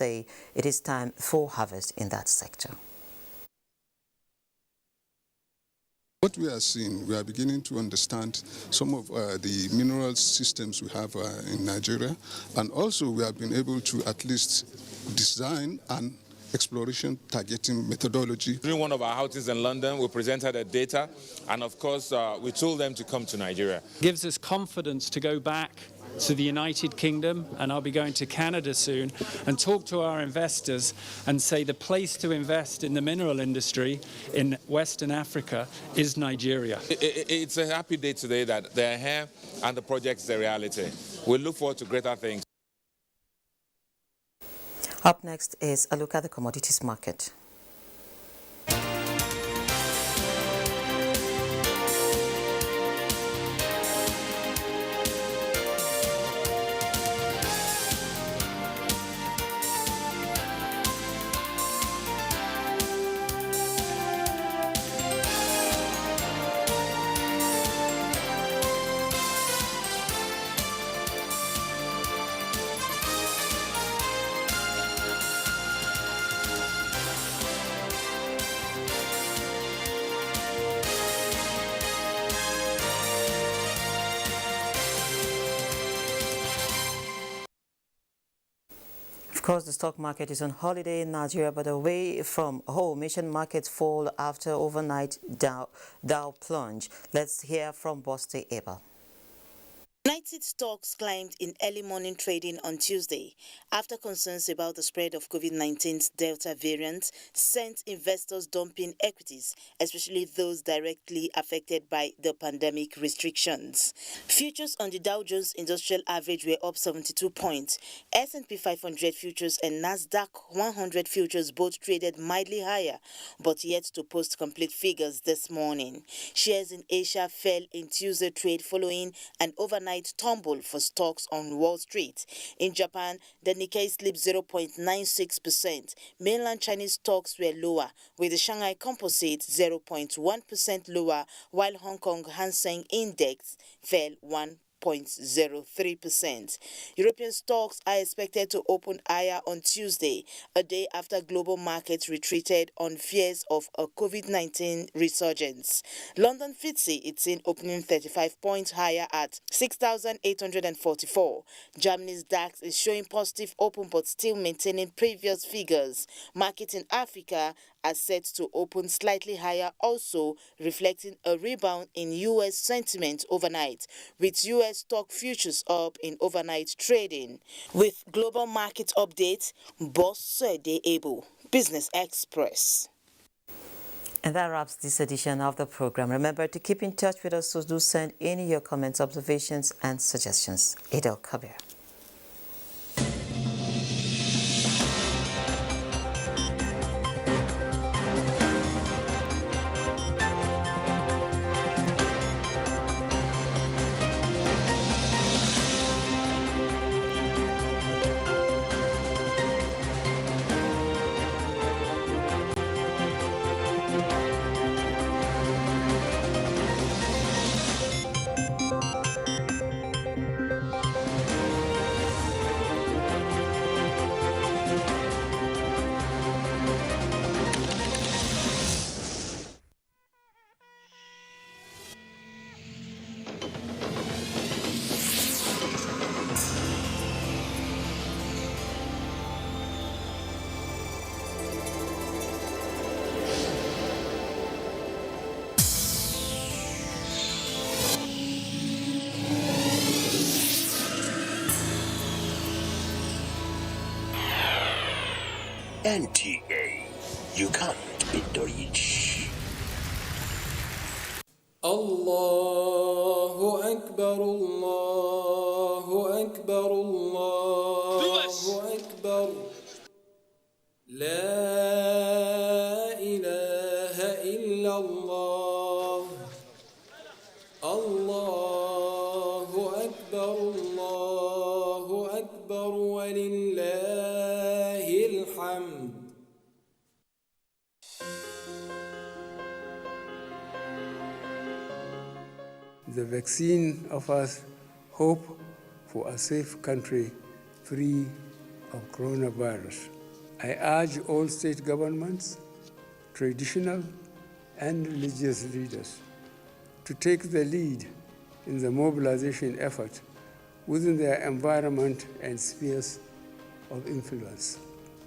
say it is time for harvest in that sector. What we are seeing, we are beginning to understand some of the mineral systems we have in Nigeria, and also we have been able to at least design an exploration targeting methodology. During one of our outings in London, we presented the data, and of course, we told them to come to Nigeria. Gives us confidence to go back to the United Kingdom, and I'll be going to Canada soon, and talk to our investors and say the place to invest in the mineral industry in Western Africa is Nigeria. It's a happy day today that they're here and the project's a reality. We look forward to greater things. Up next is a look at the commodities market. Of course, the stock market is on holiday in Nigeria, but away from home, Asian markets fall after overnight Dow plunge. Let's hear from Boste Eba. United stocks climbed in early morning trading on Tuesday after concerns about the spread of COVID-19's Delta variant sent investors dumping equities, especially those directly affected by the pandemic restrictions. Futures on the Dow Jones Industrial Average were up 72 points. S&P 500 futures and Nasdaq 100 futures both traded mildly higher, but yet to post complete figures this morning. Shares in Asia fell in Tuesday trade following an overnight tumble for stocks on Wall Street. In Japan, the Nikkei slipped 0.96%. Mainland Chinese stocks were lower, with the Shanghai Composite 0.1% lower, while Hong Kong Hang Seng Index fell 1.03%. European stocks are expected to open higher on Tuesday, a day after global markets retreated on fears of a COVID-19 resurgence. London FTSE it's in opening 35 points higher at 6,844. Germany's DAX is showing positive open but still maintaining previous figures. Markets in Africa are set to open slightly higher, also reflecting a rebound in U.S. sentiment overnight, with U.S. stock futures up in overnight trading. With global market updates, Bosse Eba, Business Express. And that wraps this edition of the program. Remember to keep in touch with us, so do send in your comments, observations, and suggestions. Idel Kabir. NTA, you can't beat the reach. Allahu Akbar, Allahu Akbar, Allahu Akbar. La ilaha illallah. Allahu Akbar, Allahu Akbar, walillahil hamd. The vaccine offers hope for a safe country free of coronavirus. I urge all state governments, traditional and religious leaders to take the lead in the mobilization effort within their environment and spheres of influence.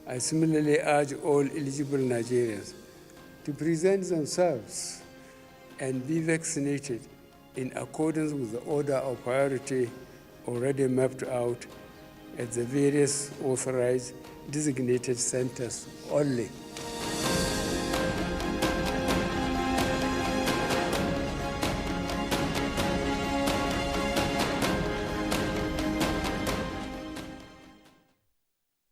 I similarly urge all eligible Nigerians to present themselves and be vaccinated in accordance with the order of priority already mapped out at the various authorized designated centers only.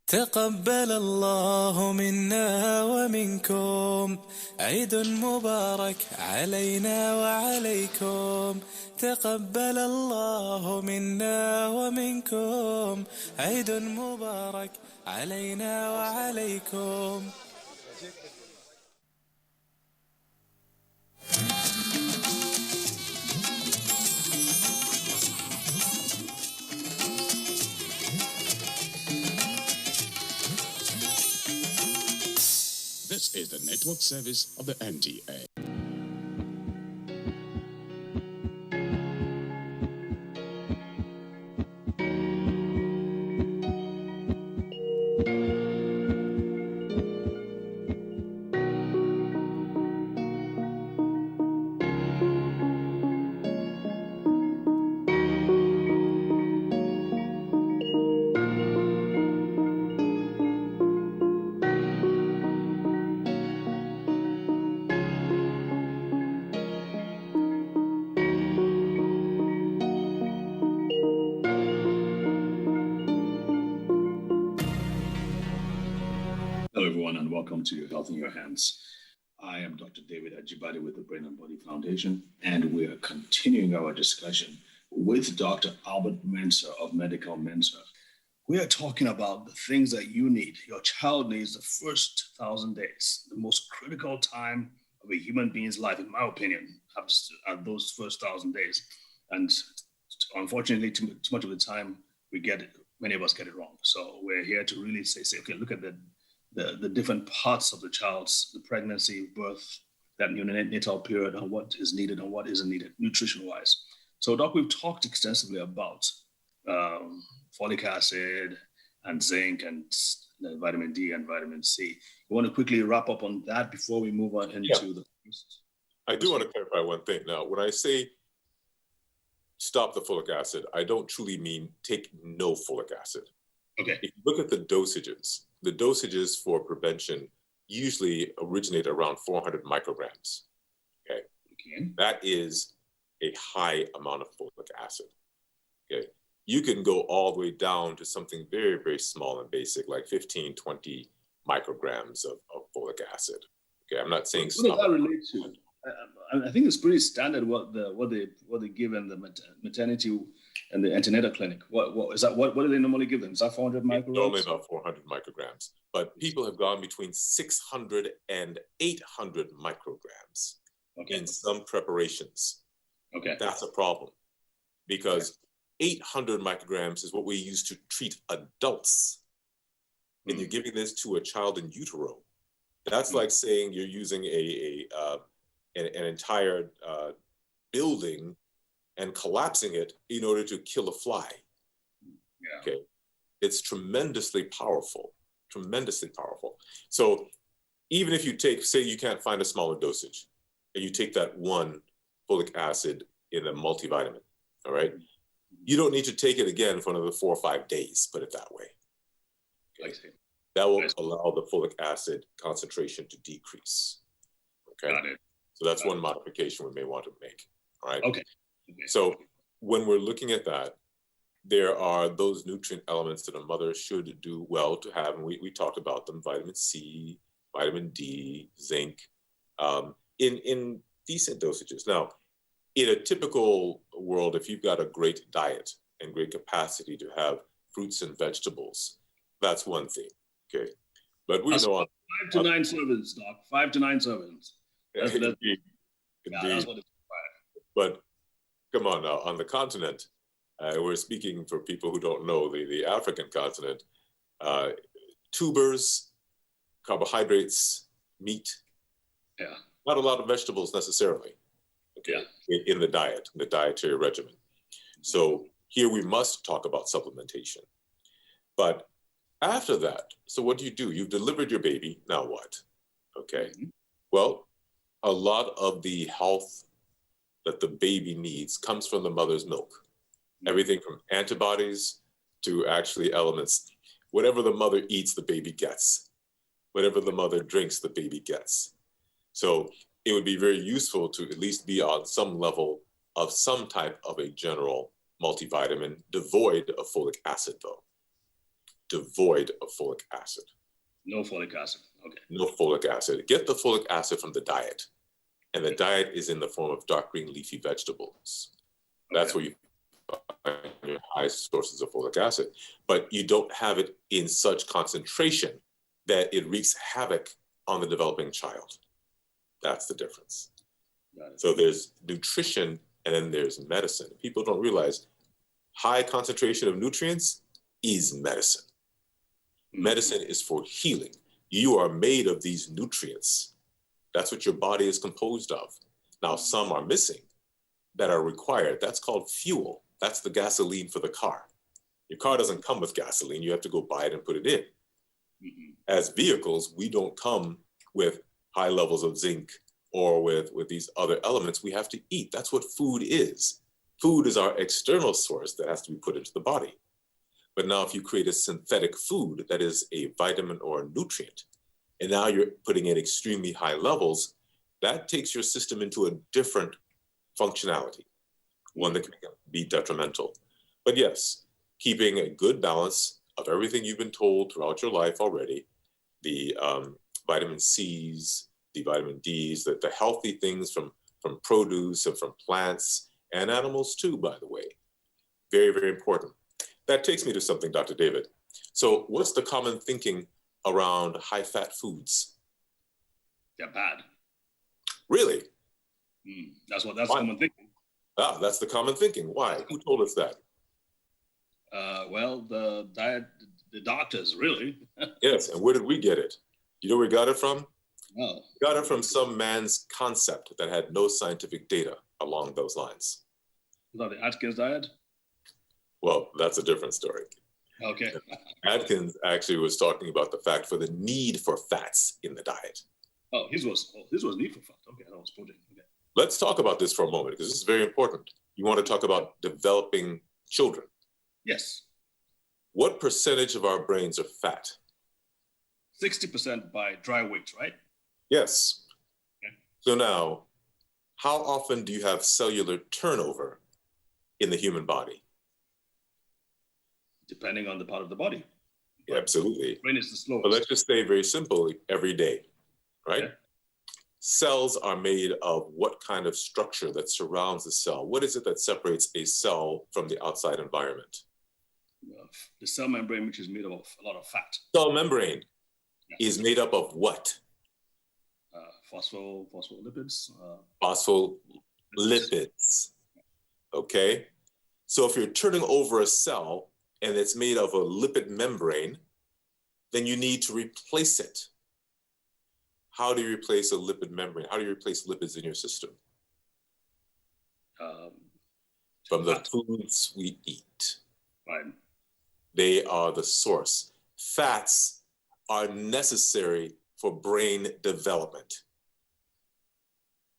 تقبل الله منا ومنكم عيد مبارك علينا وعليكم تقبل الله منا ومنكم عيد مبارك علينا وعليكم. This is the network service of the NTA. Hello, everyone, and welcome to Health in Your Hands. I am Dr. David Ajibade with the Brain and Body Foundation, and we are continuing our discussion with Dr. Albert Mensah of Medical Mensah. We are talking about the things that you need, your child needs the first 1,000 days, the most critical time of a human being's life, in my opinion, are those first 1,000 days. And unfortunately, too much of the time, many of us get it wrong. So we're here to really say, okay, look at the different parts of the child's, the pregnancy, birth, that neonatal period, and what is needed and what isn't needed nutrition-wise. So, Doc, we've talked extensively about folic acid and zinc and vitamin D and vitamin C. You want to quickly wrap up on that before we move on into the... I do want to clarify one thing. Now, when I say stop the folic acid, I don't truly mean take no folic acid. Okay. If you look at the dosages for prevention usually originate around 400 micrograms. Okay. That is a high amount of folic acid. Okay. You can go all the way down to something very, very small and basic, like 15, 20 micrograms of folic acid. Okay. I'm not saying what does that relate to? I think it's pretty standard what they give in the maternity and the antenatal clinic. What is that? What do they normally give them? Is that 400 micrograms? Normally about 400 micrograms, but people have gone between 600 and 800 micrograms in some preparations. Okay, that's a problem because 800 micrograms is what we use to treat adults, and you're giving this to a child in utero. That's like saying you're using an entire building and collapsing it in order to kill a fly. Yeah. Okay, it's tremendously powerful, tremendously powerful. So even if you say you can't find a smaller dosage, and you take that one folic acid in a multivitamin, all right, you don't need to take it again for another 4 or 5 days, put it that way. Okay? That will allow the folic acid concentration to decrease. Okay. Got it. So that's one modification we may want to make. All right. Okay. So when we're looking at that, there are those nutrient elements that a mother should do well to have, and we talked about them: vitamin C, vitamin D, zinc, in decent dosages. Now, in a typical world, if you've got a great diet and great capacity to have fruits and vegetables, that's one thing. Okay, but we know 5 to 9 servings, Doc. 5 to 9 servings. Indeed. That's what it's required. But come on now, on the continent, we're speaking for people who don't know the African continent. tubers, carbohydrates, meat. Yeah. Not a lot of vegetables necessarily, okay, in the diet, in the dietary regimen. So here we must talk about supplementation. But after that, so what do? You've delivered your baby, now what? Okay. Well, a lot of the health that the baby needs comes from the mother's milk. Everything from antibodies to actually elements. Whatever the mother eats, the baby gets. Whatever the mother drinks, the baby gets. So it would be very useful to at least be on some level of some type of a general multivitamin, devoid of folic acid though. Devoid of folic acid. No folic acid, okay. No folic acid. Get the folic acid from the diet. And the diet is in the form of dark green leafy vegetables. That's where you find your highest sources of folic acid. But you don't have it in such concentration that it wreaks havoc on the developing child. That's the difference. So there's nutrition and then there's medicine. People don't realize high concentration of nutrients is medicine. Medicine is for healing. You are made of these nutrients. That's what your body is composed of. Now, some are missing that are required. That's called fuel. That's the gasoline for the car. Your car doesn't come with gasoline. You have to go buy it and put it in. As vehicles, we don't come with high levels of zinc or with these other elements. We have to eat. That's what food is. Food is our external source that has to be put into the body. But now if you create a synthetic food that is a vitamin or a nutrient, and now you're putting in extremely high levels, that takes your system into a different functionality, one that can be detrimental. But yes, keeping a good balance of everything you've been told throughout your life already, the vitamin C's, the vitamin D's, the healthy things from produce and from plants and animals too, by the way. Very, very important. That takes me to something, Dr. David. So what's the common thinking around high-fat foods? They're bad. Really? That's common thinking. Ah, that's the common thinking. Why? Who told us that? Well, the doctors, really. Yes, and where did we get it? You know where we got it from? No. We got it from some man's concept that had no scientific data along those lines. Is that the Atkins diet? Well, that's a different story. Okay. Atkins actually was talking about the fact for the need for fats in the diet. Oh, his was need for fat. Okay, that was protein. Okay. Let's talk about this for a moment because this is very important. You want to talk about developing children. Yes. What percentage of our brains are fat? 60% by dry weight, right? Yes. Okay. So now, how often do you have cellular turnover in the human body? Depending on the part of the body. Yeah, absolutely. Brain is the slowest. But let's just say very simply, every day, right? Okay. Cells are made of what kind of structure that surrounds the cell? What is it that separates a cell from the outside environment? The cell membrane, which is made of a lot of fat. Cell membrane is made up of what? Phospholipids. Phospholipids. Okay. So if you're turning over a cell and it's made of a lipid membrane, then you need to replace it. How do you replace a lipid membrane? How do you replace lipids in your system? From the foods we eat. Right. They are the source. Fats are necessary for brain development.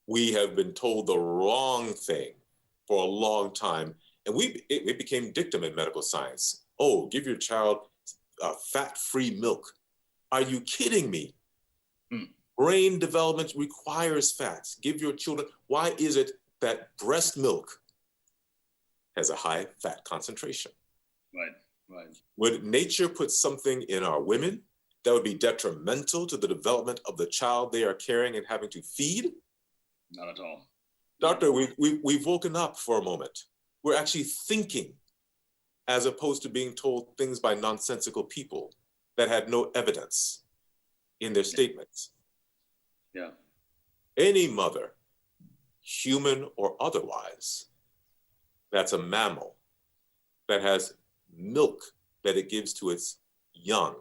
We have been told the wrong thing for a long time, and it became dictum in medical science. Oh, give your child fat-free milk. Are you kidding me? Brain development requires fats. Give your children. Why is it that breast milk has a high fat concentration? Right. Would nature put something in our women that would be detrimental to the development of the child they are carrying and having to feed? Not at all. Doctor, we've woken up for a moment. We're actually thinking as opposed to being told things by nonsensical people that had no evidence in their statements. Yeah. Any mother, human or otherwise, that's a mammal that has milk that it gives to its young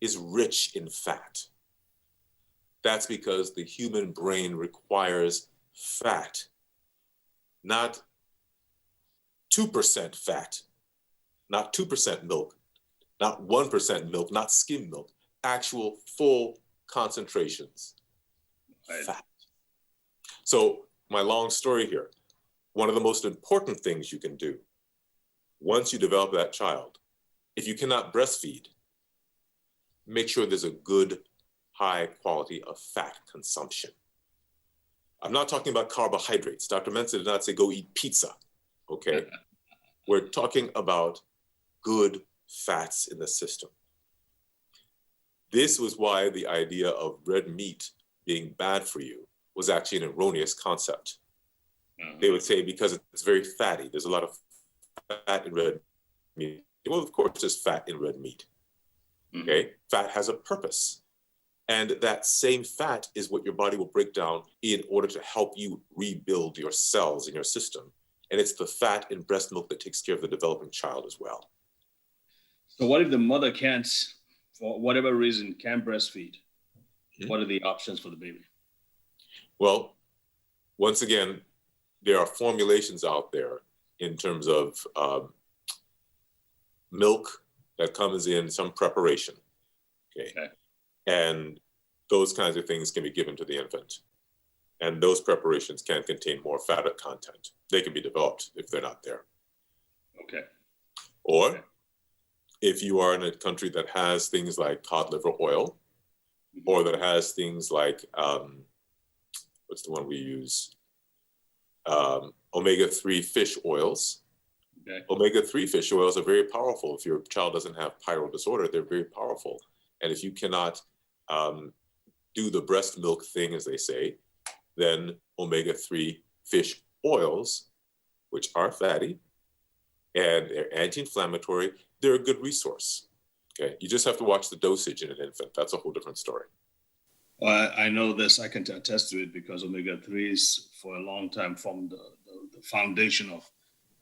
is rich in fat. That's because the human brain requires fat, not 2% fat, not 2% milk, not 1% milk, not skim milk, actual full concentrations of fat. So my long story here, one of the most important things you can do once you develop that child, if you cannot breastfeed, make sure there's a good, high quality of fat consumption. I'm not talking about carbohydrates. Dr. Mensah did not say go eat pizza, okay? We're talking about good fats in the system. This was why the idea of red meat being bad for you was actually an erroneous concept. They would say because it's very fatty, there's a lot of fat in red meat. Well, of course there's fat in red meat, okay? Fat has a purpose. And that same fat is what your body will break down in order to help you rebuild your cells in your system. And it's the fat in breast milk that takes care of the developing child as well. So what if the mother can't, for whatever reason, can't breastfeed? What are the options for the baby? Well, once again, there are formulations out there in terms of milk that comes in some preparation, okay? And those kinds of things can be given to the infant. And those preparations can contain more fat content. They can be developed if they're not there. Okay. Or if you are in a country that has things like cod liver oil, or that has things like, what's the one we use? Omega-3 fish oils. Okay. Omega-3 fish oils are very powerful. If your child doesn't have pyrrole disorder, they're very powerful. And if you cannot do the breast milk thing, as they say, then omega-3 fish oils, which are fatty and they're anti-inflammatory, they're a good resource. Okay, you just have to watch the dosage in an infant. That's a whole different story. Well, I know this, I can attest to it because omega-3s for a long time formed the foundation of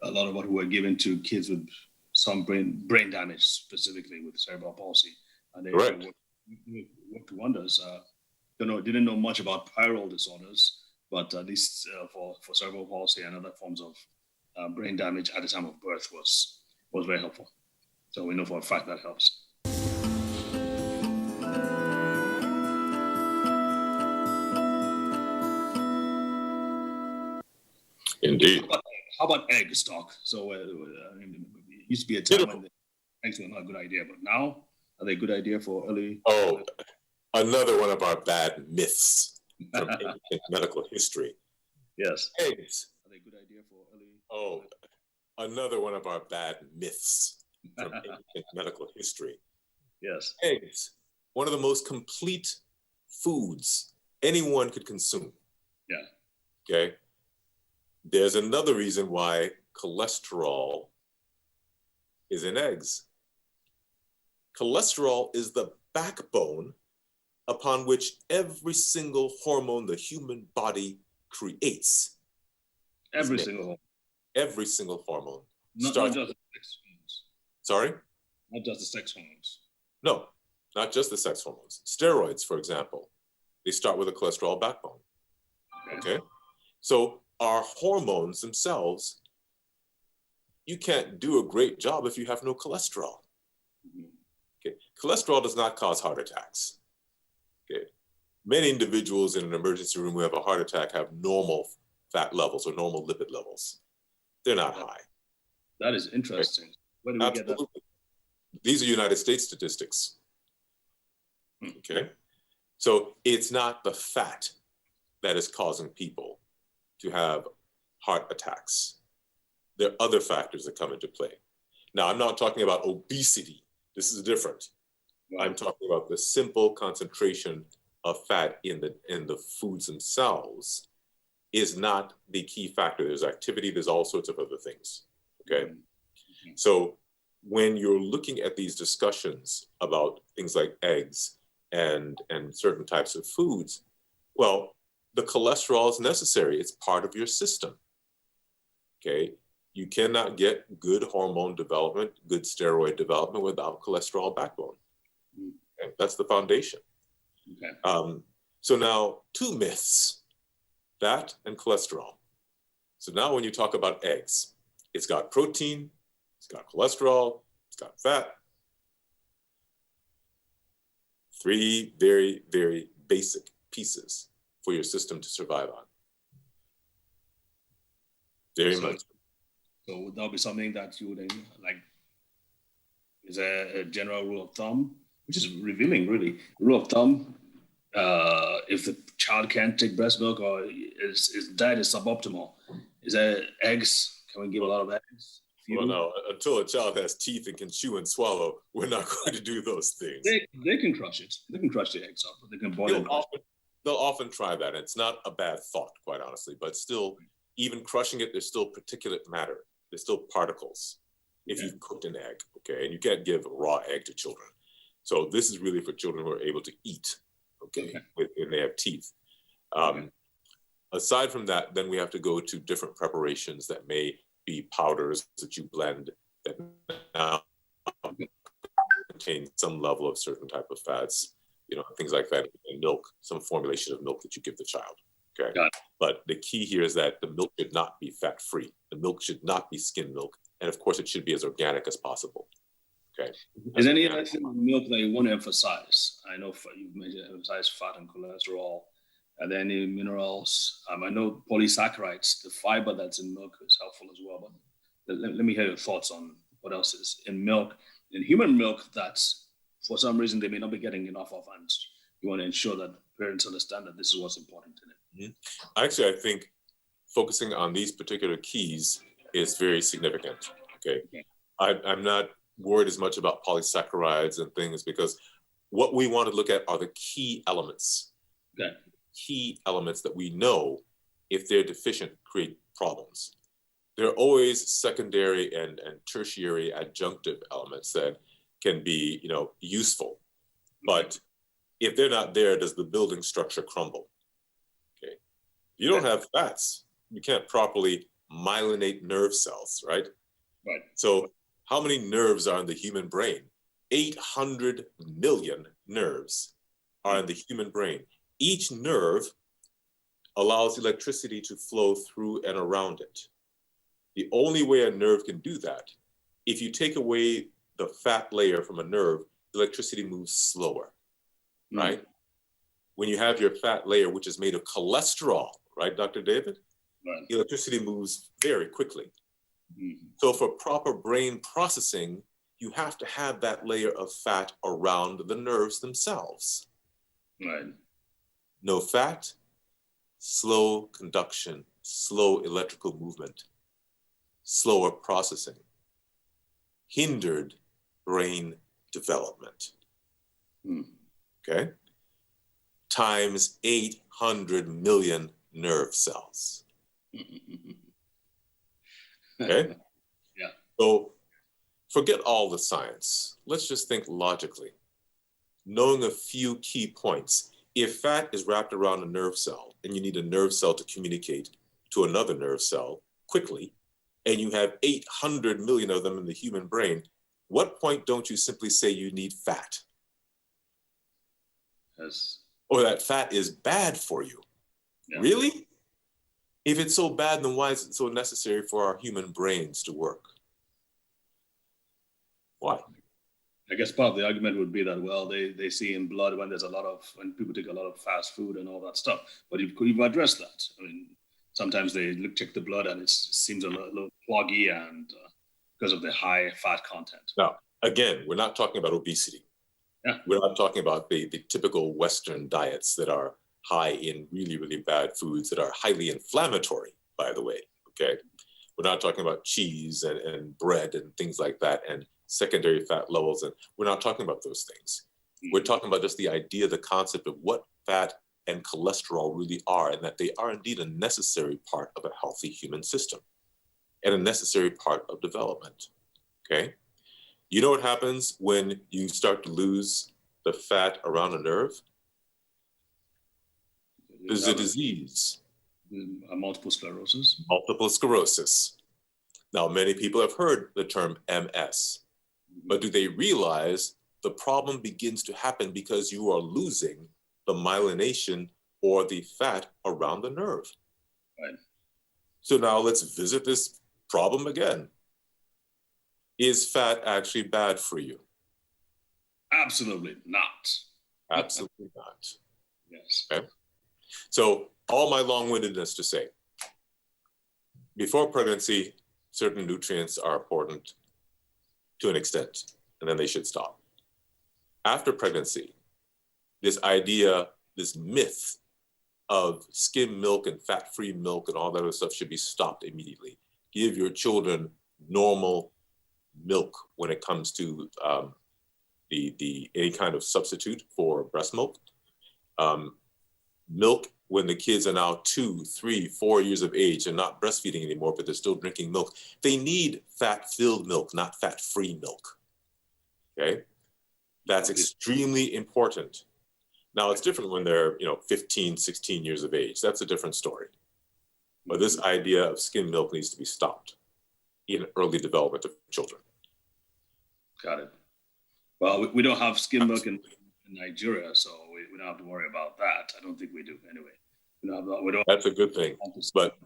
a lot of what we were given to kids with some brain damage, specifically with cerebral palsy. And they worked wonders. Didn't know much about pyrrole disorders, but at least for cerebral palsy and other forms of brain damage at the time of birth was very helpful. So we know for a fact that helps. Indeed. How about eggs, Doc? So it used to be a time when the eggs were not a good idea, but now are they a good idea for early? Oh, another one of our bad myths from ancient medical history. Yes. Eggs. Are they a good idea for early? Oh, another one of our bad myths from ancient medical history. Yes. Eggs, one of the most complete foods anyone could consume. Yeah. Okay. There's another reason why cholesterol is in eggs. Cholesterol is the backbone upon which every single hormone the human body creates. Every single hormone. Every single hormone. Not just the sex hormones. Sorry? Not just the sex hormones. No, not just the sex hormones. Steroids, for example, they start with a cholesterol backbone. Okay? So our hormones themselves, you can't do a great job if you have no cholesterol. Okay? Cholesterol does not cause heart attacks. Okay? Many individuals in an emergency room who have a heart attack have normal fat levels or normal lipid levels. They're not high. That is interesting. Okay? Where do we get that? These are United States statistics. Okay? So it's not the fat that is causing people to have heart attacks. There are other factors that come into play. Now, I'm not talking about obesity. This is different. I'm talking about the simple concentration of fat in the foods themselves is not the key factor. There's activity, there's all sorts of other things, okay? So when you're looking at these discussions about things like eggs and certain types of foods, well, the cholesterol is necessary. It's part of your system, okay? You cannot get good hormone development, good steroid development without cholesterol backbone. Okay? That's the foundation. Okay. So now 2 myths, fat and cholesterol. So now when you talk about eggs, it's got protein, it's got cholesterol, it's got fat. 3 very, very basic pieces for your system to survive on. Very much. So would that be something that you would like, is a general rule of thumb, which is revealing really. Rule of thumb, if the child can't take breast milk or his diet is suboptimal, is there eggs? Can we give a lot of eggs? Well, no, until a child has teeth and can chew and swallow, we're not going to do those things. They can crush it. They can crush the eggs up, but they can boil it. They'll often try that. And it's not a bad thought, quite honestly, but still, even crushing it, there's still particulate matter. There's still particles if you've cooked an egg, okay? And you can't give a raw egg to children. So this is really for children who are able to eat, okay. And they have teeth. Aside from that, then we have to go to different preparations that may be powders that you blend that now contain some level of certain type of fats, things like that, and milk, some formulation of milk that you give the child. Okay. But the key here is that the milk should not be fat-free. The milk should not be skim milk. And of course, it should be as organic as possible. Okay. Is there any other milk that you want to emphasize? I know you've mentioned emphasize fat and cholesterol. Are there any minerals? I know polysaccharides, the fiber that's in milk is helpful as well. But let me hear your thoughts on what else is in milk, in human milk, that's for some reason they may not be getting enough of, and you want to ensure that parents understand that this is what's important in it. Actually, I think focusing on these particular keys is very significant. Okay. I'm not worried as much about polysaccharides and things, because what we want to look at are the key elements. Okay. Key elements that we know, if they're deficient, create problems. There are always secondary and tertiary adjunctive elements that can be, useful. But if they're not there, does the building structure crumble? Okay. You don't have fats. You can't properly myelinate nerve cells, right? Right. So how many nerves are in the human brain? 800 million nerves are in the human brain. Each nerve allows electricity to flow through and around it. The only way a nerve can do that, if you take away the fat layer from a nerve, electricity moves slower, right? When you have your fat layer, which is made of cholesterol, right, Dr. David? Right. Electricity moves very quickly. So for proper brain processing, you have to have that layer of fat around the nerves themselves. Right. No fat, slow conduction, slow electrical movement, slower processing, hindered brain development. Okay? Times 800 million nerve cells. Okay? Yeah. So forget all the science. Let's just think logically. Knowing a few key points. If fat is wrapped around a nerve cell and you need a nerve cell to communicate to another nerve cell quickly, and you have 800 million of them in the human brain, what point don't you simply say you need fat? Yes. Or that fat is bad for you? Yeah. Really? If it's so bad, then why is it so necessary for our human brains to work? Why? I guess part of the argument would be that, well, they see in blood when when people take a lot of fast food and all that stuff. But you've addressed that. I mean, sometimes they check the blood and it seems a little cloggy and because of the high fat content. Now, again, we're not talking about obesity. Yeah. We're not talking about the typical Western diets that are high in really, really bad foods that are highly inflammatory, by the way, okay? We're not talking about cheese and bread and things like that and secondary fat levels, and we're not talking about those things. We're talking about just the idea, the concept of what fat and cholesterol really are, and that they are indeed a necessary part of a healthy human system and a necessary part of development, okay? You know what happens when you start to lose the fat around a nerve? There's a disease. Multiple sclerosis. Multiple sclerosis. Now, many people have heard the term MS, but do they realize the problem begins to happen because you are losing the myelination or the fat around the nerve? Right. So now let's visit this problem again. Is fat actually bad for you? Absolutely not. Absolutely not. Yes. Okay. So all my long-windedness to say, before pregnancy, certain nutrients are important to an extent, and then they should stop. After pregnancy, this idea, this myth of skim milk and fat-free milk and all that other stuff should be stopped immediately. Give your children normal milk when it comes to any kind of substitute for breast milk. Milk when the kids are now 2, 3, 4 years of age and not breastfeeding anymore, but they're still drinking milk. They need fat-filled milk, not fat-free milk. Okay, that's extremely important. Now it's different when they're 15, 16 years of age. That's a different story. But this idea of skim milk needs to be stopped in early development of children. Got it. Well, we don't have skim milk in Nigeria, so we don't have to worry about that. I don't think we do anyway. We don't That's a good thing. But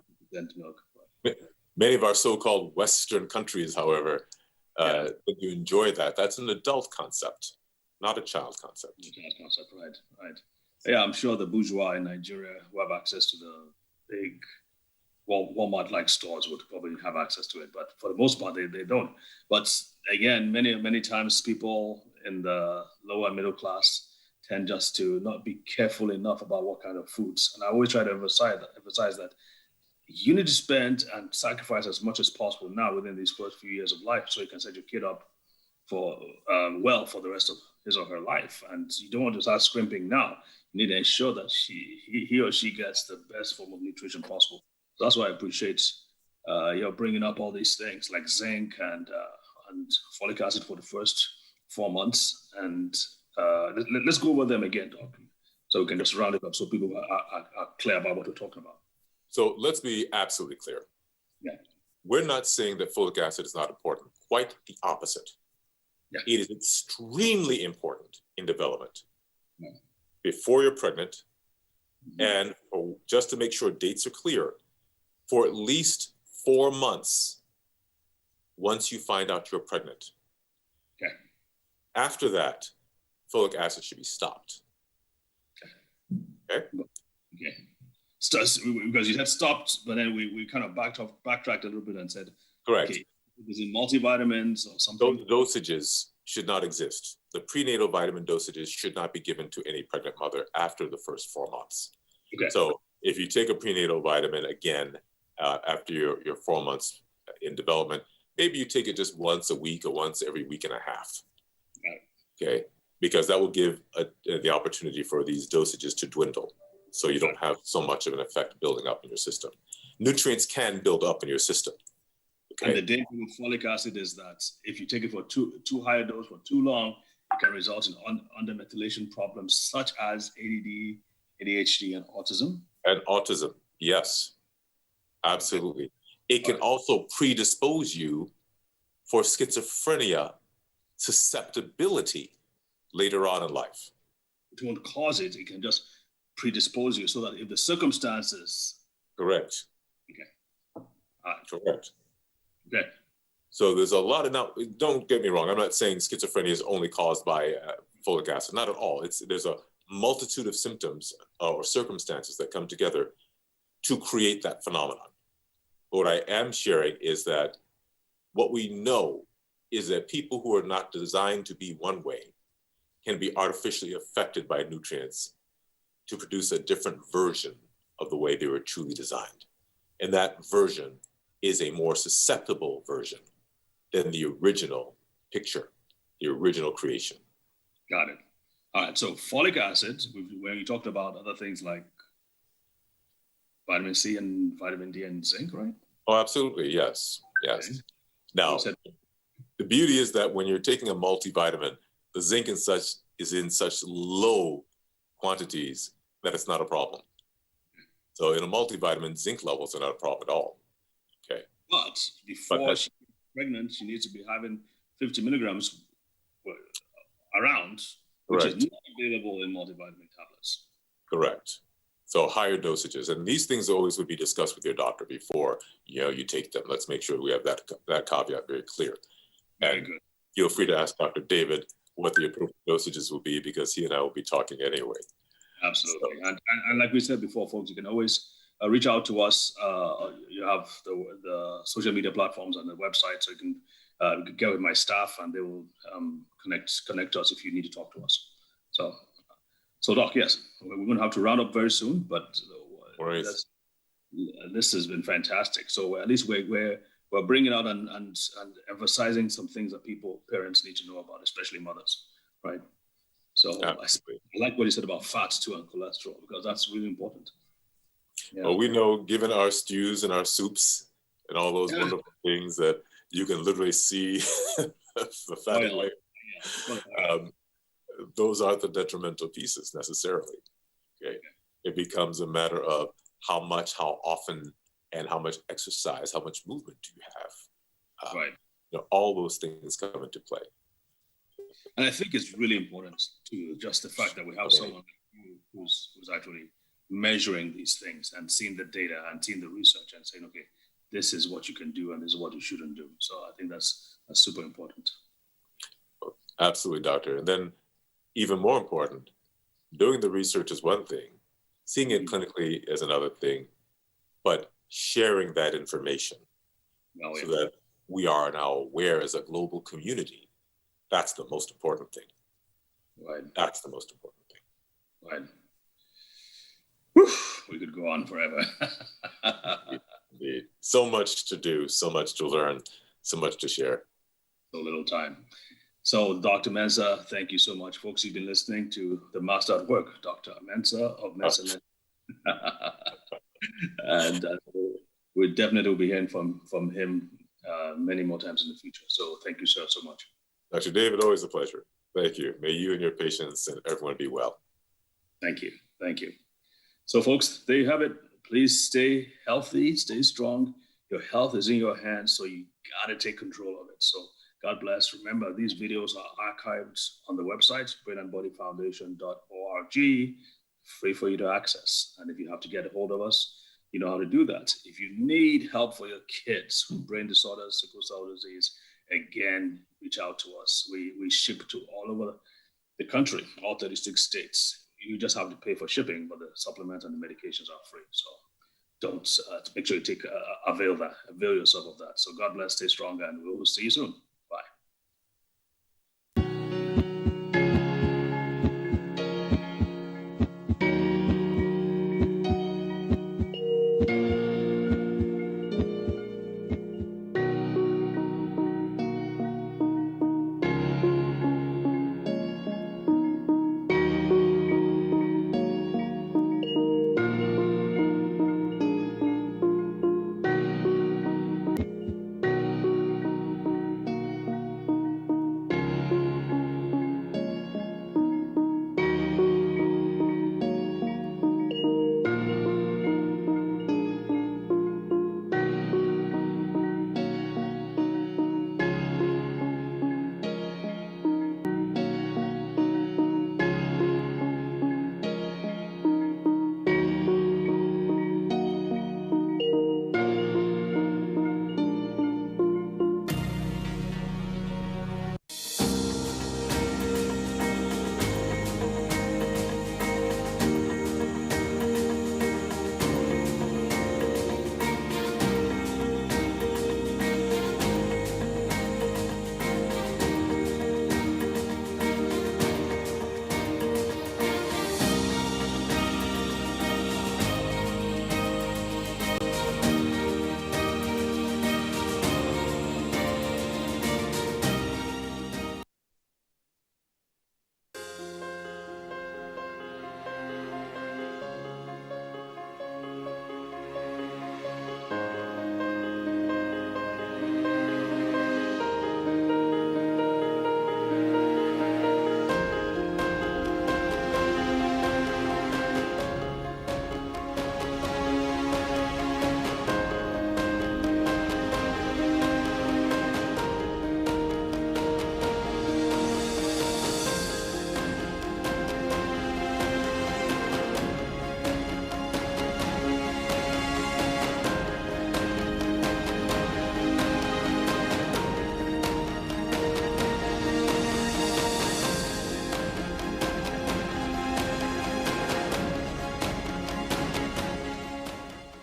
milk. Many of our so-called Western countries, however, you enjoy that. That's an adult concept, not a child concept. Right. Yeah, I'm sure the bourgeois in Nigeria who have access to the big Walmart-like stores would probably have access to it, but for the most part, they don't. But again, many times people in the lower middle class tend just to not be careful enough about what kind of foods. And I always try to emphasize that you need to spend and sacrifice as much as possible now within these first few years of life so you can set your kid up for for the rest of his or her life. And you don't want to start scrimping now. You need to ensure that he or she gets the best form of nutrition possible. So that's why I appreciate you're bringing up all these things like zinc and folic acid for the first 4 months. And let's go over them again, Doc, so we can just round it up so people are clear about what we're talking about. So let's be absolutely clear. Yeah. We're not saying that folic acid is not important. Quite the opposite. Yeah. It is extremely important in development. Yeah. Before you're pregnant, and just to make sure dates are clear, for at least 4 months once you find out you're pregnant. Okay. After that, folic acid should be stopped. Okay? Okay. Because you had stopped, but then we kind of backtracked a little bit and said, correct. Okay, is it multivitamins or something? Those dosages should not exist. The prenatal vitamin dosages should not be given to any pregnant mother after the first 4 months. Okay. So if you take a prenatal vitamin again after your 4 months in development, maybe you take it just once a week or once every week and a half. Okay, because that will give the opportunity for these dosages to dwindle, so you don't have so much of an effect building up in your system. Nutrients can build up in your system. Okay? And the danger with folic acid is that if you take it for too high a dose for too long, it can result in undermethylation problems such as ADD, ADHD, and autism. And autism, yes, absolutely. It can also predispose you for schizophrenia susceptibility later on in life. It won't cause it. It can just predispose you so that if the circumstances. Correct. Okay. Correct. Okay. So there's a lot of, now, don't get me wrong, I'm not saying schizophrenia is only caused by folic acid, not at all. There's a multitude of symptoms or circumstances that come together to create that phenomenon. What I am sharing is that what we know is that people who are not designed to be one way can be artificially affected by nutrients to produce a different version of the way they were truly designed. And that version is a more susceptible version than the original picture, the original creation. Got it. All right, so folic acid, where you talked about other things like vitamin C and vitamin D and zinc, right? Oh, absolutely, yes, yes. Okay. Now, the beauty is that when you're taking a multivitamin, the zinc and such is in such low quantities that it's not a problem. So in a multivitamin, zinc levels are not a problem at all. Okay. But before she gets pregnant, she needs to be having 50 milligrams around, which is not available in multivitamin tablets. Correct. So higher dosages, and these things always would be discussed with your doctor before you take them. Let's make sure we have that caveat very clear. Very good. Feel free to ask Dr. David what the appropriate dosages will be, because he and I will be talking anyway. Absolutely. So, and like we said before, folks, you can always reach out to us. You have the social media platforms and the website, so you can get with my staff, and they will connect us if you need to talk to us. So Doc, yes, we're going to have to round up very soon, but this has been fantastic. So at least we're bringing out and emphasizing some things that parents need to know about, especially mothers, right? So I like what you said about fats too and cholesterol, because that's really important. Yeah. Well, we know, given our stews and our soups and all those wonderful things, that you can literally see the fatty layer. Those aren't the detrimental pieces necessarily. Okay, it becomes a matter of how much, how often, and how much exercise, how much movement do you have? All those things come into play. And I think it's really important to just the fact that we have someone who's actually measuring these things and seeing the data and seeing the research and saying, okay, this is what you can do and this is what you shouldn't do. So I think that's super important. Absolutely, doctor. And then even more important, doing the research is one thing, seeing it clinically is another thing, but sharing that information so that we are now aware as a global community. That's the most important thing. Right. That's the most important thing. Right. Whew, we could go on forever. Indeed. So much to do, so much to learn, so much to share. So little time. So Dr. Mensah, thank you so much. Folks, you've been listening to the Master at Work, Dr. Mensah of Mensah. And we definitely will be hearing from him many more times in the future. So thank you, sir, so much. Dr. David, always a pleasure. Thank you. May you and your patients and everyone be well. Thank you. Thank you. So folks, there you have it. Please stay healthy, stay strong. Your health is in your hands, so you got to take control of it. So God bless. Remember, these videos are archived on the website, brainandbodyfoundation.org, free for you to access. And if you have to get a hold of us, you know how to do that. If you need help for your kids with brain disorders, sickle cell disease, again, reach out to us. We ship to all over the country, all 36 states. You just have to pay for shipping, but the supplements and the medications are free. So don't make sure you avail yourself of that. So God bless, stay strong, and we'll see you soon.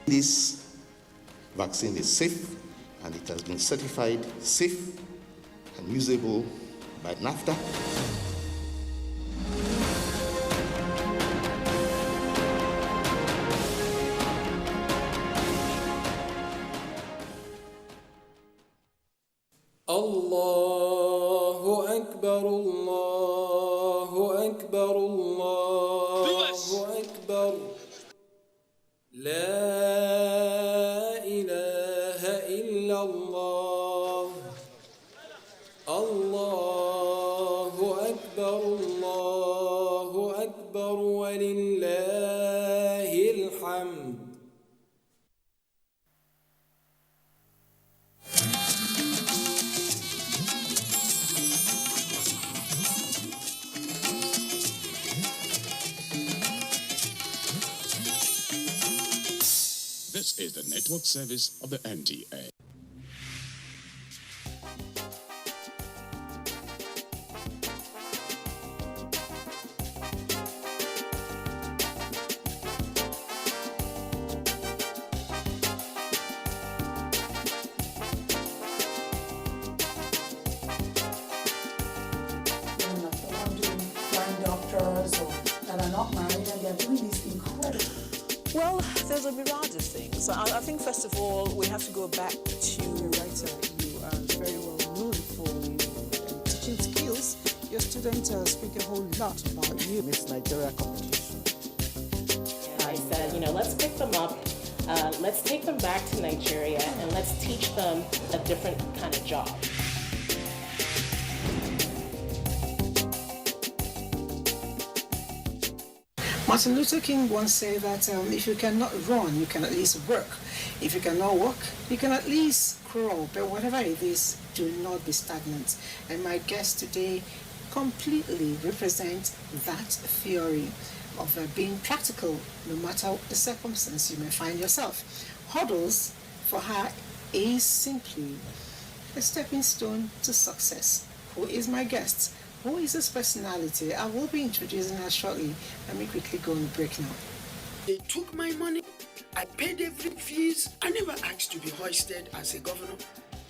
This vaccine is safe, and it has been certified safe and usable by NAFTA. Allahu Akbar, Allahu Akbar, Allahu Akbar. La ilaha illallah. Allahu Akbar, Allahu Akbar, walillahil hamd. This is the network service of the NTA. Doctors or that are not married and they're doing these incredible. Well, there's a myriad of things. I think first of all we have to go back to You're writer. You are very well known for your teaching skills. Your students speak a whole lot about you. Miss Nigeria competition. I said, let's pick them up, let's take them back to Nigeria, and let's teach them a different kind of job. Martin Luther King once said that if you cannot run, you can at least work. If you cannot walk, you can at least crawl. But whatever it is, do not be stagnant. And my guest today completely represents that theory of being practical no matter the circumstance you may find yourself. Hurdles for her is simply a stepping stone to success. Who is my guest? Who is this personality? I will be introducing her shortly. Let me quickly go on a break now. They took my money. I paid every fees. I never asked to be hoisted as a governor.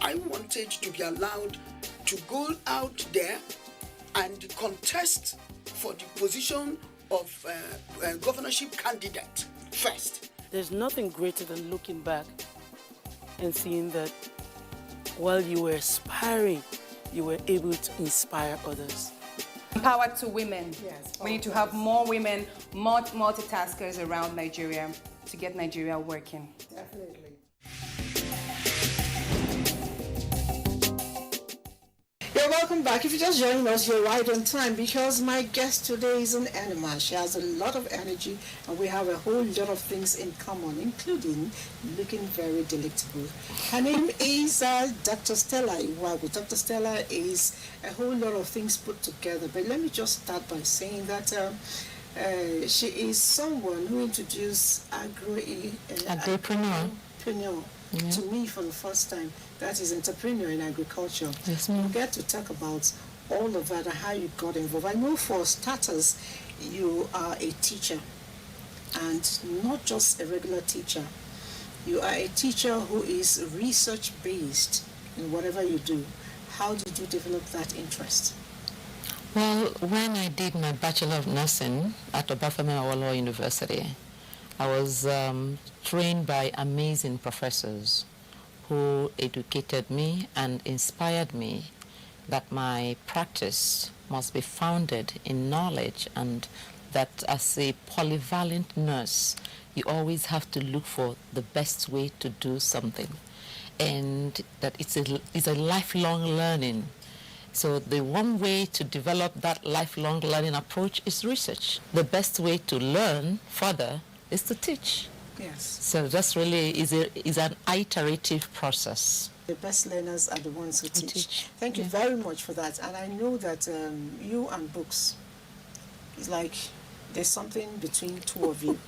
I wanted to be allowed to go out there and contest for the position of governorship candidate first. There's nothing greater than looking back and seeing that while you were aspiring, you were able to inspire others. Empower to women. Yes, we need to have more women, more multitaskers around Nigeria to get Nigeria working. Definitely. You're welcome back. If you're just joining us, you're right on time because my guest today is an animal. She has a lot of energy and we have a whole lot of things in common, including looking very delectable. Her name is Dr. Stella Iwagu. Dr. Stella is a whole lot of things put together, but let me just start by saying that she is someone who introduced agripreneur to me for the first time. That is entrepreneur in agriculture. Yes, we'll get to talk about all of that and how you got involved. I know for starters, you are a teacher and not just a regular teacher. You are a teacher who is research-based in whatever you do. How did you develop that interest? Well, when I did my Bachelor of Nursing at Obafemi Awolowo University, I was trained by amazing professors who educated me and inspired me that my practice must be founded in knowledge and that as a polyvalent nurse, you always have to look for the best way to do something and that it's a lifelong learning. So the one way to develop that lifelong learning approach is research. The best way to learn further is to teach. Yes. So that's really is an iterative process. The best learners are the ones who teach. Thank you very much for that. And I know that you and books, it's like there's something between two of you.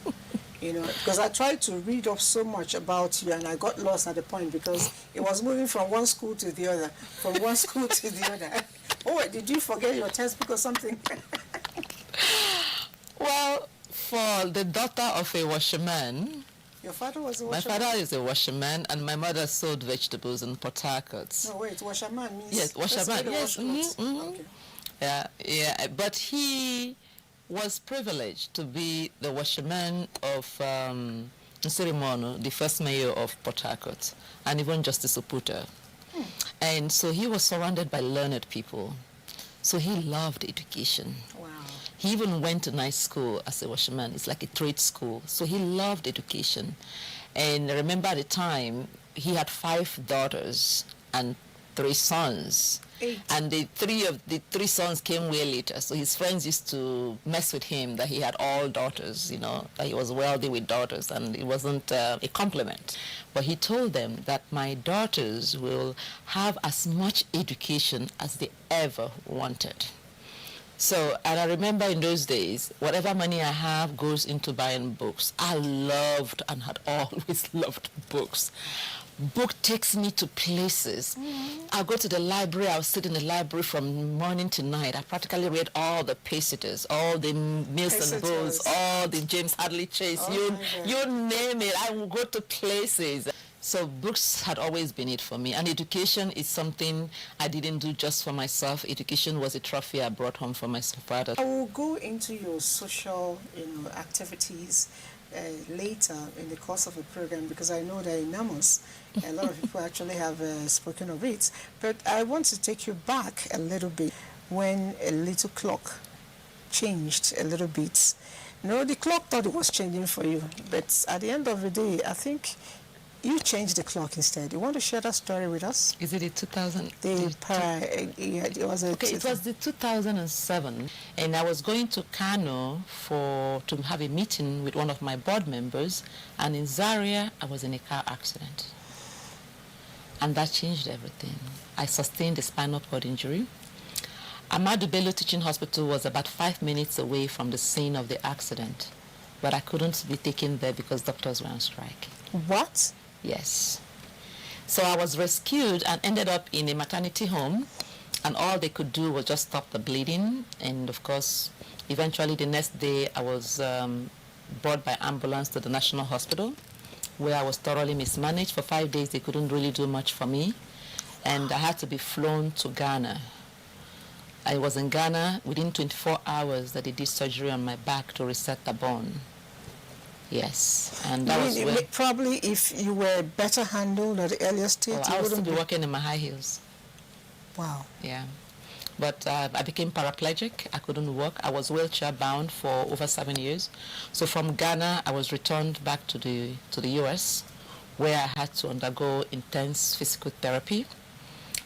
Because I tried to read up so much about you and I got lost at the point because it was moving from one school to the other, from one school to the other. Oh, did you forget your textbook or something? Well, for the daughter of a washerman, Your father was a My washerman? father is a washerman, and my mother sold vegetables in Port Harcourt. No, wait, washerman means... Yes, washerman, yes. Okay. Yeah, but he was privileged to be the washerman of Nserimono, the first mayor of Port Harcourt, and even Justice Oputa. And so he was surrounded by learned people. So he loved education. Wow. He even went to night school as a washerman. It's like a trade school. So he loved education. And I remember at the time, he had 5 daughters and 3 sons. 8. And the three sons came way later. So his friends used to mess with him that he had all daughters, that he was wealthy with daughters, and it wasn't a compliment. But he told them that my daughters will have as much education as they ever wanted. So, and I remember in those days, whatever money I have goes into buying books. I loved and had always loved books. Book takes me to places. I'll go to the library. I'll sit in the library from morning to night. I practically read all the Pacetters, all the Mills and Bowles, all the James Hadley Chase. You name it. I will go to places. So books had always been it for me. And education is something I didn't do just for myself. Education was a trophy I brought home for my father. I will go into your social activities later in the course of the program, because I know they're enormous. A lot of people actually have spoken of it. But I want to take you back a little bit when a little clock changed a little bit. The clock thought it was changing for you, but at the end of the day, I think you changed the clock instead. You want to share that story with us? Is it the 2000? It was it was the 2007, and I was going to Kano to have a meeting with one of my board members, and in Zaria, I was in a car accident. And that changed everything. I sustained a spinal cord injury. Ahmadu Bello Teaching Hospital was about 5 minutes away from the scene of the accident, but I couldn't be taken there because doctors were on strike. What? Yes. So I was rescued and ended up in a maternity home, and all they could do was just stop the bleeding. And of course, eventually the next day I was brought by ambulance to the National Hospital, where I was thoroughly mismanaged. For 5 days they couldn't really do much for me, and I had to be flown to Ghana. I was in Ghana within 24 hours that they did surgery on my back to reset the bone. Yes, and that was when... Probably if you were better handled at the earlier stage, I would still be walking in my high heels. Wow. Yeah. But I became paraplegic. I couldn't walk. I was wheelchair bound for over 7 years. So from Ghana, I was returned back to the US, where I had to undergo intense physical therapy.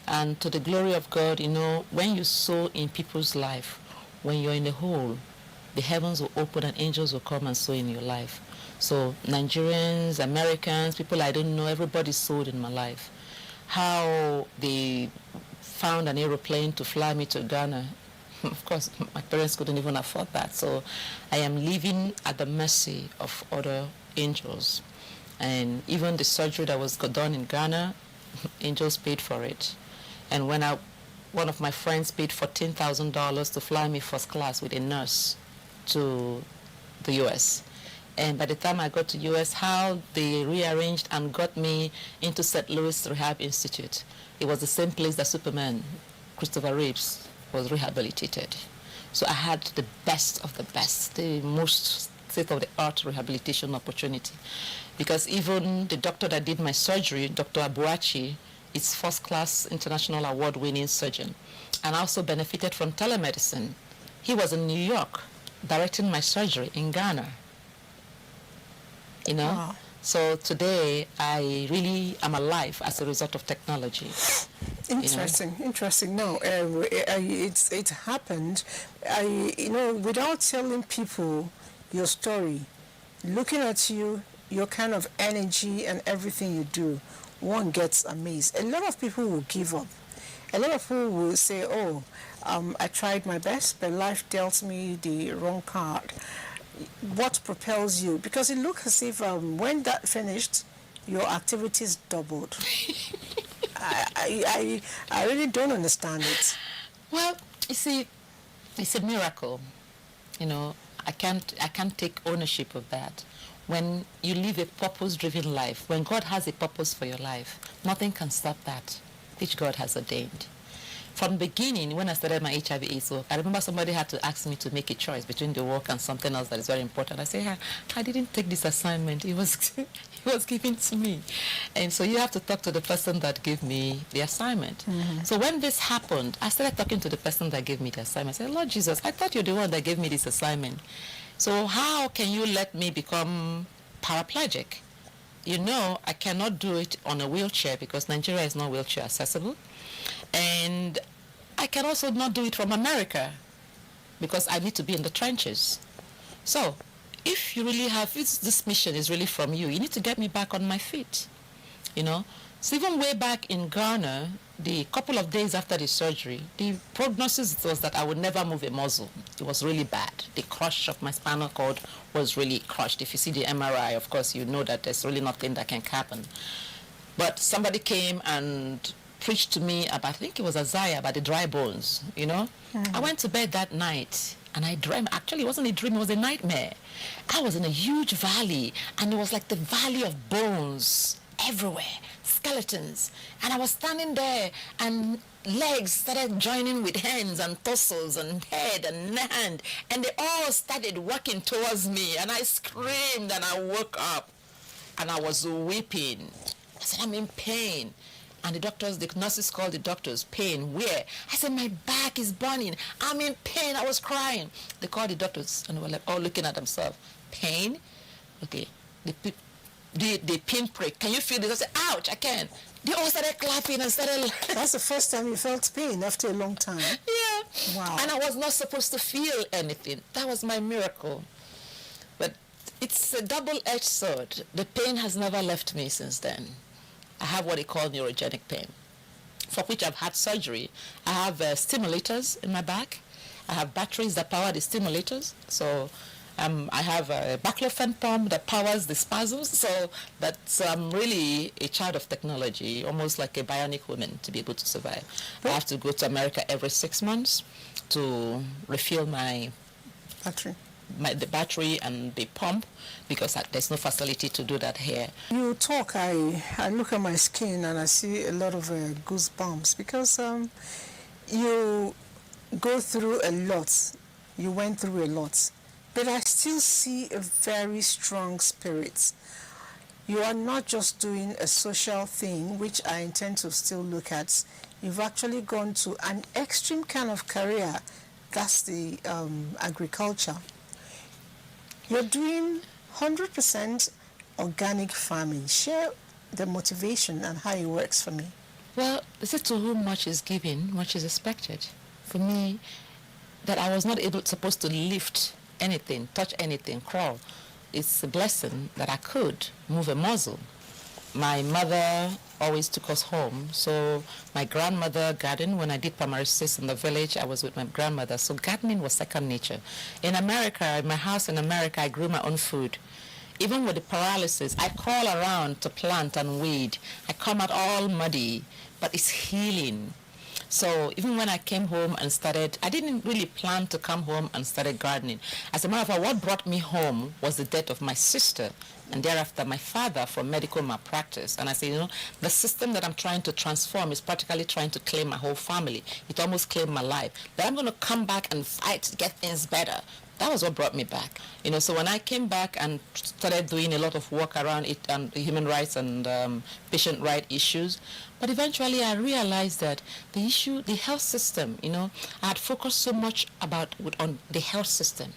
And to the glory of God, when you sow in people's life, when you're in a hole, the heavens will open and angels will come and sow in your life. So Nigerians, Americans, people I don't know, everybody sowed in my life. How they found an aeroplane to fly me to Ghana. Of course, my parents couldn't even afford that. So I am living at the mercy of other angels. And even the surgery that was done in Ghana, angels paid for it. And when one of my friends paid $14,000 to fly me first class with a nurse to the US. And by the time I got to US, how they rearranged and got me into St. Louis Rehab Institute. It was the same place that Superman, Christopher Reeves, was rehabilitated. So I had the best of the best, the most state-of-the-art rehabilitation opportunity. Because even the doctor that did my surgery, Dr. Abuachi, is first-class international award-winning surgeon, and also benefited from telemedicine. He was in New York directing my surgery in Ghana. Wow. So today I really am alive as a result of technology. Interesting. No, it happened. Without telling people your story, looking at you, your kind of energy and everything you do, one gets amazed. A lot of people will give up. A lot of people will say, I tried my best, but life dealt me the wrong card. What propels you? Because it looks as if when that finished, your activities doubled. I really don't understand it. Well, you see, it's a miracle. I can't take ownership of that. when you live a purpose-driven life, when God has a purpose for your life, nothing can stop that, which God has ordained. From the beginning, when I started my HIV/AIDS work, I remember somebody had to ask me to make a choice between the work and something else that is very important. I said, I didn't take this assignment. It was, it was given to me. And so you have to talk to the person that gave me the assignment. So when this happened, I started talking to the person that gave me the assignment. I said, Lord Jesus, I thought you're the one that gave me this assignment. So how can you let me become paraplegic? You know, I cannot do it on a wheelchair because Nigeria is not wheelchair accessible. And I can also not do it from America because I need to be in the trenches. So if you really have, if this mission is really from you, you need to get me back on my feet, you know. So even way back in Ghana, the couple of days after the surgery, the prognosis was that I would never move a muscle. It was really bad. The crush of my spinal cord was really crushed. If you see the MRI, of course, you know that there's really nothing that can happen. But somebody came and preached to me about, I think it was Isaiah, about the dry bones, you know. I went to bed that night and I dreamt, actually it wasn't a dream, it was a nightmare. I was in a huge valley and it was like the valley of bones everywhere, skeletons. And I was standing there and legs started joining with hands and torsos and head and hand, and they all started walking towards me, and I screamed and I woke up and I was weeping. I said, I'm in pain. And the doctors, the nurses called the doctors. Pain, where? I said, my back is burning. I'm in pain. I was crying. They called the doctors and they were like, all looking at themselves. Pain? Okay. The pinprick. Can you feel this? I said, ouch, I can. They all started clapping and started... That's the first time you felt pain after a long time. Yeah. Wow. And I was not supposed to feel anything. That was my miracle. But it's a double-edged sword. The pain has never left me since then. I have what they call neurogenic pain, for which I've had surgery. I have stimulators in my back. I have batteries that power the stimulators. So I have a baclofen pump that powers the spasms. So that's really a child of technology, almost like a bionic woman to be able to survive. I have to go to America every 6 months to refill my battery. The battery and the pump, because there's no facility to do that here. You talk, I look at my skin and I see a lot of goosebumps because you go through a lot, you went through a lot, but I still see a very strong spirit. You are not just doing a social thing, which I intend to still look at. You've actually gone to an extreme kind of career, that's the agriculture. You're doing 100% organic farming. Share the motivation and how it works for me. Well, they say to whom much is given, much is expected. For me, that I was not supposed to lift anything, touch anything, crawl, it's a blessing that I could move a muscle. My mother always took us home, so my grandmother gardened. When I did primary 6 in the village, I was with my grandmother, so gardening was second nature. In America, in my house in America, I grew my own food. Even with the paralysis, I crawl around to plant and weed. I come out all muddy, but it's healing. So even when I came home and started, I didn't really plan to come home and started gardening. As a matter of fact, what brought me home was the death of my sister, and thereafter my father from medical malpractice. And I said, you know, the system that I'm trying to transform is practically trying to claim my whole family. It almost claimed my life. That I'm going to come back and fight to get things better. That was what brought me back. You know, so when I came back and started doing a lot of work around it and human rights and patient right issues, but eventually I realized that the issue, the health system, you know, I had focused so much on the health system,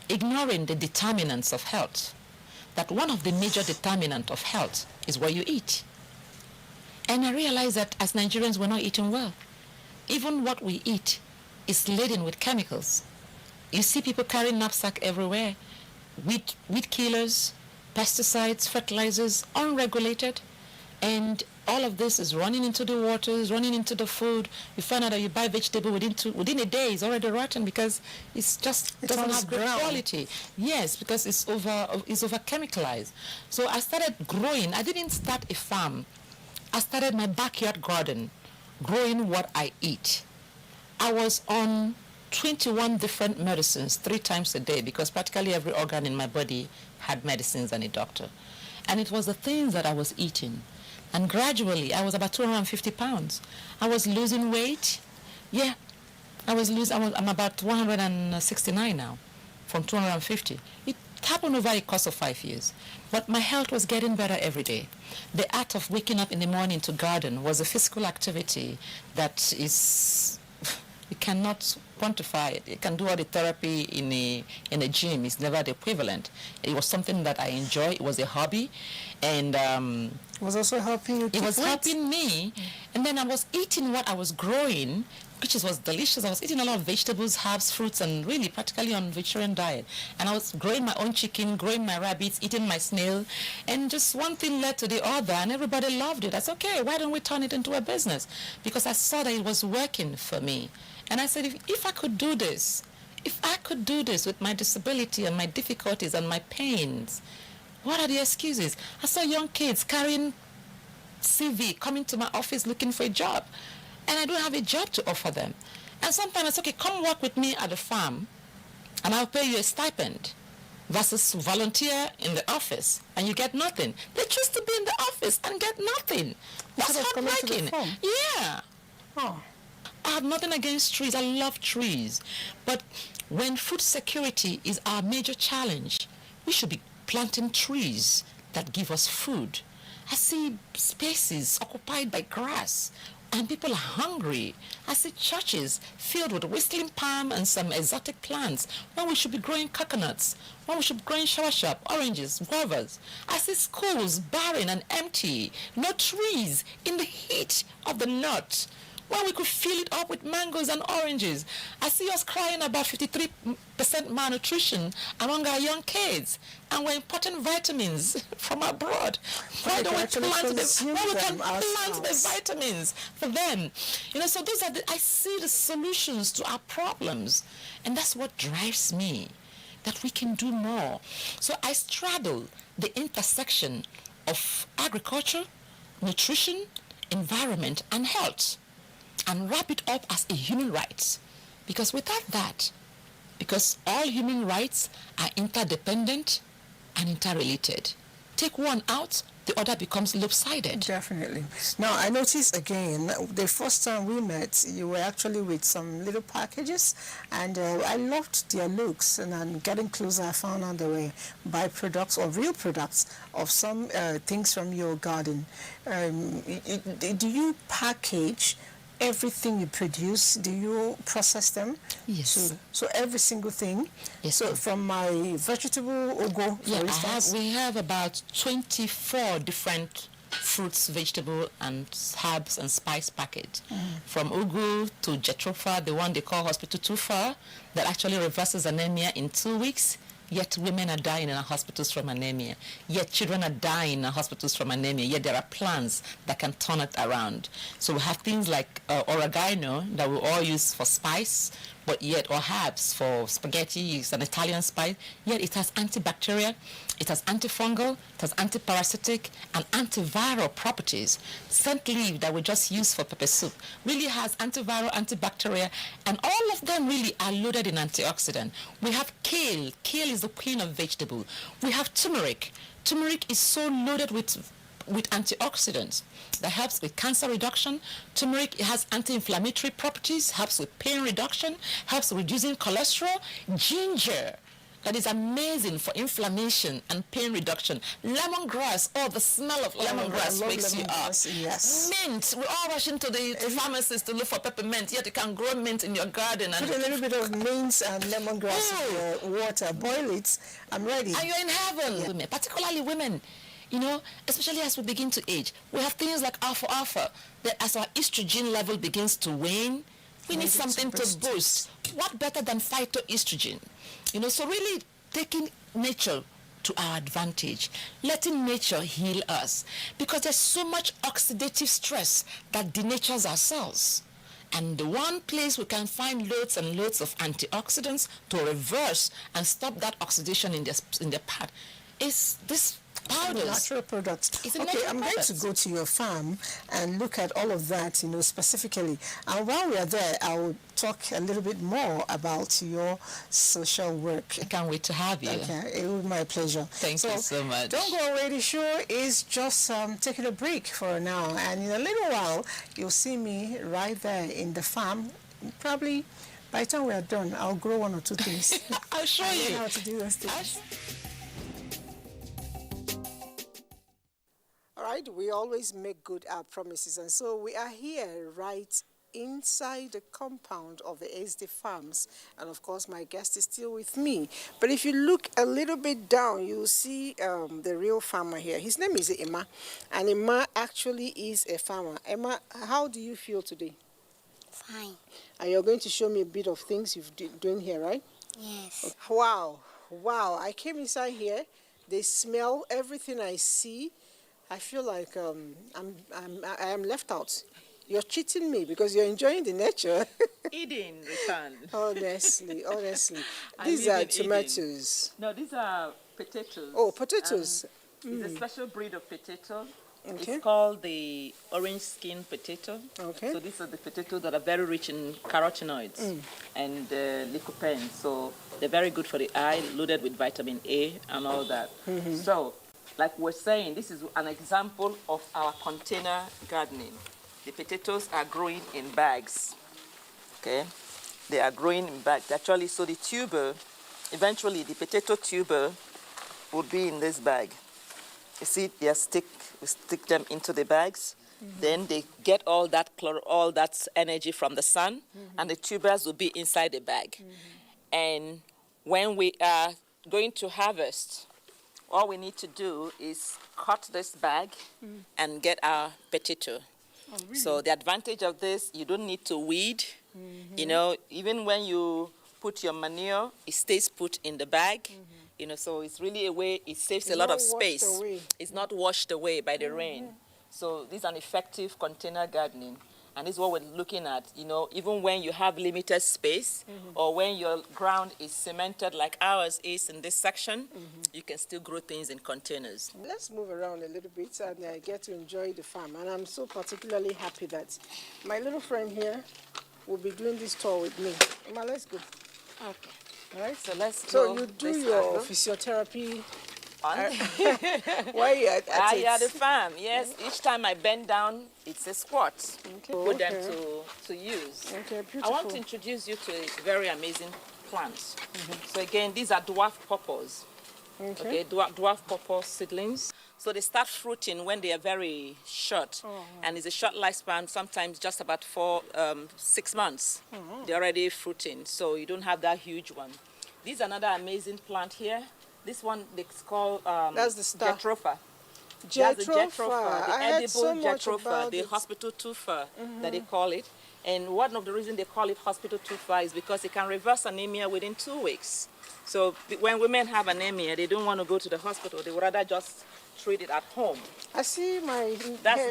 ignoring the determinants of health, that one of the major determinants of health is what you eat. And I realized that as Nigerians, we're not eating well. Even what we eat is laden with chemicals. You see people carrying knapsack everywhere, weed killers, pesticides, fertilizers, unregulated, and all of this is running into the waters, running into the food. You find out that you buy vegetable within a day, it's already rotten because it doesn't have good quality. Yes, because it's over chemicalized. So I started growing. I didn't start a farm. I started my backyard garden, growing what I eat. I was on 21 different medicines 3 times a day, because practically every organ in my body had medicines and a doctor. And it was the things that I was eating. And gradually, I was about 250 pounds. I was losing weight. Yeah, I'm about 169 now, from 250. It happened over a course of 5 years. But my health was getting better every day. The act of waking up in the morning to garden was a physical activity that is, you cannot quantify it. You can do all the therapy in a gym. It's never the equivalent. It was something that I enjoy. It was a hobby. And it was also helping you. It was helping me. And then I was eating what I was growing, which was delicious. I was eating a lot of vegetables, herbs, fruits, and really practically on vegetarian diet. And I was growing my own chicken, growing my rabbits, eating my snail. And just one thing led to the other, and everybody loved it. I said, okay, why don't we turn it into a business? Because I saw that it was working for me. And I said, if I could do this, with my disability and my difficulties and my pains, what are the excuses? I saw young kids carrying CV, coming to my office looking for a job, and I don't have a job to offer them. And sometimes I say, okay, come work with me at the farm, and I'll pay you a stipend, versus volunteer in the office, and you get nothing. They choose to be in the office and get nothing. That's heartbreaking. Yeah. Oh. I have nothing against trees. I love trees. But when food security is our major challenge, we should be planting trees that give us food. I see spaces occupied by grass, and people are hungry. I see churches filled with whistling palm and some exotic plants, when we should be growing coconuts, when we should be growing soursop, oranges, guavas. I see schools barren and empty, no trees in the heat of the north, when we could fill it up with mangoes and oranges. I see us crying about 53% malnutrition among our young kids, and we're importing vitamins from abroad. Why don't we plant the vitamins for them? You know, so those are I see the solutions to our problems, and that's what drives me, that we can do more. So I straddle the intersection of agriculture, nutrition, environment, and health, and wrap it up as a human right. Because without that, because all human rights are interdependent and interrelated. Take one out, the other becomes lopsided. Definitely. Now, I noticed again, the first time we met, you were actually with some little packages, and I loved their looks, and then getting closer, I found out they were byproducts or real products of some things from your garden. Do you package everything you produce? Do you process them? Yes. So every single thing? Yes. So from my vegetable ugu, for instance? We have about 24 different fruits, vegetable, and herbs and spice package. From ugu to jatropha, the one they call hospital tufa, that actually reverses anemia in 2 weeks. Yet women are dying in our hospitals from anemia. Yet children are dying in our hospitals from anemia. Yet there are plants that can turn it around. So we have things like oregano that we all use for spice, but yet, or herbs for spaghetti. It's an Italian spice. Yet it has antibacterial, it has antifungal, it has antiparasitic, and antiviral properties. Scent leaf that we just use for pepper soup really has antiviral, antibacterial, and all of them really are loaded in antioxidant. We have kale. Kale is the queen of vegetable. We have turmeric. Turmeric is so loaded with antioxidants that helps with cancer reduction. Turmeric has anti-inflammatory properties, helps with pain reduction, helps with reducing cholesterol. Ginger, that is amazing for inflammation and pain reduction. Lemongrass, the smell of lemongrass wakes you up. Yes. Mint, we all rush into the pharmacist to look for peppermint, yet you can grow mint in your garden. And put a little bit of mint and lemongrass in your water, boil it, I'm ready. And you're in heaven. Women, particularly women, you know, especially as we begin to age, we have things like alpha, that as our estrogen level begins to wane, we need something to boost. What better than phytoestrogen? You know, so really taking nature to our advantage, letting nature heal us, because there's so much oxidative stress that denatures our cells. And the one place we can find loads and loads of antioxidants to reverse and stop that oxidation in the part is this powders. Natural products. Okay, I'm going to go to your farm and look at all of that, you know, specifically. And while we are there, I will talk a little bit more about your social work. I can't wait to have you. Okay, it will be my pleasure. Thank you so much. Don't go away. The show is just taking a break for now, and in a little while, you'll see me right there in the farm. Probably by the time we are done, I'll grow 1 or 2 things. I'll show you how to do those things. All right, we always make good our promises, and so we are here right inside the compound of the SD Farms, and of course my guest is still with me. But if you look a little bit down, you'll see the real farmer here. His name is Emma, and Emma actually is a farmer. Emma, how do you feel today? Fine. And you're going to show me a bit of things you've doing here, right? Yes. Wow, I came inside here. They smell everything I see. I feel like I am left out. You're cheating me because you're enjoying the nature. Eden return. Honestly. These are tomatoes. No, these are potatoes. Oh, potatoes. It's a special breed of potato. Okay. It's called the orange skin potato. Okay. So these are the potatoes that are very rich in carotenoids and lycopene. So they're very good for the eye, loaded with vitamin A and all that. So, like we're saying, this is an example of our container gardening. The potatoes are growing in bags, okay? They are growing in bags. Actually, so the tuber, eventually the potato tuber would be in this bag. You see, we stick them into the bags. Then they get all that energy from the sun, and the tubers will be inside the bag. And when we are going to harvest, all we need to do is cut this bag and get our potato. Oh, really? So the advantage of this, you don't need to weed. You know, even when you put your manure, it stays put in the bag. You know, so it's really a way, it saves a lot of space. It's not washed away by the rain. So this is an effective container gardening. And this is what we're looking at. You know, even when you have limited space or when your ground is cemented like ours is in this section, you can still grow things in containers. Let's move around a little bit and I get to enjoy the farm. And I'm so particularly happy that my little friend here will be doing this tour with me. Emma, let's go. Okay. All right. So let's go. So you do your physiotherapy while you're at it? Yeah, the farm, yes. Each time I bend down, it's a squat. Put them to use. Okay, beautiful. I want to introduce you to a very amazing plant. So again, these are dwarf pawpaws. Okay, dwarf pawpaw seedlings. So they start fruiting when they are very short, and it's a short lifespan, sometimes just about 6 months. They're already fruiting, so you don't have that huge one. This is another amazing plant here. This one they call that's the star. Jatropha. Jatropha. The edible Jatropha, the hospital tufa that they call it. And one of the reasons they call it hospital tufa is because it can reverse anemia within 2 weeks. So when women have anemia, they don't want to go to the hospital. They would rather just treat it at home. I see my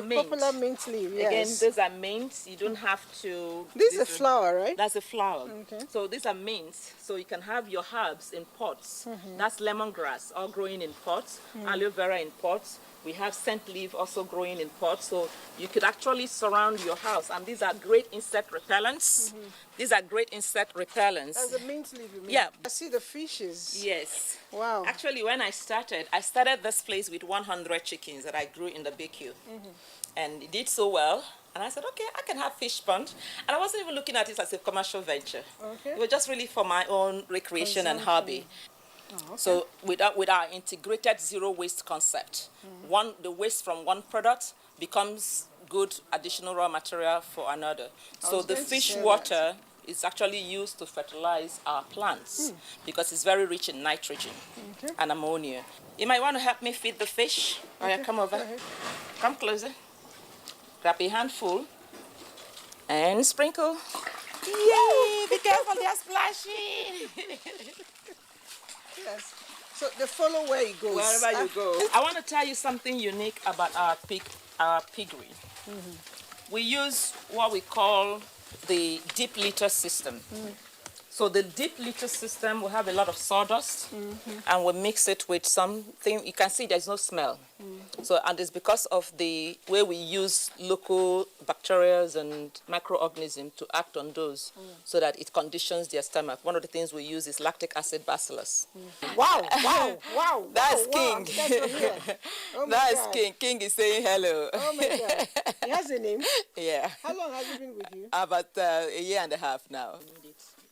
mint. popular mint leaf, yes. Again, those are mints. You don't have to... This is a flower, right? That's a flower. Okay. So these are mints. So you can have your herbs in pots. That's lemongrass, all growing in pots. Aloe vera in pots. We have scent leaf also growing in pots. So you could actually surround your house. And these are great insect repellents. These are great insect repellents. That's the mint leaf, you mean? Yeah. I see the fishes. Yes. Wow. Actually, when I started this place with 100 chickens that I grew in the BQ. And it did so well. And I said, okay, I can have fish pond. And I wasn't even looking at it as a commercial venture. Okay. It was just really for my own recreation and hobby. Oh, okay. So with our integrated zero waste concept, the waste from one product becomes good additional raw material for another. So the fish water is actually used to fertilize our plants because it's very rich in nitrogen and ammonia. You might want to help me feed the fish. Okay. Right, come over. Come closer. Grab a handful and sprinkle. Yay! Be careful, they're splashing. Yes. So they follow where it goes. Wherever you go. I want to tell you something unique about our piggery. We use what we call the deep litter system. So the deep litter system will have a lot of sawdust and we mix it with something. You can see there's no smell. So, and it's because of the way we use local bacteria and microorganisms to act on those so that it conditions their stomach. One of the things we use is lactic acid bacillus. Wow, wow, wow. That's wow, King. Wow. That's from here. Oh my That's God. King. King is saying hello. Oh my God. He has a name? Yeah. How long has he been with you? About a year and a half now.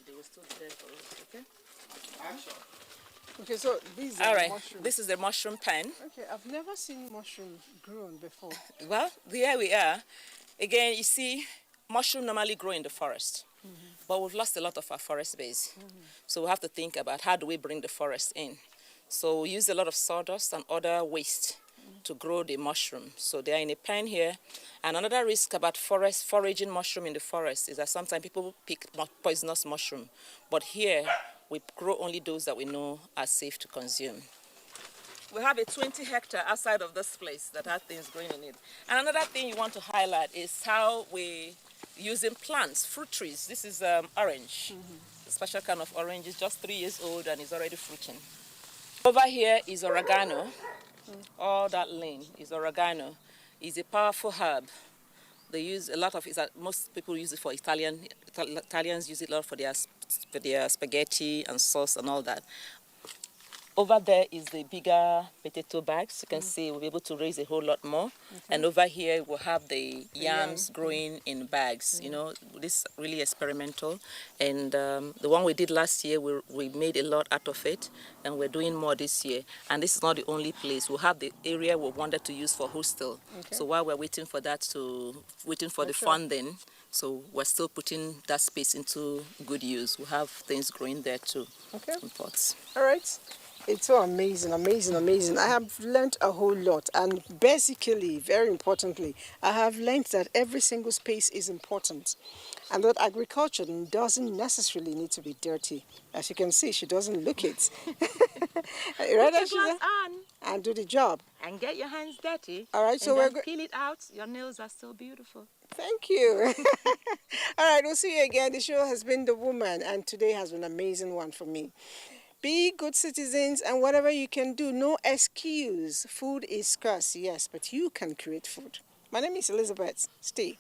They will still be there for us, okay? Okay, so these All are right. mushrooms. This is the mushroom pen. Okay, I've never seen mushroom grown before. Well, here we are. Again, you see, mushroom normally grow in the forest, but we've lost a lot of our forest base. So we have to think about how do we bring the forest in. So we use a lot of sawdust and other waste to grow the mushroom. So they are in a pen here. And another risk about foraging mushroom in the forest is that sometimes people pick poisonous mushroom. But here, we grow only those that we know are safe to consume. We have a 20 hectare outside of this place that have things growing in it. And another thing you want to highlight is how we using plants, fruit trees. This is orange, a special kind of orange. It's just 3 years old and it's already fruiting. Over here is oregano. All that lane is oregano. It's a powerful herb. They use a lot of it. Most people use it for Italians use it a lot for their spaghetti and sauce and all that. Over there is the bigger potato bags. You can see we'll be able to raise a whole lot more. And over here we'll have the yams growing in bags. You know, this is really experimental. And the one we did last year, we made a lot out of it, and we're doing more this year. And this is not the only place. We'll have the area we wanted to use for hostel. So while we're waiting for that the funding, so we're still putting that space into good use. We'll have things growing there too. Okay. In pots. All right. It's so amazing, amazing, amazing. I have learned a whole lot, and basically, very importantly, I have learned that every single space is important, and that agriculture doesn't necessarily need to be dirty. As you can see, she doesn't look it. Right, Ashida? And do the job. And get your hands dirty. All right, so we're going to peel it out. Your nails are still beautiful. Thank you. All right, we'll see you again. The show has been The Woman, and today has been an amazing one for me. Be good citizens, and whatever you can do, no excuse. Food is scarce, yes, but you can create food. My name is Elizabeth. Stay.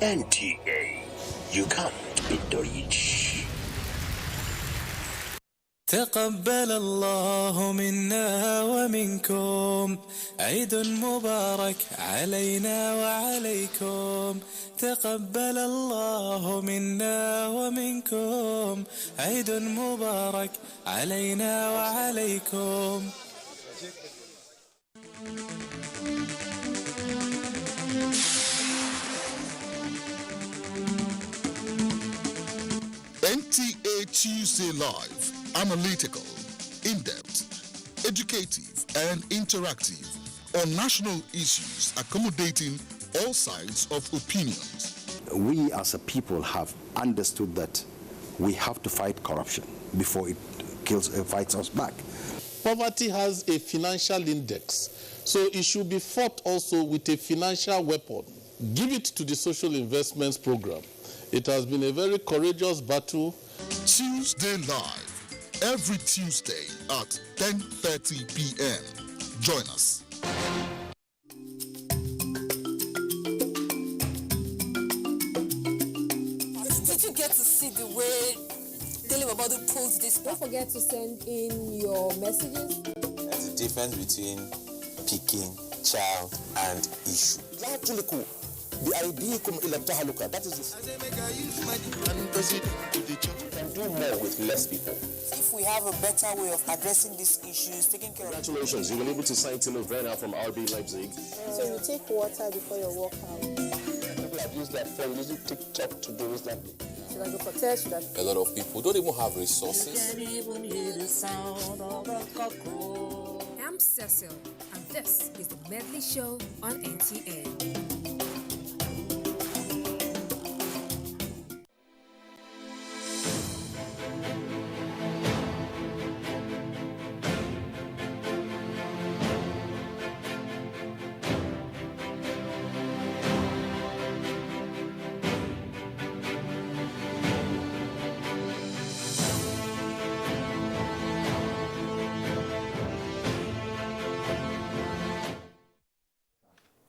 NTA, you can't beat the reach. تقبل الله منا ومنكم عيد مبارك علينا وعليكم تقبل الله منا ومنكم عيد مبارك علينا وعليكم. NTA Tuesday Live, analytical, in-depth, educative and interactive on national issues accommodating all sides of opinions. We as a people have understood that we have to fight corruption before it fights us back. Poverty has a financial index, so it should be fought also with a financial weapon. Give it to the social investments program. It has been a very courageous battle. Tuesday Live, every Tuesday at 10:30 p.m. Join us. Did you get to see the way Dele somebody pulls this. Don't forget to send in your messages. There's a difference between picking, child, and issue. The idea that is we can do more with less people. If we have a better way of addressing these issues, taking care of... Congratulations, you were able to sign Tino Werner from RB Leipzig. So you take water before your workout. People have used their phone, using TikTok to do that. Should I go for test? A lot of people don't even have resources. I'm Cecil, and this is the Medley Show on NTA.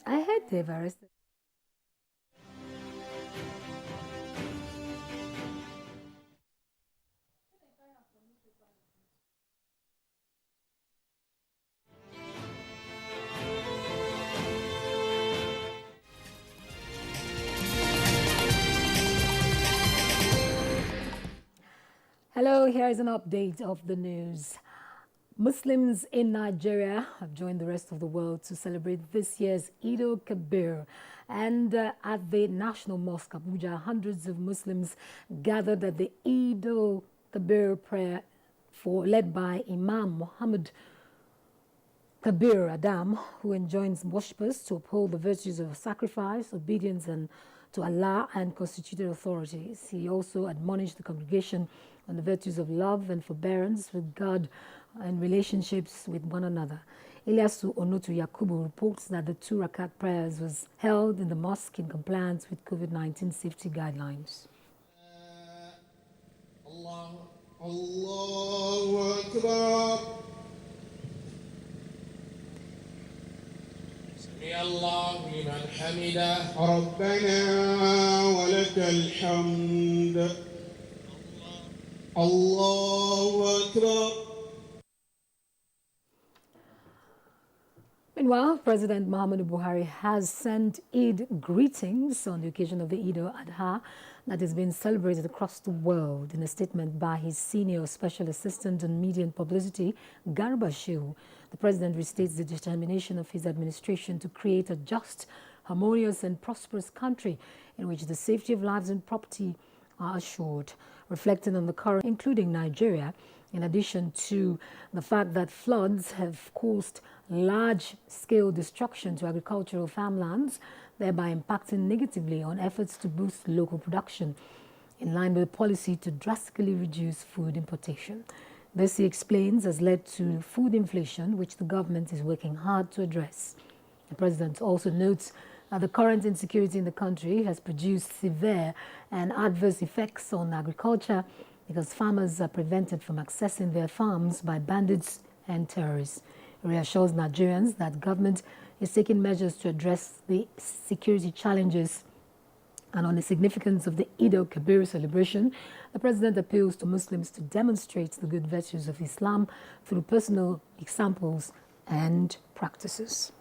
I heard they've arrested. Hello, here is an update of the news. Muslims in Nigeria have joined the rest of the world to celebrate this year's Eid al-Kabir. And at the National Mosque, Abuja, hundreds of Muslims gathered at the Eid al-Kabir prayer led by Imam Muhammad Kabir Adam, who enjoins worshippers to uphold the virtues of sacrifice, obedience to Allah and constituted authorities. He also admonished the congregation on the virtues of love and forbearance with God and relationships with one another. Ilyasu Onotu Yakubu reports that the 2 rakat prayers was held in the mosque in compliance with COVID-19 safety guidelines. Allahu Akbar. Sami Allahu liman hamida. Rabbana wa lakal hamd. Allahu Akbar. Meanwhile, President Muhammadu Buhari has sent Eid greetings on the occasion of the Eid al-Adha that is being celebrated across the world. In a statement by his senior special assistant on media and publicity, Garba Shehu, the president restates the determination of his administration to create a just, harmonious and prosperous country in which the safety of lives and property are assured, reflecting on the current, including Nigeria, in addition to the fact that floods have caused large-scale destruction to agricultural farmlands, thereby impacting negatively on efforts to boost local production, in line with a policy to drastically reduce food importation. This, he explains, has led to food inflation, which the government is working hard to address. The president also notes that the current insecurity in the country has produced severe and adverse effects on agriculture because farmers are prevented from accessing their farms by bandits and terrorists. He reassures Nigerians that government is taking measures to address the security challenges. And on the significance of the Eid al-Kabir celebration, the president appeals to Muslims to demonstrate the good virtues of Islam through personal examples and practices.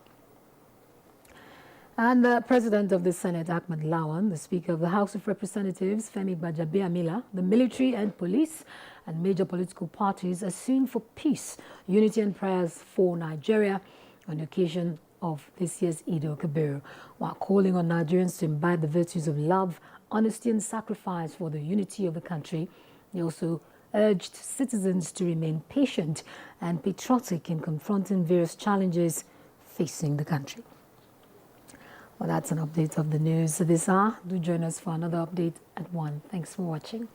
And the President of the Senate, Ahmed Lawan, the Speaker of the House of Representatives, Femi Gbajabiamila, the military and police and major political parties are suing for peace, unity and prayers for Nigeria on the occasion of this year's Eid al-Kabir, while calling on Nigerians to imbibe the virtues of love, honesty and sacrifice for the unity of the country. They also urged citizens to remain patient and patriotic in confronting various challenges facing the country. Well, that's an update of the news this hour. Do join us for another update at 1. Thanks for watching.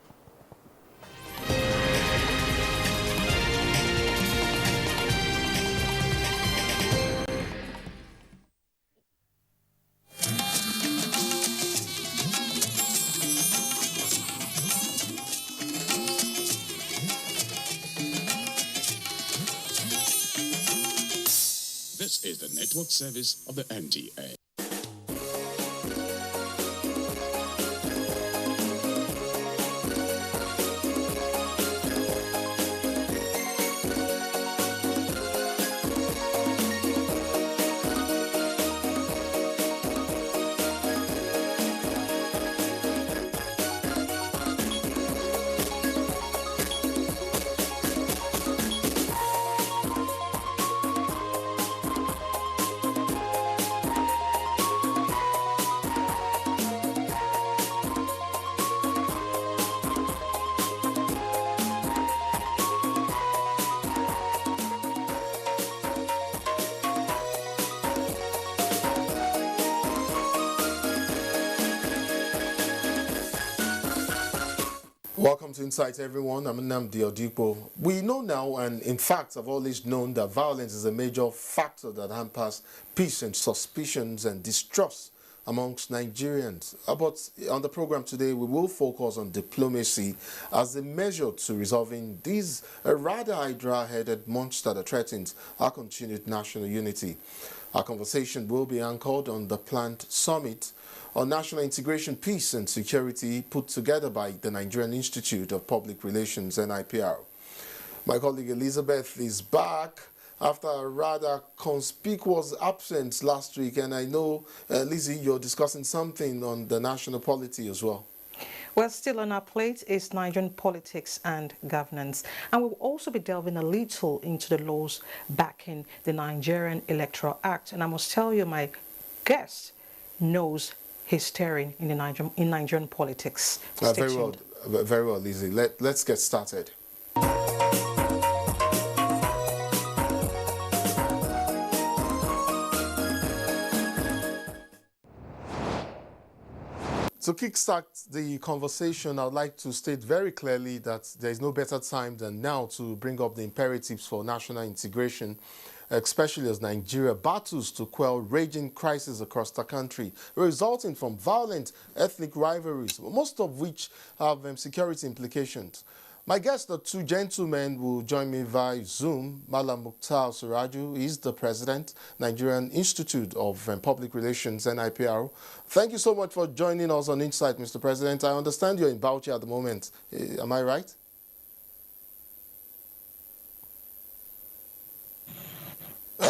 This is the network service of the NTA. to Insight, everyone. I'm Nnamdi Odipo. We know now, and in fact, have always known that violence is a major factor that hampers peace and suspicions and distrust amongst Nigerians. But on the program today, we will focus on diplomacy as a measure to resolving this rather hydra-headed monster that threatens our continued national unity. Our conversation will be anchored on the planned summit on national integration, peace and security put together by the Nigerian Institute of Public Relations, NIPR. My colleague Elizabeth is back after a rather conspicuous absence last week, and I know, Lizzie, you're discussing something on the national polity as well. Well, still on our plate is Nigerian politics and governance. And we'll also be delving a little into the laws backing the Nigerian Electoral Act. And I must tell you, my guest knows his steering in Nigerian politics. Very well, Lizzie. Let's get started. To kickstart the conversation, I'd like to state very clearly that there is no better time than now to bring up the imperatives for national integration, especially as Nigeria battles to quell raging crises across the country, resulting from violent ethnic rivalries, most of which have security implications. My guests, the two gentlemen, will join me via Zoom. Malam Mukhtar Suraju is the president, Nigerian Institute of Public Relations, NIPR. Thank you so much for joining us on Insight, Mr. President. I understand you're in Bauchi at the moment. Am I right?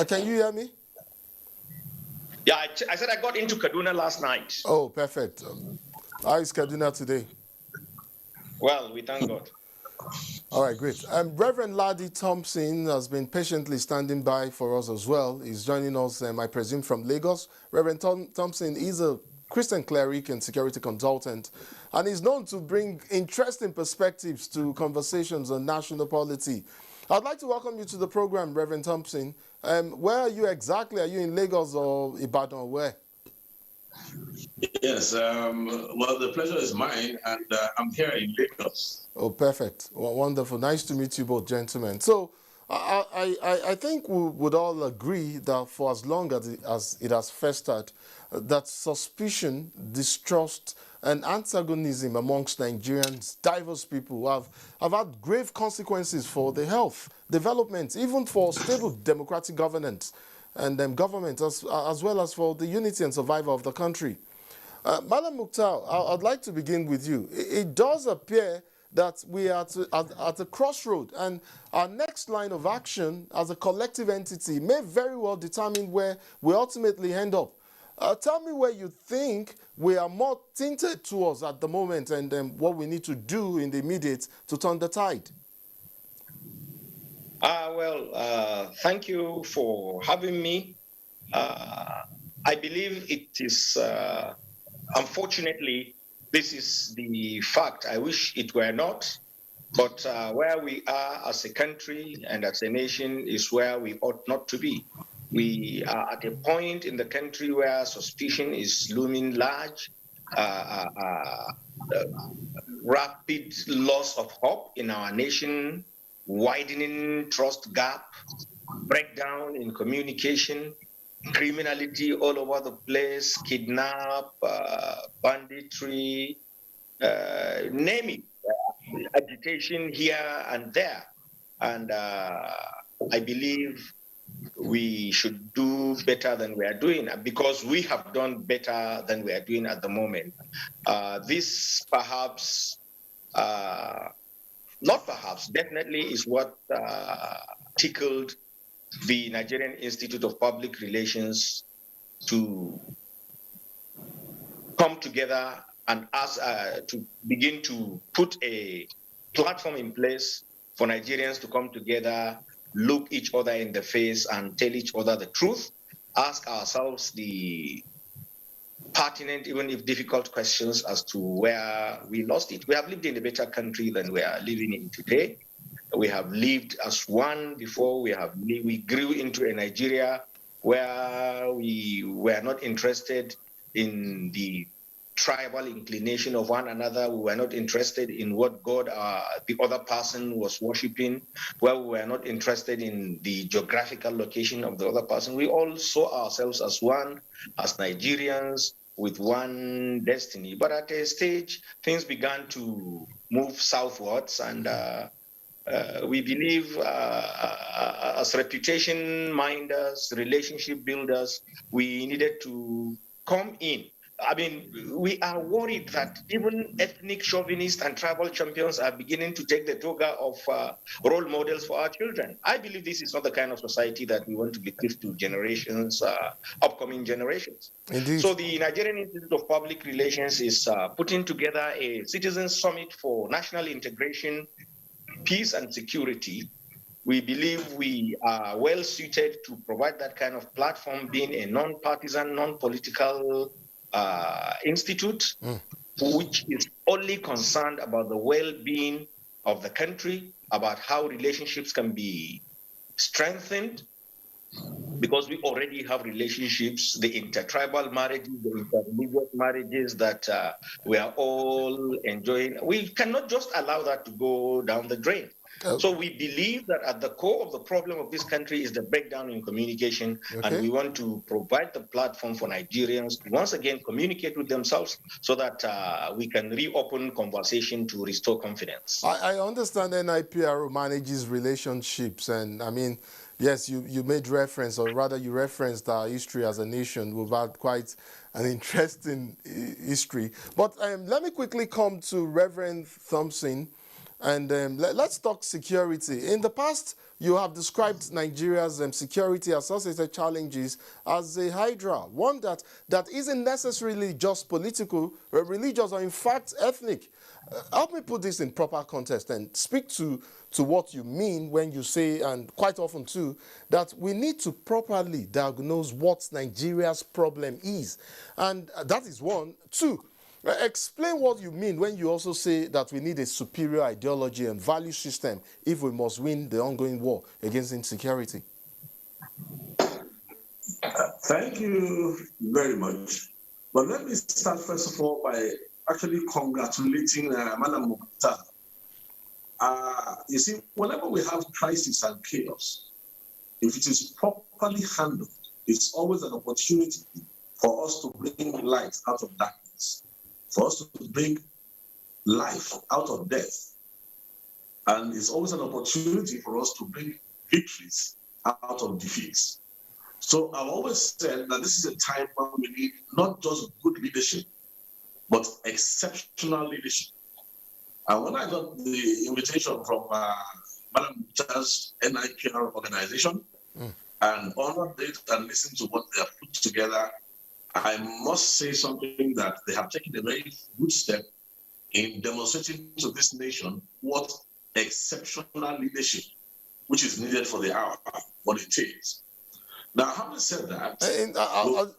Can you hear me? Yeah, I said I got into Kaduna last night. Oh, perfect. How is Kaduna today? Well, we thank God. All right, great. Reverend Ladi Thompson has been patiently standing by for us as well. He's joining us, I presume, from Lagos. Reverend Thompson is a Christian cleric and security consultant, and he's known to bring interesting perspectives to conversations on national polity. I'd like to welcome you to the program, Reverend Thompson. Where are you exactly? Are you in Lagos or Ibadan or where? Yes, well, the pleasure is mine, and I'm here in Lagos. Oh, perfect. Well, wonderful. Nice to meet you both, gentlemen. So I think we would all agree that for as long as it has festered, that suspicion, distrust, and antagonism amongst Nigerians, diverse people, have had grave consequences for the health, development, even for stable democratic governance and government, as well as for the unity and survival of the country. Madam Mukhtar, I'd like to begin with you. It does appear that we are at a crossroad, and our next line of action as a collective entity may very well determine where we ultimately end up. Tell me where you think we are more tinted towards at the moment, and what we need to do in the immediate to turn the tide. Thank you for having me. I believe it is, unfortunately, this is the fact. I wish it were not, but where we are as a country and as a nation is where we ought not to be. We are at a point in the country where suspicion is looming large, rapid loss of hope in our nation, widening trust gap, breakdown in communication, criminality all over the place, kidnap, banditry, name it, agitation here and there. And I believe we should do better than we are doing, because we have done better than we are doing at the moment. This perhaps, not perhaps, definitely is what tickled the Nigerian Institute of Public Relations to come together and ask to begin to put a platform in place for Nigerians to come together, look each other in the face and tell each other the truth, ask ourselves the pertinent, even if difficult, questions as to where we lost it. We have lived in a better country than we are living in today. We have lived as one before. We grew into a Nigeria where we were not interested in the tribal inclination of one another. We were not interested in what God the other person was worshiping, where we were not interested in the geographical location of the other person. We all saw ourselves as one, as Nigerians with one destiny. But at a stage, things began to move southwards, and we believe as reputation minders, relationship builders, we needed to come in. I mean, we are worried that even ethnic chauvinists and tribal champions are beginning to take the toga of role models for our children. I believe this is not the kind of society that we want to bequeath to generations, upcoming generations. Indeed. So the Nigerian Institute of Public Relations is putting together a citizens summit for national integration, peace and security. We believe we are well suited to provide that kind of platform, being a non-partisan, non-political institute, which is only concerned about the well-being of the country, about how relationships can be strengthened, because we already have relationships, the intertribal marriages, the interreligious marriages that we are all enjoying. We cannot just allow that to go down the drain. So we believe that at the core of the problem of this country is the breakdown in communication, and we want to provide the platform for Nigerians to once again communicate with themselves so that we can reopen conversation to restore confidence. I understand NIPRO manages relationships, and I mean, yes, you made reference, or rather you referenced our history as a nation. We've had quite an interesting history. But let me quickly come to Reverend Thompson, and let's talk security. In the past, you have described Nigeria's security associated challenges as a hydra, one that isn't necessarily just political, religious, or in fact ethnic. Help me put this in proper context and speak to what you mean when you say, and quite often too, that we need to properly diagnose what Nigeria's problem is. And that is one. Two, explain what you mean when you also say that we need a superior ideology and value system if we must win the ongoing war against insecurity. Thank you very much. But let me start first of all by actually congratulating Madam Mukhtar. You see, whenever we have crisis and chaos, if it is properly handled, it's always an opportunity for us to bring light out of darkness, for us to bring life out of death. And it's always an opportunity for us to bring victories out of defeats. So I've always said that this is a time when we need not just good leadership, but exceptional leadership. And when I got the invitation from Madam Mukhtar's NIPR organization and honored it and listened to what they have put together, I must say something that they have taken a very good step in demonstrating to this nation what exceptional leadership, which is needed for the hour, what it takes. Now, having said that...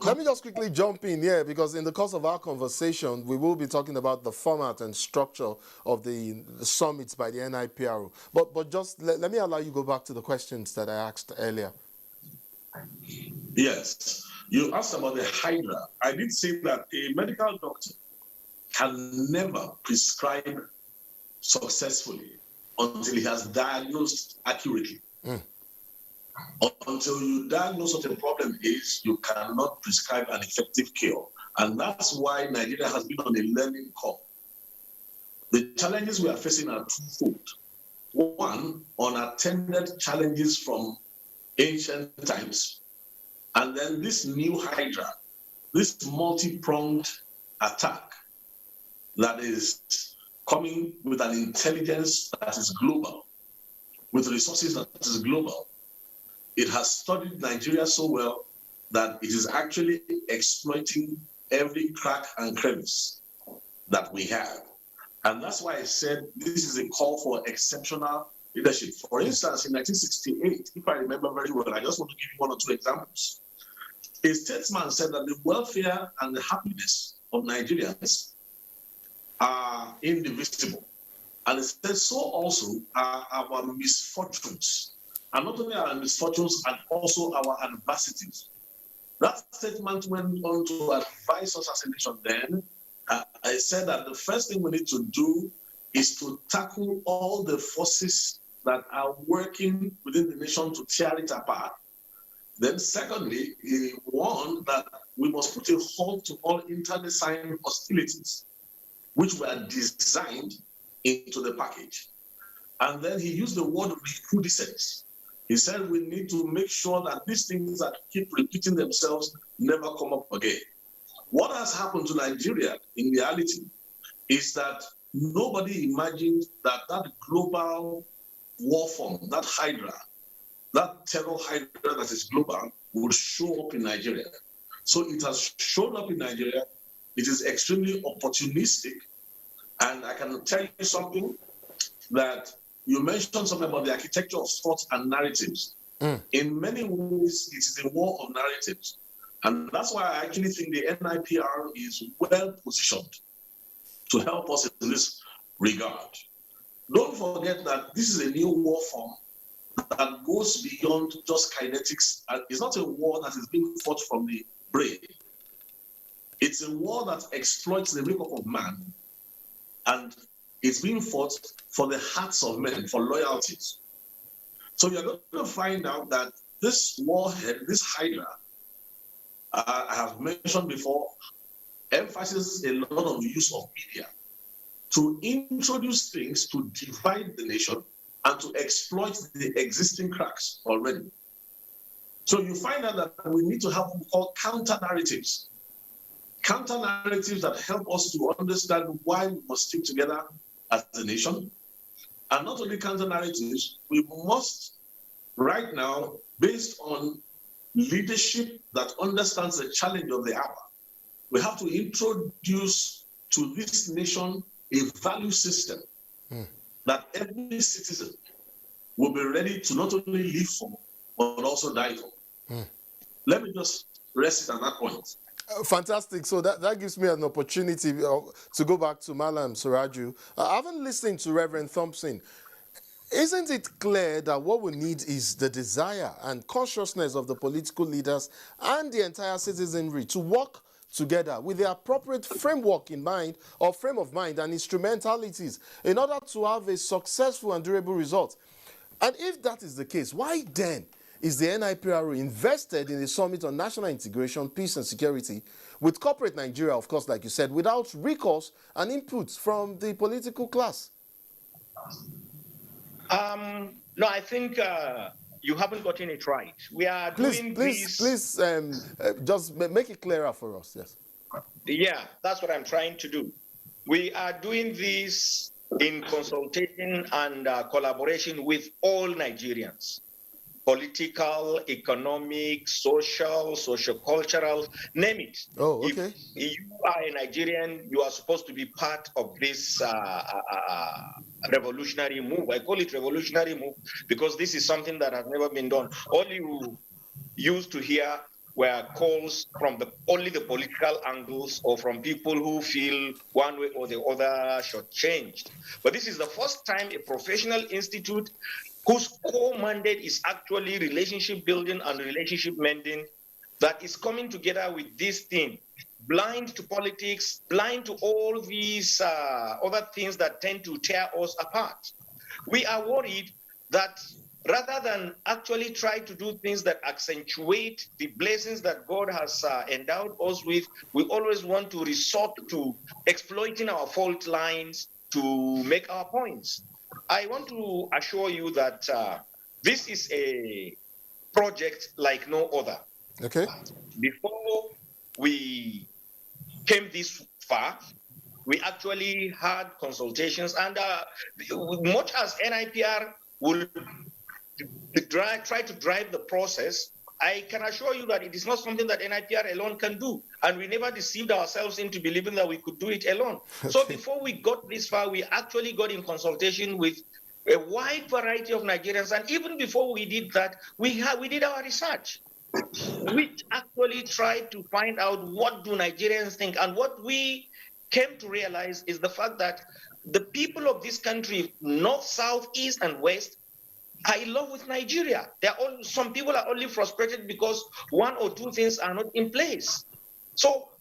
let me just quickly jump in here, because in the course of our conversation, we will be talking about the format and structure of the summits by the NIPRO. But just let me allow you go back to the questions that I asked earlier. Yes. You asked about the hydra. I did say that a medical doctor can never prescribe successfully until he has diagnosed accurately. Until you diagnose what the problem is, you cannot prescribe an effective cure. And that's why Nigeria has been on a learning curve. The challenges we are facing are twofold. One, unattended challenges from ancient times. And then this new hydra, this multi-pronged attack that is coming with an intelligence that is global, with resources that is global. It has studied Nigeria so well that it is actually exploiting every crack and crevice that we have. And that's why I said this is a call for exceptional leadership. For instance, in 1968, if I remember very well, I just want to give you one or two examples. A statesman said that the welfare and the happiness of Nigerians are indivisible. And it said so also are our misfortunes. And not only our misfortunes, and also our adversities. That statement went on to advise us as a nation then, I said that the first thing we need to do is to tackle all the forces that are working within the nation to tear it apart. Then secondly, he warned that we must put a halt to all internecine hostilities, which were designed into the package. And then he used the word recrudescence. He said we need to make sure that these things that keep repeating themselves never come up again. What has happened to Nigeria in reality is that nobody imagined that that global war form, that hydra, that terror hydra that is global, would show up in Nigeria. So it has shown up in Nigeria. It is extremely opportunistic. And I can tell you something, that you mentioned something about the architecture of thoughts and narratives. In many ways, it is a war of narratives. And that's why I actually think the NIPR is well positioned to help us in this regard. Don't forget that this is a new war form that goes beyond just kinetics. It's not a war that is being fought from the brain. It's a war that exploits the makeup of man, and it's being fought for the hearts of men, for loyalties. So you're going to find out that this warhead, this hydra, I have mentioned before, emphasizes a lot of the use of media to introduce things to divide the nation and to exploit the existing cracks already. So you find out that we need to have what we call counter-narratives. Counter-narratives that help us to understand why we must stick together as a nation. And not only counter-narratives, we must, right now, based on leadership that understands the challenge of the hour, we have to introduce to this nation a value system that every citizen will be ready to not only live for, but also die for. Let me just rest it at that point. Fantastic. So that gives me an opportunity to go back to Malam Suraju. Having listened to Reverend Thompson, isn't it clear that what we need is the desire and consciousness of the political leaders and the entire citizenry to work together with the appropriate framework in mind, or frame of mind and instrumentalities, in order to have a successful and durable result? And if that is the case, why then is the NIPRO invested in the Summit on National Integration, Peace and Security with corporate Nigeria, of course, like you said, without recourse and input from the political class? No, I think you haven't gotten it right. We are doing this. Please, just make it clearer for us, yes. Yeah, that's what I'm trying to do. We are doing this in consultation and collaboration with all Nigerians. Political, economic, social, socio-cultural, name it. Oh, okay. If you are a Nigerian, you are supposed to be part of this revolutionary move. I call it revolutionary move because this is something that has never been done. All you used to hear were calls from only the political angles or from people who feel one way or the other shortchanged. But this is the first time a professional institute whose core mandate is actually relationship building and relationship mending that is coming together with this thing, blind to politics, blind to all these other things that tend to tear us apart. We are worried that rather than actually try to do things that accentuate the blessings that God has endowed us with, we always want to resort to exploiting our fault lines to make our points. I want to assure you that this is a project like no other. Okay. Before we came this far, we actually had consultations, and much as NIPR will try to drive the process, I can assure you that it is not something that NIPR alone can do. And we never deceived ourselves into believing that we could do it alone. Okay. So before we got this far, we actually got in consultation with a wide variety of Nigerians. And even before we did that, we did our research, which actually tried to find out what do Nigerians think. And what we came to realize is the fact that the people of this country, north, south, east, and west, are in love with Nigeria. Some people are only frustrated because one or two things are not in place. So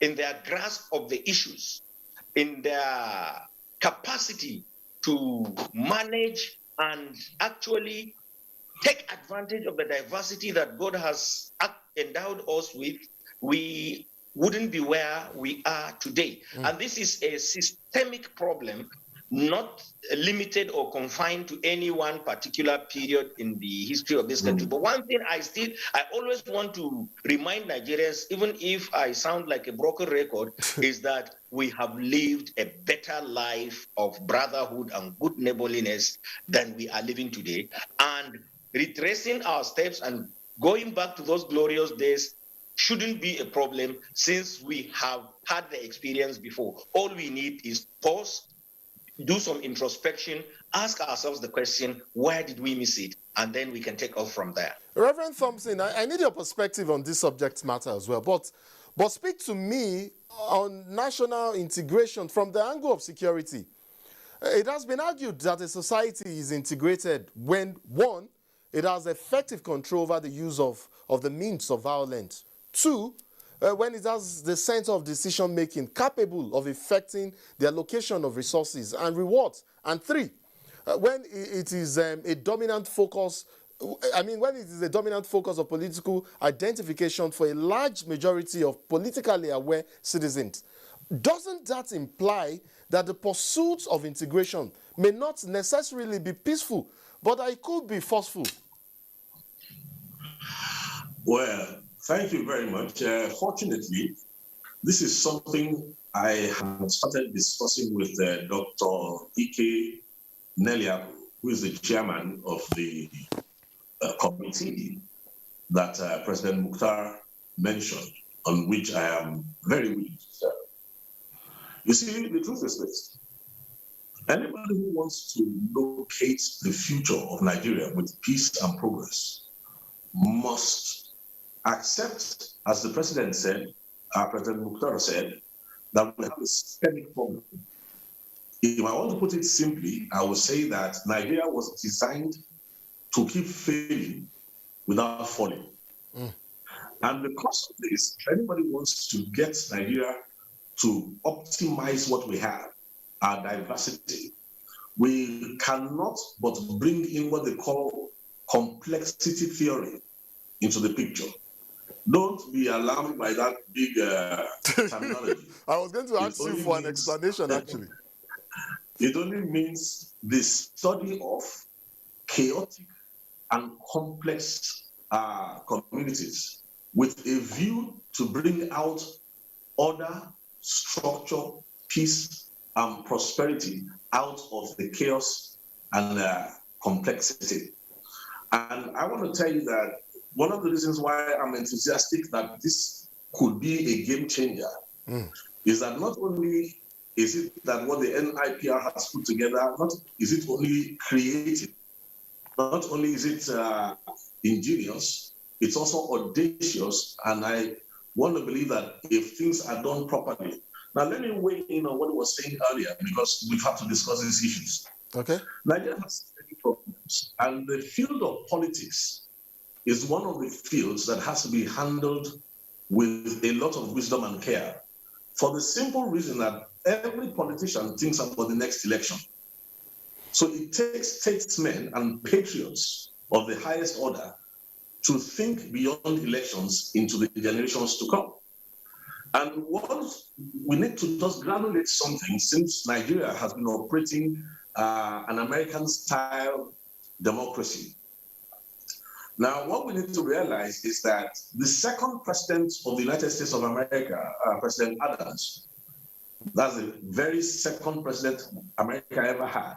in their grasp of the issues, in their capacity to manage and actually take advantage of the diversity that God has endowed us with, we wouldn't be where we are today. And this is a systemic problem, not limited or confined to any one particular period in the history of this country. But one thing I always want to remind Nigerians, even if I sound like a broken record, is that we have lived a better life of brotherhood and good neighborliness than we are living today. And retracing our steps and going back to those glorious days shouldn't be a problem, since we have had the experience before. All we need is pause, do some introspection, ask ourselves the question, where did we miss it? And then we can take off from there. Reverend Thompson, I need your perspective on this subject matter as well. But speak to me on national integration from the angle of security. It has been argued that a society is integrated when, one, it has effective control over the use of the means of violence. Two, when it has the center of decision-making capable of effecting the allocation of resources and rewards. And three, when it is a dominant focus, when it is a dominant focus of political identification for a large majority of politically aware citizens. Doesn't that imply that the pursuit of integration may not necessarily be peaceful, but that it could be forceful? Well, thank you very much. Fortunately, this is something I have started discussing with Dr. Ike Neliabu, who is the chairman of the committee that President Mukhtar mentioned, on which I am very willing to serve. You see, the truth is this. Anybody who wants to locate the future of Nigeria with peace and progress must accept, as the president said, President Mukhtar said, that we have a systemic problem. If I want to put it simply, I would say that Nigeria was designed to keep failing without falling. And because of this, if anybody wants to get Nigeria to optimize what we have, our diversity, we cannot but bring in what they call complexity theory into the picture. Don't be alarmed by that big terminology. I was going to ask you for an explanation, actually. It only means the study of chaotic and complex communities with a view to bring out order, structure, peace, and prosperity out of the chaos and complexity. And I want to tell you that one of the reasons why I'm enthusiastic that this could be a game changer is that not only is it that what the NIPR has put together, not is it only creative, not only is it ingenious, it's also audacious, and I want to believe that if things are done properly. Now, let me weigh in on what I was saying earlier, because we've had to discuss these issues. Okay. Nigeria has many problems, and the field of politics is one of the fields that has to be handled with a lot of wisdom and care, for the simple reason that every politician thinks about the next election. So it takes statesmen and patriots of the highest order to think beyond elections into the generations to come. And once we need to just granulate something, since Nigeria has been operating an American-style democracy. Now, what we need to realize is that the second president of the United States of America, President Adams, that's the very second president America ever had,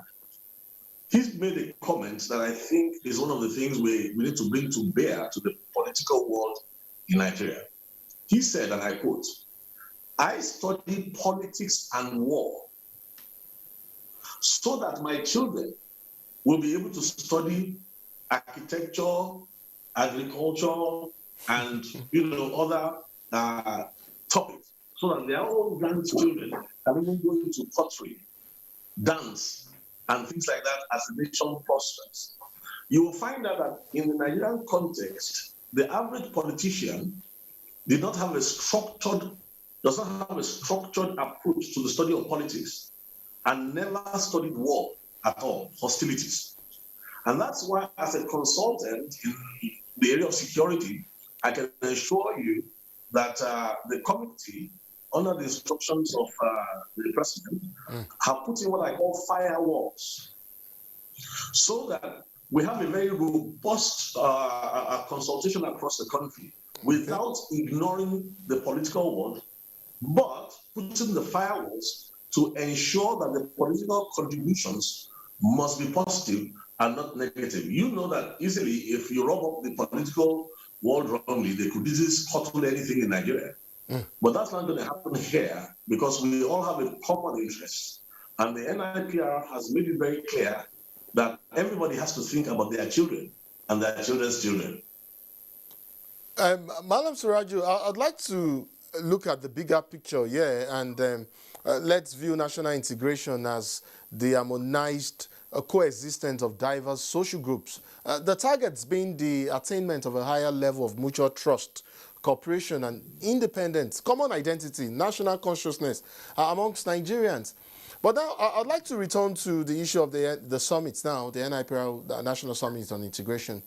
he's made a comment that I think is one of the things we need to bring to bear to the political world in Nigeria. He said, and I quote, "I study politics and war so that my children will be able to study architecture, agriculture, and other topics, so that their own grandchildren can even go into pottery, dance, and things like that as the nation prospers." You will find out that in the Nigerian context, the average politician did not have a structured does not have a structured approach to the study of politics and never studied war at all, hostilities. And that's why, as a consultant in the area of security, I can assure you that the committee, under the instructions of the president, have put in what I call firewalls, so that we have a very robust consultation across the country without ignoring the political world, but putting the firewalls to ensure that the political contributions must be positive and not negative. You know that easily, if you rub up the political world wrongly, they could easily scuttle anything in Nigeria. But that's not going to happen here, because we all have a common interest. And the NIPR has made it very clear that everybody has to think about their children and their children's children. Madam Suraju, I'd like to look at the bigger picture here, and let's view national integration as the harmonized coexistence of diverse social groups. The targets being the attainment of a higher level of mutual trust, cooperation and independence, common identity, national consciousness amongst Nigerians. But now I'd like to return to the issue of the summits now, the NIPR, the National Summit on Integration.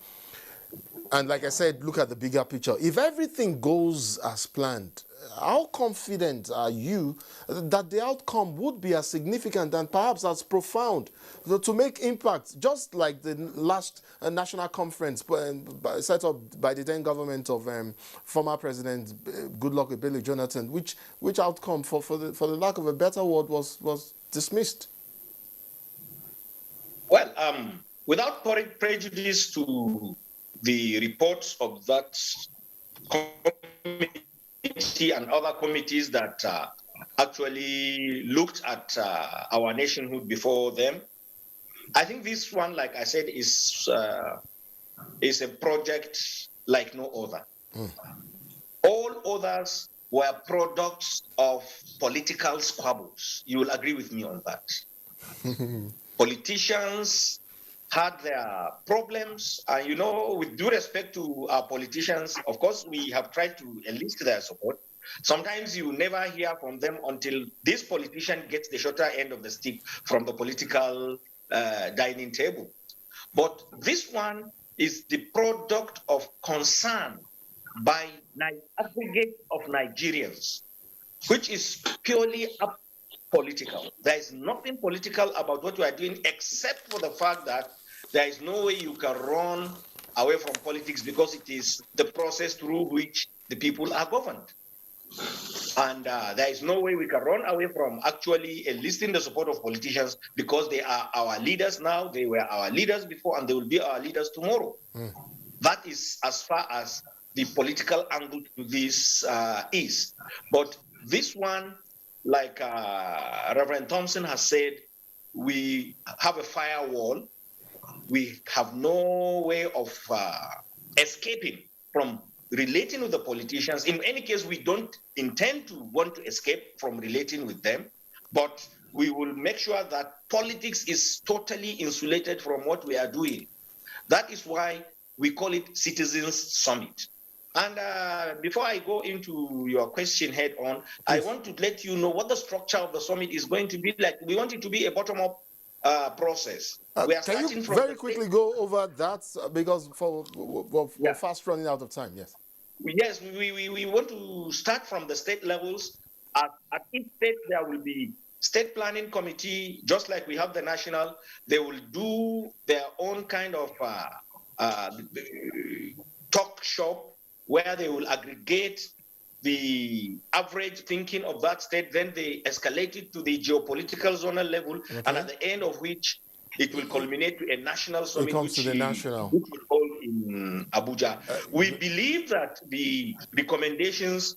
And like I said, look at the bigger picture. If everything goes as planned, how confident are you that the outcome would be as significant and perhaps as profound to make impact, just like the last national conference set up by the then government of former President Goodluck Ebele Jonathan, which outcome, for the lack of a better word, was dismissed? Well, without prejudice to the reports of that committee and other committees that actually looked at our nationhood before them, I think this one, like I said, is a project like no other. All others were products of political squabbles. You will agree with me on that. Politicians had their problems, and with due respect to our politicians, of course, we have tried to enlist their support. Sometimes you never hear from them until this politician gets the shorter end of the stick from the political dining table. But this one is the product of concern by aggregate of Nigerians, which is purely political. There is nothing political about what we are doing, except for the fact that there is no way you can run away from politics, because it is the process through which the people are governed. And there is no way we can run away from actually enlisting the support of politicians, because they are our leaders now, they were our leaders before, and they will be our leaders tomorrow. That is as far as the political angle to this is. But this one, like Reverend Thompson has said, we have a firewall. We have no way of escaping from relating with the politicians. In any case, we don't intend to want to escape from relating with them, but we will make sure that politics is totally insulated from what we are doing. That is why we call it Citizens Summit. And before I go into your question head on, I want to let you know what the structure of the summit is going to be like. We want it to be a bottom-up process. We are Can you very quickly go over that, because we're fast running out of time? Yes. Yes, we want to start from the state levels. At each state, there will be state planning committee, just like we have the national. They will do their own kind of talk shop, where they will aggregate the average thinking of that state, then they escalate it to the geopolitical zonal level, and at the end of which it will culminate to a national summit, which will hold in Abuja. We believe that the recommendations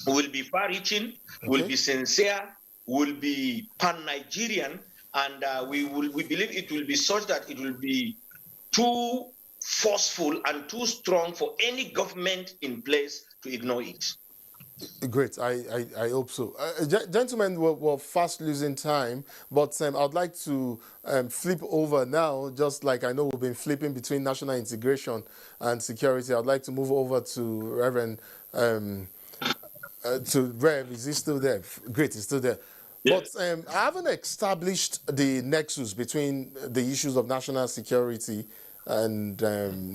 will be far-reaching, will be sincere, will be pan-Nigerian, and we believe it will be such that it will be too forceful and too strong for any government in place to ignore it. Great, I hope so. Gentlemen, we're fast losing time, but I'd like to flip over now, just like I know we've been flipping between national integration and security. I'd like to move over to Reverend To Rev, is he still there? Great, he's still there. Yes. But I haven't established the nexus between the issues of national security and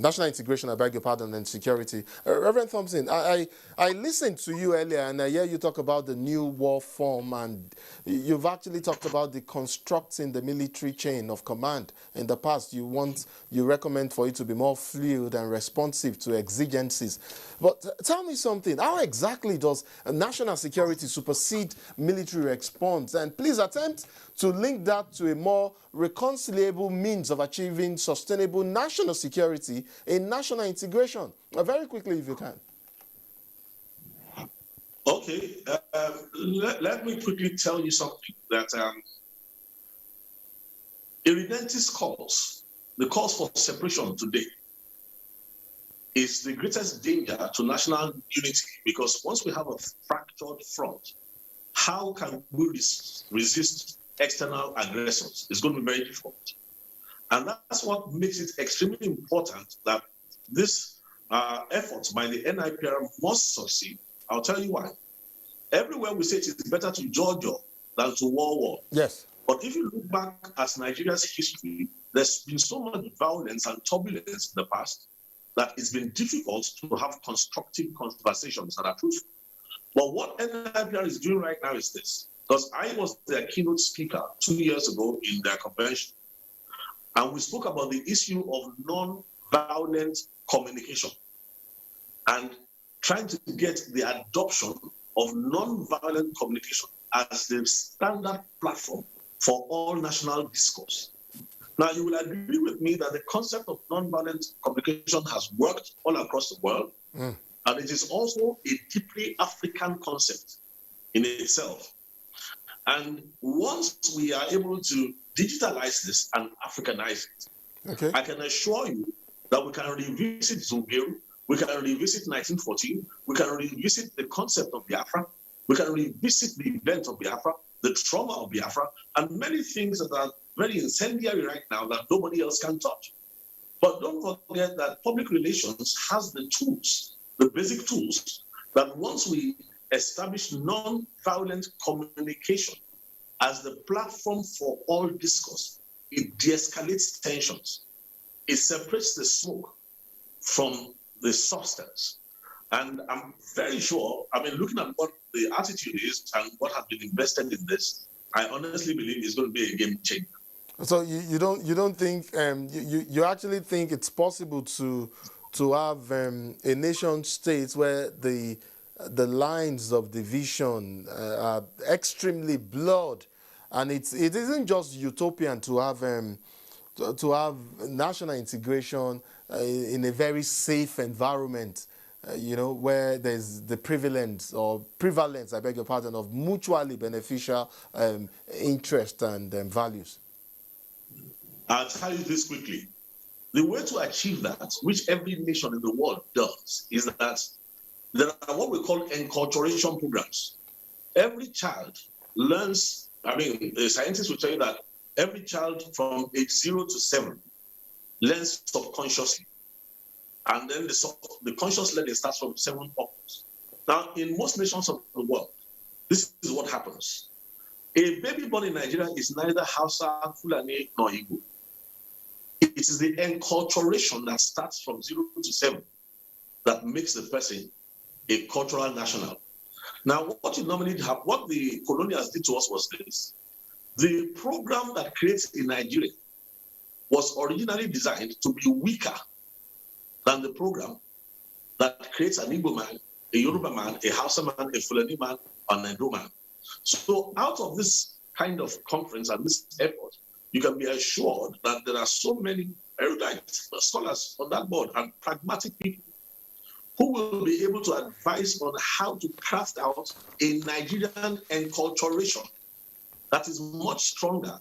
national integration, I beg your pardon, and security. Reverend Thompson, I listened to you earlier, and I hear you talk about the new war form, and you've actually talked about the constructing the military chain of command. In the past, you recommend for it to be more fluid and responsive to exigencies. But tell me something, how exactly does national security supersede military response? And please attempt to link that to a more reconcilable means of achieving sustainable national security in national integration. Very quickly, if you can. Okay, let me quickly tell you something that Iridentis cause, the cause for separation today, is the greatest danger to national unity, because once we have a fractured front, how can we resist external aggressors? It's going to be very difficult. And that's what makes it extremely important that this effort by the NIPR must succeed. I'll tell you why. Everywhere we say it is better to Georgia than to war. Yes. But if you look back at Nigeria's history, there's been so much violence and turbulence in the past that it's been difficult to have constructive conversations that are truthful. But what NIPR is doing right now is this, because I was their keynote speaker 2 years ago in their convention, and we spoke about the issue of non-violent communication and trying to get the adoption of non-violent communication as the standard platform for all national discourse. Now, you will agree with me that the concept of non-violent communication has worked all across the world, and it is also a deeply African concept in itself. And once we are able to digitalize this and Africanize it, I can assure you that we can revisit Zungeru, we can revisit 1914, we can revisit the concept of Biafra, we can revisit the event of Biafra, the trauma of Biafra, and many things that are very incendiary right now that nobody else can touch. But don't forget that public relations has the tools, the basic tools, that once we establish non-violent communication as the platform for all discourse, it de-escalates tensions. It separates the smoke from the substance. And I'm very sure, I mean, looking at what the attitude is and what has been invested in this, I honestly believe it's going to be a game changer. So you don't think you actually think it's possible to have a nation state where the lines of division are extremely blurred, and it isn't just utopian to have national integration in a very safe environment, where there's the prevalence, I beg your pardon, of mutually beneficial interest and values. I'll tell you this quickly. The way to achieve that, which every nation in the world does, is that there are what we call enculturation programs. Every child learns, the scientists will tell you that every child from age 0 to 7 learns subconsciously. And then the conscious learning starts from 7 upwards. Now, in most nations of the world, this is what happens. A baby born in Nigeria is neither Hausa, Fulani, nor Igbo. It is the enculturation that starts from 0 to 7 that makes the person a cultural national. Now, what the colonials did to us was this. The program that creates in Nigeria was originally designed to be weaker than the program that creates an Igbo man, a Yoruba man, a Hausa man, a Fulani man, and a Ndo man. So out of this kind of conference and this effort, you can be assured that there are so many erudite scholars on that board and pragmatic people who will be able to advise on how to craft out a Nigerian enculturation that is much stronger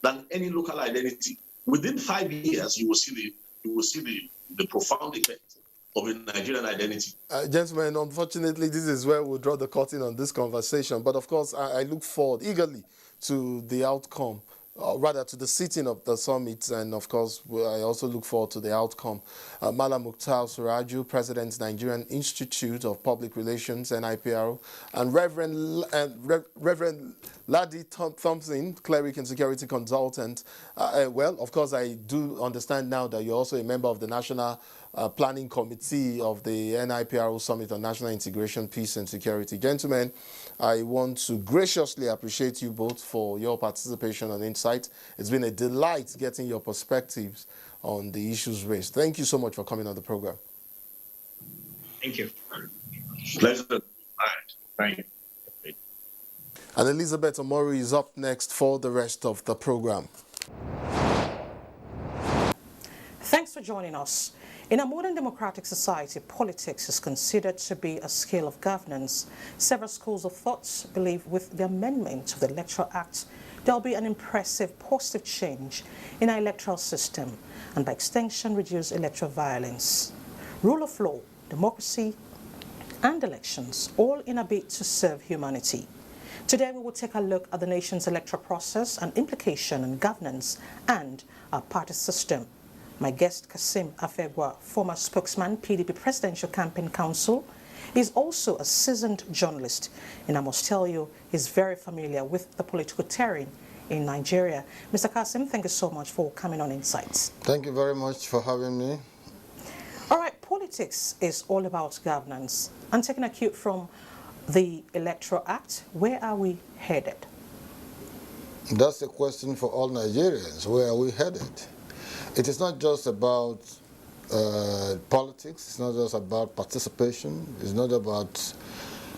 than any local identity. Within 5 years, you will see the profound effect of a Nigerian identity. Gentlemen, unfortunately, this is where we'll draw the curtain on this conversation. But of course, I look forward eagerly to the outcome rather to the sitting of the summit, and of course I also look forward to the outcome. Mala Mukhtar Suraju, President, Nigerian Institute of Public Relations, NIPR, and Reverend Ladi Thompson, Cleric and Security Consultant. Well, of course, I do understand now that you're also a member of the National Planning Committee of the NIPRO Summit on National Integration, Peace and Security. Gentlemen, I want to graciously appreciate you both for your participation and insight. It's been a delight getting your perspectives on the issues raised. Thank you so much for coming on the program. Thank you. Pleasure. All right. Thank you. And Elizabeth Omori is up next for the rest of the program. Thanks for joining us. In a modern democratic society, politics is considered to be a scale of governance. Several schools of thought believe with the amendment of the Electoral Act, there will be an impressive positive change in our electoral system and by extension reduce electoral violence. Rule of law, democracy and elections, all in a bid to serve humanity. Today we will take a look at the nation's electoral process and implication on governance and our party system. My guest, Kasim Afegwa, former spokesman, PDP Presidential Campaign Council, is also a seasoned journalist, and I must tell you, he's very familiar with the political terrain in Nigeria. Mr. Kasim, thank you so much for coming on Insights. Thank you very much for having me. All right, politics is all about governance. And taking a cue from the Electoral Act, where are we headed? That's a question for all Nigerians. Where are we headed? It is not just about politics, it's not just about participation, it's not about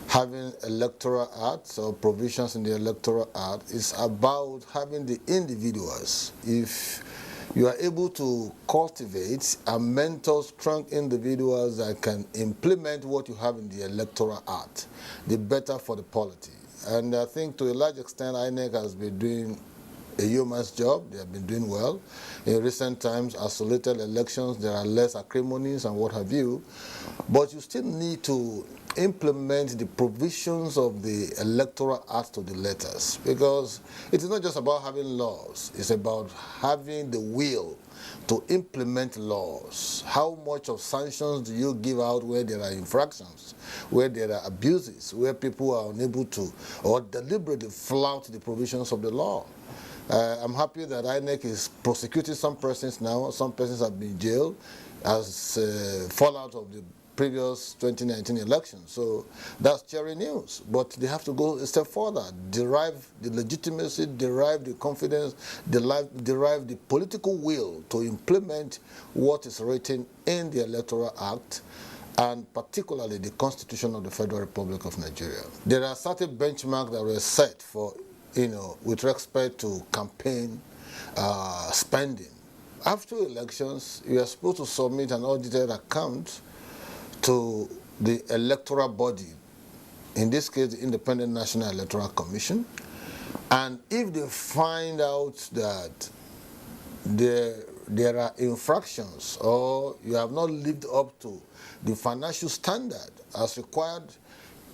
having electoral acts or provisions in the electoral act, it's about having the individuals. If you are able to cultivate and mentor strong individuals that can implement what you have in the electoral act, the better for the polity. And I think to a large extent, INEC has been doing a yeoman's job. They have been doing well. In recent times, isolated elections, there are less acrimonies and what have you. But you still need to implement the provisions of the Electoral Act to the letters, because it is not just about having laws. It's about having the will to implement laws. How much of sanctions do you give out where there are infractions, where there are abuses, where people are unable to or deliberately flout the provisions of the law? I'm happy that INEC is prosecuting some persons now. Some persons have been jailed as fallout of the previous 2019 election. So that's cheering news. But they have to go a step further, derive the legitimacy, derive the confidence, derive the political will to implement what is written in the Electoral Act, and particularly the Constitution of the Federal Republic of Nigeria. There are certain benchmarks that were set for, with respect to campaign spending. After elections, you are supposed to submit an audited account to the electoral body, in this case, the Independent National Electoral Commission. And if they find out that there are infractions or you have not lived up to the financial standard as required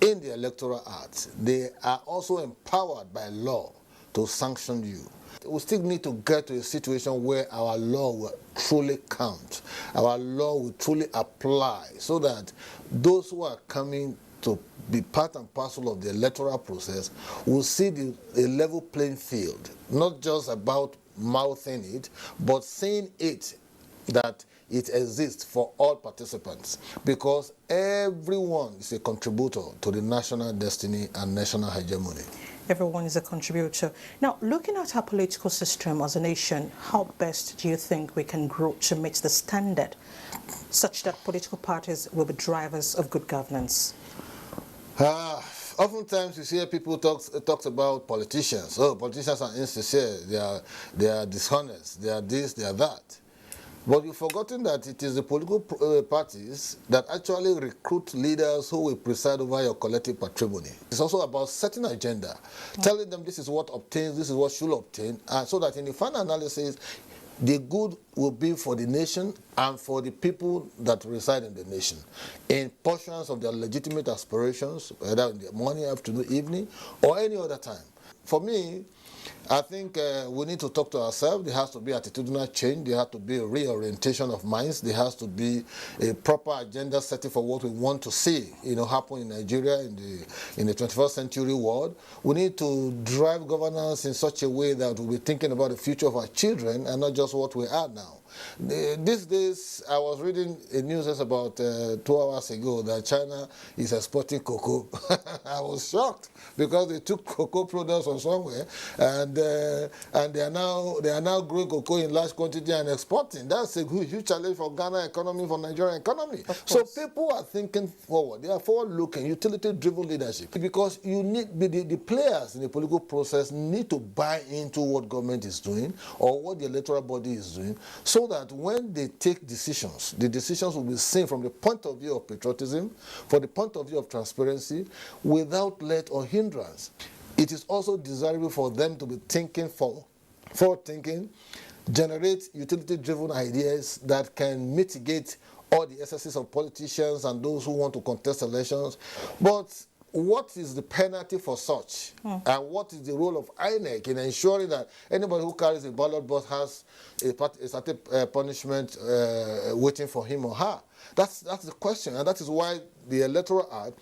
in the Electoral Act, they are also empowered by law to sanction you. We still need to get to a situation where our law will truly count, our law will truly apply, so that those who are coming to be part and parcel of the electoral process will see a level playing field, not just about mouthing it, but seeing it that it exists for all participants, because everyone is a contributor to the national destiny and national hegemony. Everyone is a contributor. Now, looking at our political system as a nation, how best do you think we can grow to meet the standard such that political parties will be drivers of good governance? Oftentimes you hear people talk about politicians. Oh, politicians are insincere, they are dishonest, they are this, they are that. But you've forgotten that it is the political parties that actually recruit leaders who will preside over your collective patrimony. It's also about setting an agenda, telling them this is what obtains, this is what should obtain, so that in the final analysis, the good will be for the nation and for the people that reside in the nation, in portions of their legitimate aspirations, whether in the morning, afternoon, evening, or any other time. For me, I think we need to talk to ourselves. There has to be attitudinal change. There has to be a reorientation of minds. There has to be a proper agenda setting for what we want to see, happen in Nigeria in the 21st century world. We need to drive governance in such a way that we'll be thinking about the future of our children and not just what we are now. These days, I was reading a news about 2 hours ago that China is exporting cocoa. I was shocked because they took cocoa products from somewhere and they are now growing cocoa in large quantity and exporting. That's a huge challenge for Ghana economy, for Nigerian economy. So people are thinking forward. They are forward-looking, utility-driven leadership because you need the players in the political process need to buy into what government is doing or what the electoral body is doing, so that when they take decisions, the decisions will be seen from the point of view of patriotism, from the point of view of transparency, without let or hindrance. It is also desirable for them to be thinking forward-thinking, generate utility-driven ideas that can mitigate all the excesses of politicians and those who want to contest elections. But what is the penalty for such? And what is the role of INEC in ensuring that anybody who carries a ballot box has a certain punishment waiting for him or her? That's the question, and that is why the Electoral Act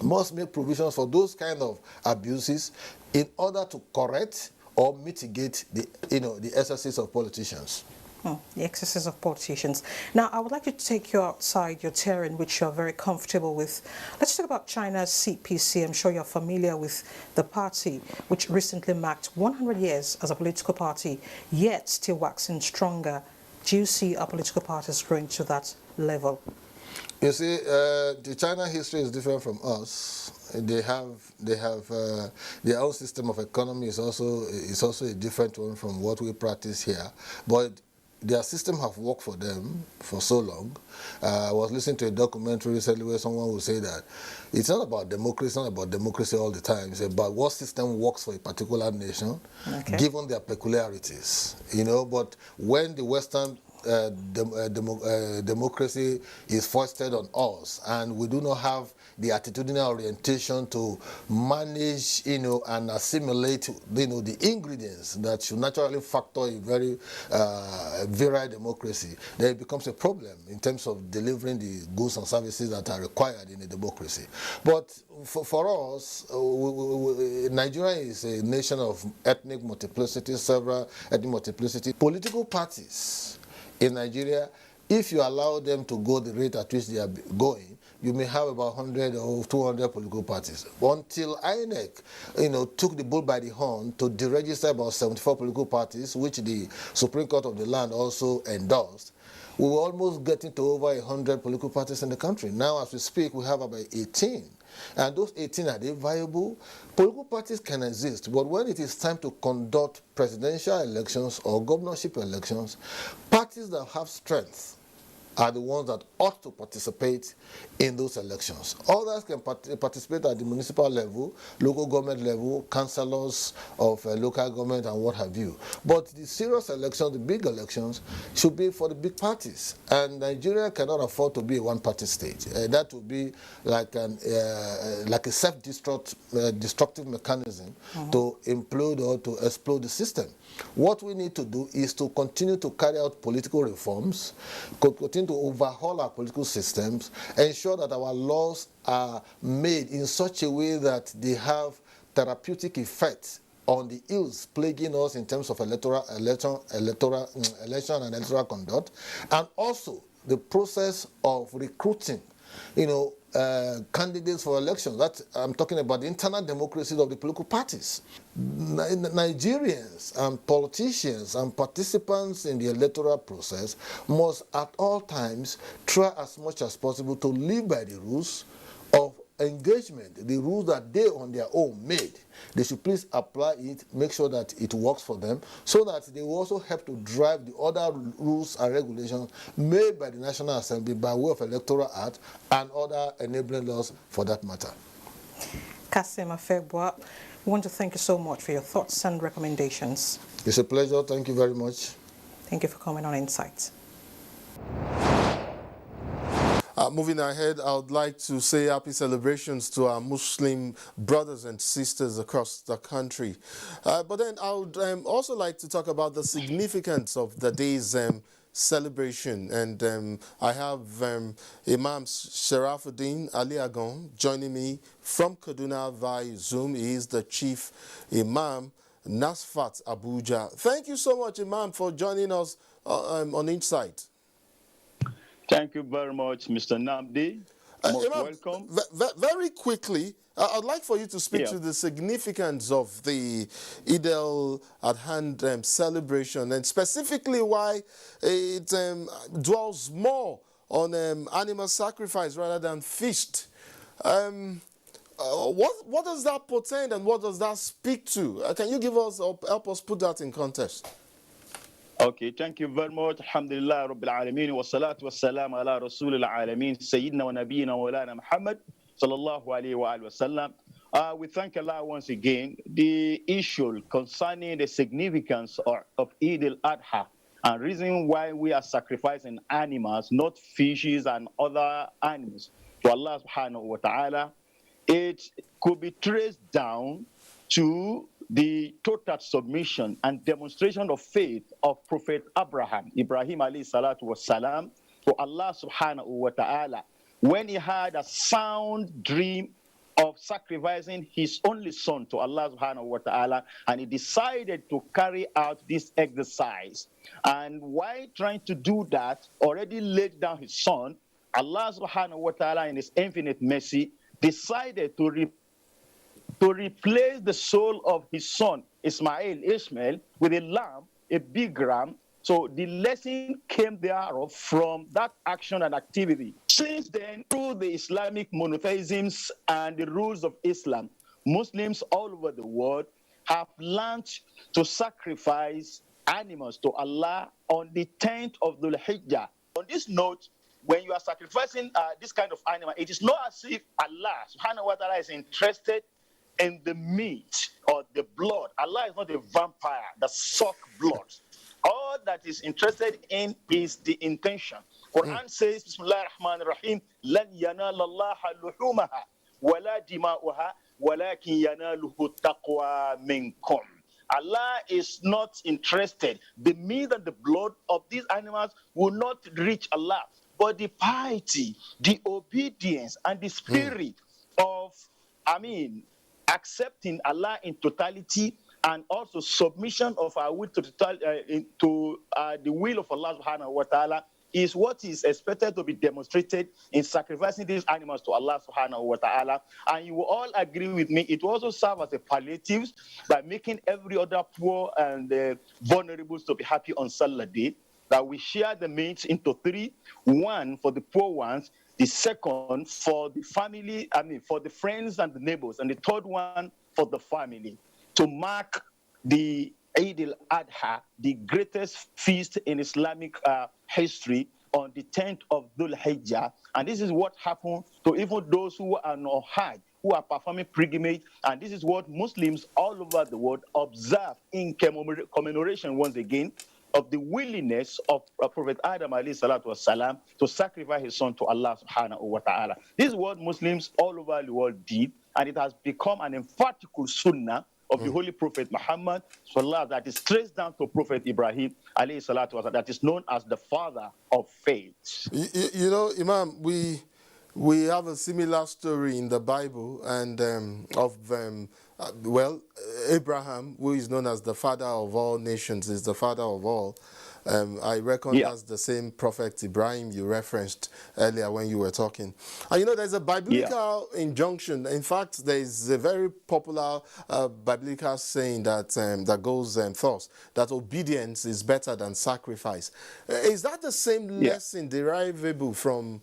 must make provisions for those kind of abuses in order to correct or mitigate the excesses of politicians. The excesses of politicians. Now, I would like to take you outside your terrain, which you're very comfortable with. Let's talk about China's CPC. I'm sure you're familiar with the party, which recently marked 100 years as a political party, yet still waxing stronger. Do you see our political parties growing to that level? You see, the China history is different from us. They have their own system of economy is also a different one from what we practice here, but their system have worked for them for so long. I was listening to a documentary recently where someone would say that it's not about democracy, it's not about democracy all the time. It's about what system works for a particular nation, given their peculiarities. But when the Western democracy is foisted on us, and we do not have the attitudinal orientation to manage, and assimilate, the ingredients that should naturally factor a very virile democracy, then it becomes a problem in terms of delivering the goods and services that are required in a democracy. But for us, Nigeria is a nation of ethnic multiplicity, several ethnic multiplicity. Political parties in Nigeria, if you allow them to go the rate at which they are going, you may have about 100 or 200 political parties. Until INEC, took the bull by the horn to deregister about 74 political parties, which the Supreme Court of the land also endorsed, we were almost getting to over 100 political parties in the country. Now, as we speak, we have about 18. And those 18, are they viable? Political parties can exist, but when it is time to conduct presidential elections or governorship elections, parties that have strength are the ones that ought to participate in those elections. Others can participate at the municipal level, local government level, councillors of local government and what have you. But the serious elections, the big elections, should be for the big parties. And Nigeria cannot afford to be a one-party state. That would be like a self-destructive mechanism to implode or to explode the system. What we need to do is to continue to carry out political reforms, continue to overhaul our political systems, ensure that our laws are made in such a way that they have therapeutic effect on the ills plaguing us in terms of election and electoral conduct, and also the process of recruiting, candidates for elections. That I'm talking about the internal democracy of the political parties. Nigerians and politicians and participants in the electoral process must at all times try as much as possible to live by the rules of engagement, the rules that they on their own made. They should please apply it, make sure that it works for them, so that they will also help to drive the other rules and regulations made by the National Assembly by way of Electoral Act and other enabling laws for that matter. Kasim Afebwa, we want to thank you so much for your thoughts and recommendations. It's a pleasure. Thank you very much. Thank you for coming on Insight. Moving ahead, I would like to say happy celebrations to our Muslim brothers and sisters across the country. But then I would also like to talk about the significance of the day's celebration. And I have Imam Sharafuddin Ali Agon joining me from Kaduna via Zoom. He is the chief Imam, Nasfat Abuja. Thank you so much, Imam, for joining us on Insight. Thank you very much, Mr. Namdi. Most Imam, welcome. Very quickly, I'd like for you to speak to the significance of the Eid al-Adha celebration, and specifically why it dwells more on animal sacrifice rather than feast. What does that portend and what does that speak to? Can you give us, or help us put that in context? Okay, thank you very much. Alhamdulillah Rabbil Alameen wa salatu wa salam ala Rasul al-Alameen Sayyidina wa Nabiyina wa Lana Muhammad sallallahu alayhi wa sallam. We thank Allah once again. The issue concerning the significance of Eid al-Adha and reason why we are sacrificing animals, not fishes and other animals, to Allah subhanahu wa ta'ala, it could be traced down to the total submission and demonstration of faith of Prophet Ibrahim alayhi salatu wasalam, to Allah subhanahu wa ta'ala, when he had a sound dream of sacrificing his only son to Allah subhanahu wa ta'ala, and he decided to carry out this exercise. And while trying to do that, already laid down his son, Allah subhanahu wa ta'ala in his infinite mercy decided to replace the soul of his son Ishmael with a lamb, a big ram. So the lesson came thereof from that action and activity. Since then, through the Islamic monotheisms and the rules of Islam, Muslims all over the world have learned to sacrifice animals to Allah on the 10th of Dhul Hijjah. On this note, when you are sacrificing this kind of animal, it is not as if Allah subhanahu wa ta'ala is interested in the meat or the blood. Allah is not a vampire that sucks blood. All that is interested in is the intention. Quran says, Bismillah ar-Rahman ar-Rahim, لَنْ يَنَالَ اللَّهَ لُحُومَهَا وَلَا دِمَاؤُهَا وَلَكِنْ يَنَالُهُ التَّقْوَى مِنْكُمْ. Allah is not interested. The meat and the blood of these animals will not reach Allah. But the piety, the obedience, and the spirit of, accepting Allah in totality, and also submission of our will to the will of Allah subhanahu wa ta'ala is what is expected to be demonstrated in sacrificing these animals to Allah subhanahu wa ta'ala. And you will all agree with me, it will also serve as a palliative by making every other poor and vulnerable to be happy on Salah day, that we share the meat into three: one for the poor ones, the second for the family, for the friends and the neighbors, and the third one for the family, to mark the Eid al-Adha, the greatest feast in Islamic history, on the 10th of Dhul Hijjah. And this is what happened to even those who are not Hajj, who are performing pilgrimage. And this is what Muslims all over the world observe in commemoration once again of the willingness of Prophet Adam alayhi salatu wasalam to sacrifice his son to Allah subhanahu wa ta'ala. This is what Muslims all over the world did, and it has become an emphatic sunnah of the Holy Prophet Muhammad that is traced down to Prophet Ibrahim alayhi salatu wasalam, that is known as the father of faith. You know, Imam, we have a similar story in the Bible, and Abraham, who is known as the father of all nations, is the father of all. I reckon that's the same prophet Ibrahim you referenced earlier when you were talking. And you know, there's a biblical injunction. In fact, there's a very popular biblical saying that that goes thus, that obedience is better than sacrifice. Is that the same lesson derivable from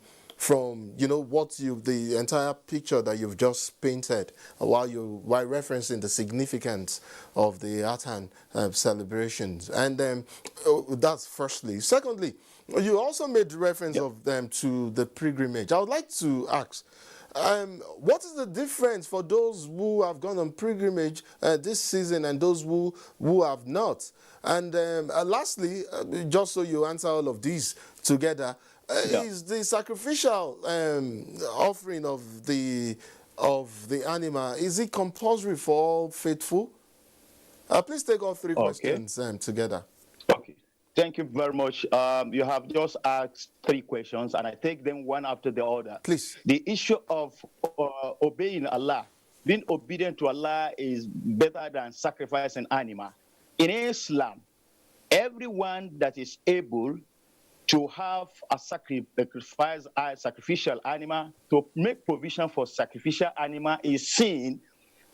what the entire picture that you've just painted while referencing the significance of the Atan celebrations? And that's firstly. Secondly, you also made reference of them to the pilgrimage. I would like to ask, what is the difference for those who have gone on pilgrimage this season and those who have not? And lastly, just so you answer all of these together, is the sacrificial offering of the animal, is it compulsory for all faithful? Please take all three questions together. Okay. Thank you very much. You have just asked 3 questions, and I take them one after the other. Please. The issue of obeying Allah, being obedient to Allah is better than sacrificing animal. In Islam, everyone that is able to have a sacrificial animal, to make provision for sacrificial animal is seen,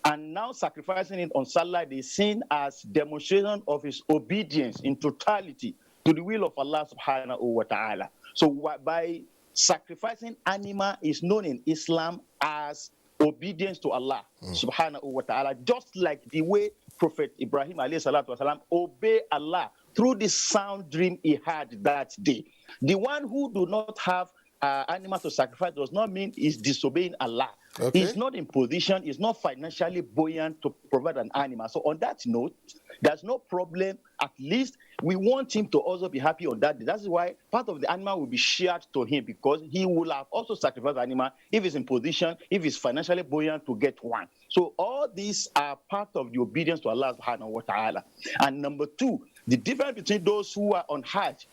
and now sacrificing it on Salah is seen as demonstration of his obedience in totality to the will of Allah subhanahu wa ta'ala. So by sacrificing animal is known in Islam as obedience to Allah subhanahu wa ta'ala, just like the way Prophet Ibrahim alayhi salatu wasalam obeyed Allah through the sound dream he had that day. The one who do not have animal to sacrifice does not mean he's disobeying Allah. Okay. He's not in position, he's not financially buoyant to provide an animal. So on that note, there's no problem. At least we want him to also be happy on that day. That's why part of the animal will be shared to him, because he will have also sacrificed the animal if he's in position, if he's financially buoyant to get one. So all these are part of the obedience to Allah subhanahu wa ta'ala. And number 2, the difference between those who are on Hajj,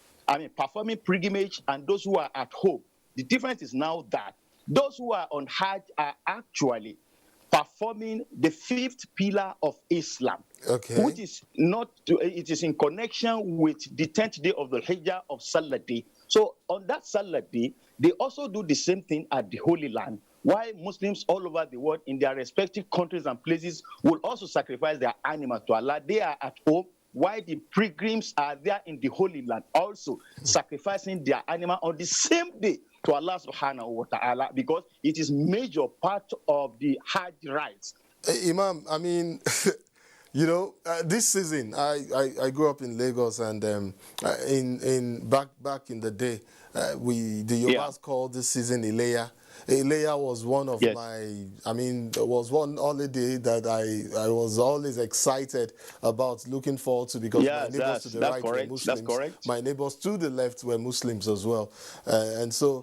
performing pilgrimage, and those who are at home. The difference is now that those who are on Hajj are actually performing the 5th pillar of Islam, which is not, it is in connection with the 10th day of the Hijjah of Salah day. So on that Salah day, they also do the same thing at the Holy Land. Why Muslims all over the world in their respective countries and places will also sacrifice their animals to Allah. They are at home, while the pilgrims are there in the Holy Land, also sacrificing their animal on the same day to Allah subhanahu wa ta'ala, because it is major part of the Hajj rites. Imam, I mean, you know, this season, I grew up in Lagos, and back in the day, the Yorubas called this season Ileya. Ileya was one of was one holiday that I was always excited about, looking forward to, because my neighbors to the right were Muslims. My neighbors to the left were Muslims as well. And so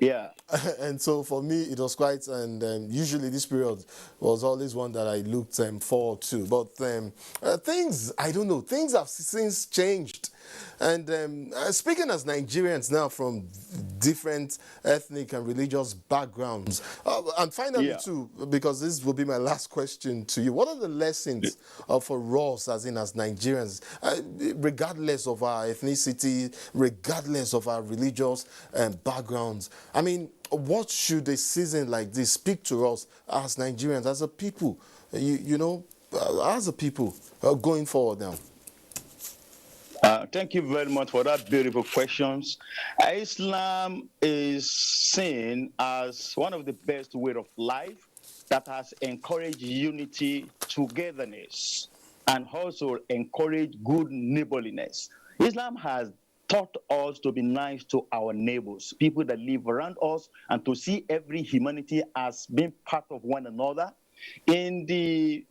for me, it was quite, and usually this period was always one that I looked forward to. But things, I don't know, things have since changed. And speaking as Nigerians now from different ethnic and religious backgrounds, and finally too, because this will be my last question to you, what are the lessons for us as Nigerians, regardless of our ethnicity, regardless of our religious backgrounds? I mean, what should a season like this speak to us as Nigerians, as a people, you know, as a people going forward now? Thank you very much for that beautiful questions. Islam is seen as one of the best way of life that has encouraged unity, togetherness, and also encouraged good neighborliness. Islam has taught us to be nice to our neighbors, people that live around us, and to see every humanity as being part of one another. In the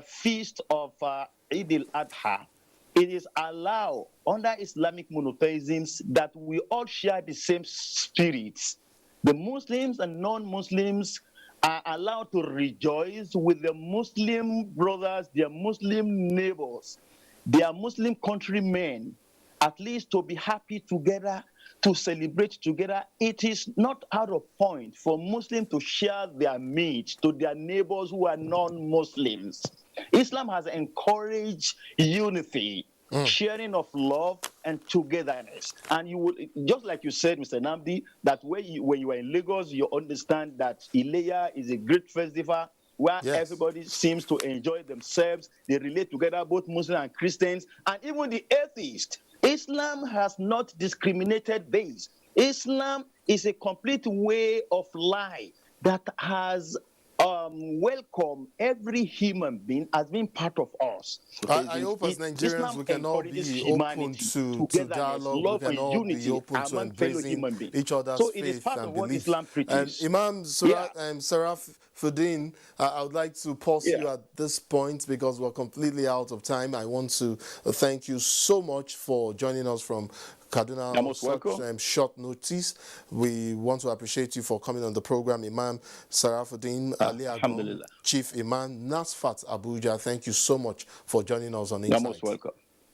feast of Eid al-Adha, it is allowed under Islamic monotheism that we all share the same spirits. The Muslims and non-Muslims are allowed to rejoice with their Muslim brothers, their Muslim neighbors, their Muslim countrymen, at least to be happy together, to celebrate together. It is not out of point for Muslims to share their meat to their neighbors who are non-Muslims. Islam has encouraged unity, sharing of love and togetherness. And you would, just like you said, Mr. Namdi, that when you are in Lagos, you understand that Ileya is a great festival where everybody seems to enjoy themselves. They relate together, both Muslims and Christians, and even the atheists. Islam has not discriminated this. Islam is a complete way of life that has welcome every human being as being part of us. I hope as Nigerians we can all be open to dialogue, we can all be open to embracing each other's faith and belief. Imam Sarafuddin, I would like to pause you at this point because we're completely out of time. I want to thank you so much for joining us from Kaduna You're on most such welcome. short notice. We want to appreciate you for coming on the program, Imam Sarafuddin Ali Agon, Alhamdulillah. Chief Imam, Nasfat Abuja. Thank you so much for joining us on You're Insight. most welcome.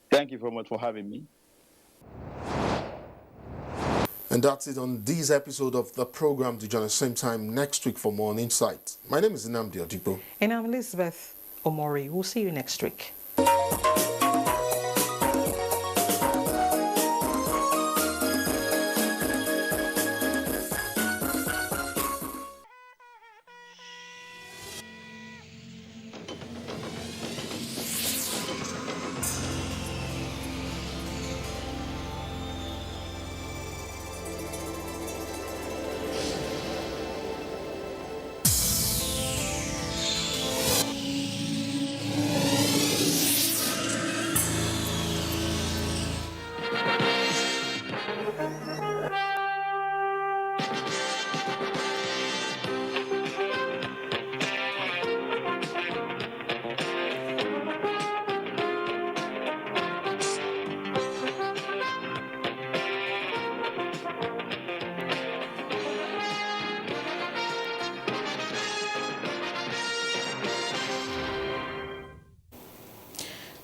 Thank you very much for having me. And that's it on this episode of the program. To join us same time next week for more on Insight. My name is Nnamdi Odipo. And I'm Elizabeth Omori. We'll see you next week.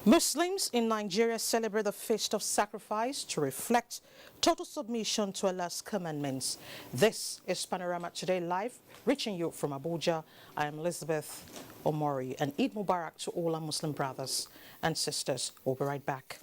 Muslims in Nigeria celebrate the Feast of Sacrifice to reflect total submission to Allah's commandments. This is Panorama Today Live, reaching you from Abuja. I am Elizabeth Omori, and Eid Mubarak to all our Muslim brothers and sisters. We'll be right back.